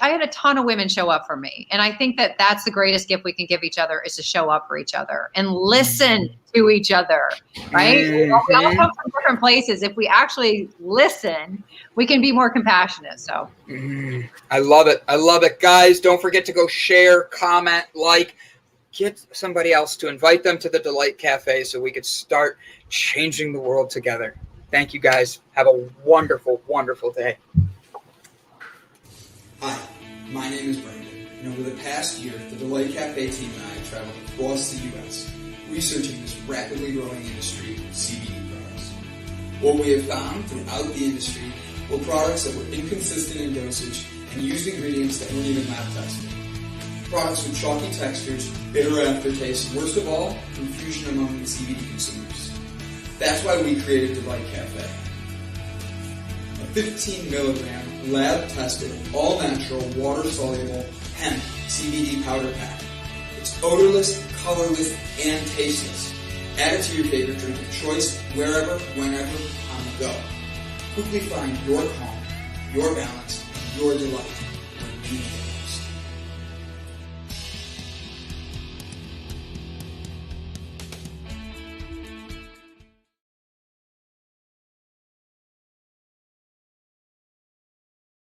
Speaker 5: had a ton of women show up for me, and I think that that's the greatest gift we can give each other, is to show up for each other and listen to each other, right? We all come from different places. If we actually listen, we can be more compassionate. So
Speaker 2: I love it. I love it. Guys, don't forget to go share, comment, like, get somebody else to invite them to the Delight Cafe so we could start changing the world together. Thank you, guys. Have a wonderful, wonderful day.
Speaker 6: Hi, my name is Brandon, and over the past year, the Delight Cafe team and I have traveled across the U.S. researching this rapidly growing industry of CBD products. What we have found throughout the industry were products that were inconsistent in dosage and used ingredients that weren't even lab tested. Products with chalky textures, bitter aftertaste, and worst of all, confusion among the CBD consumers. That's why we created Delight Cafe. A 15 milligram lab tested, all natural, water soluble hemp CBD powder pack. It's odorless, colorless, and tasteless. Add it to your favorite drink of choice, wherever, whenever, on the go. Quickly find your calm, your balance, your delight when you need it.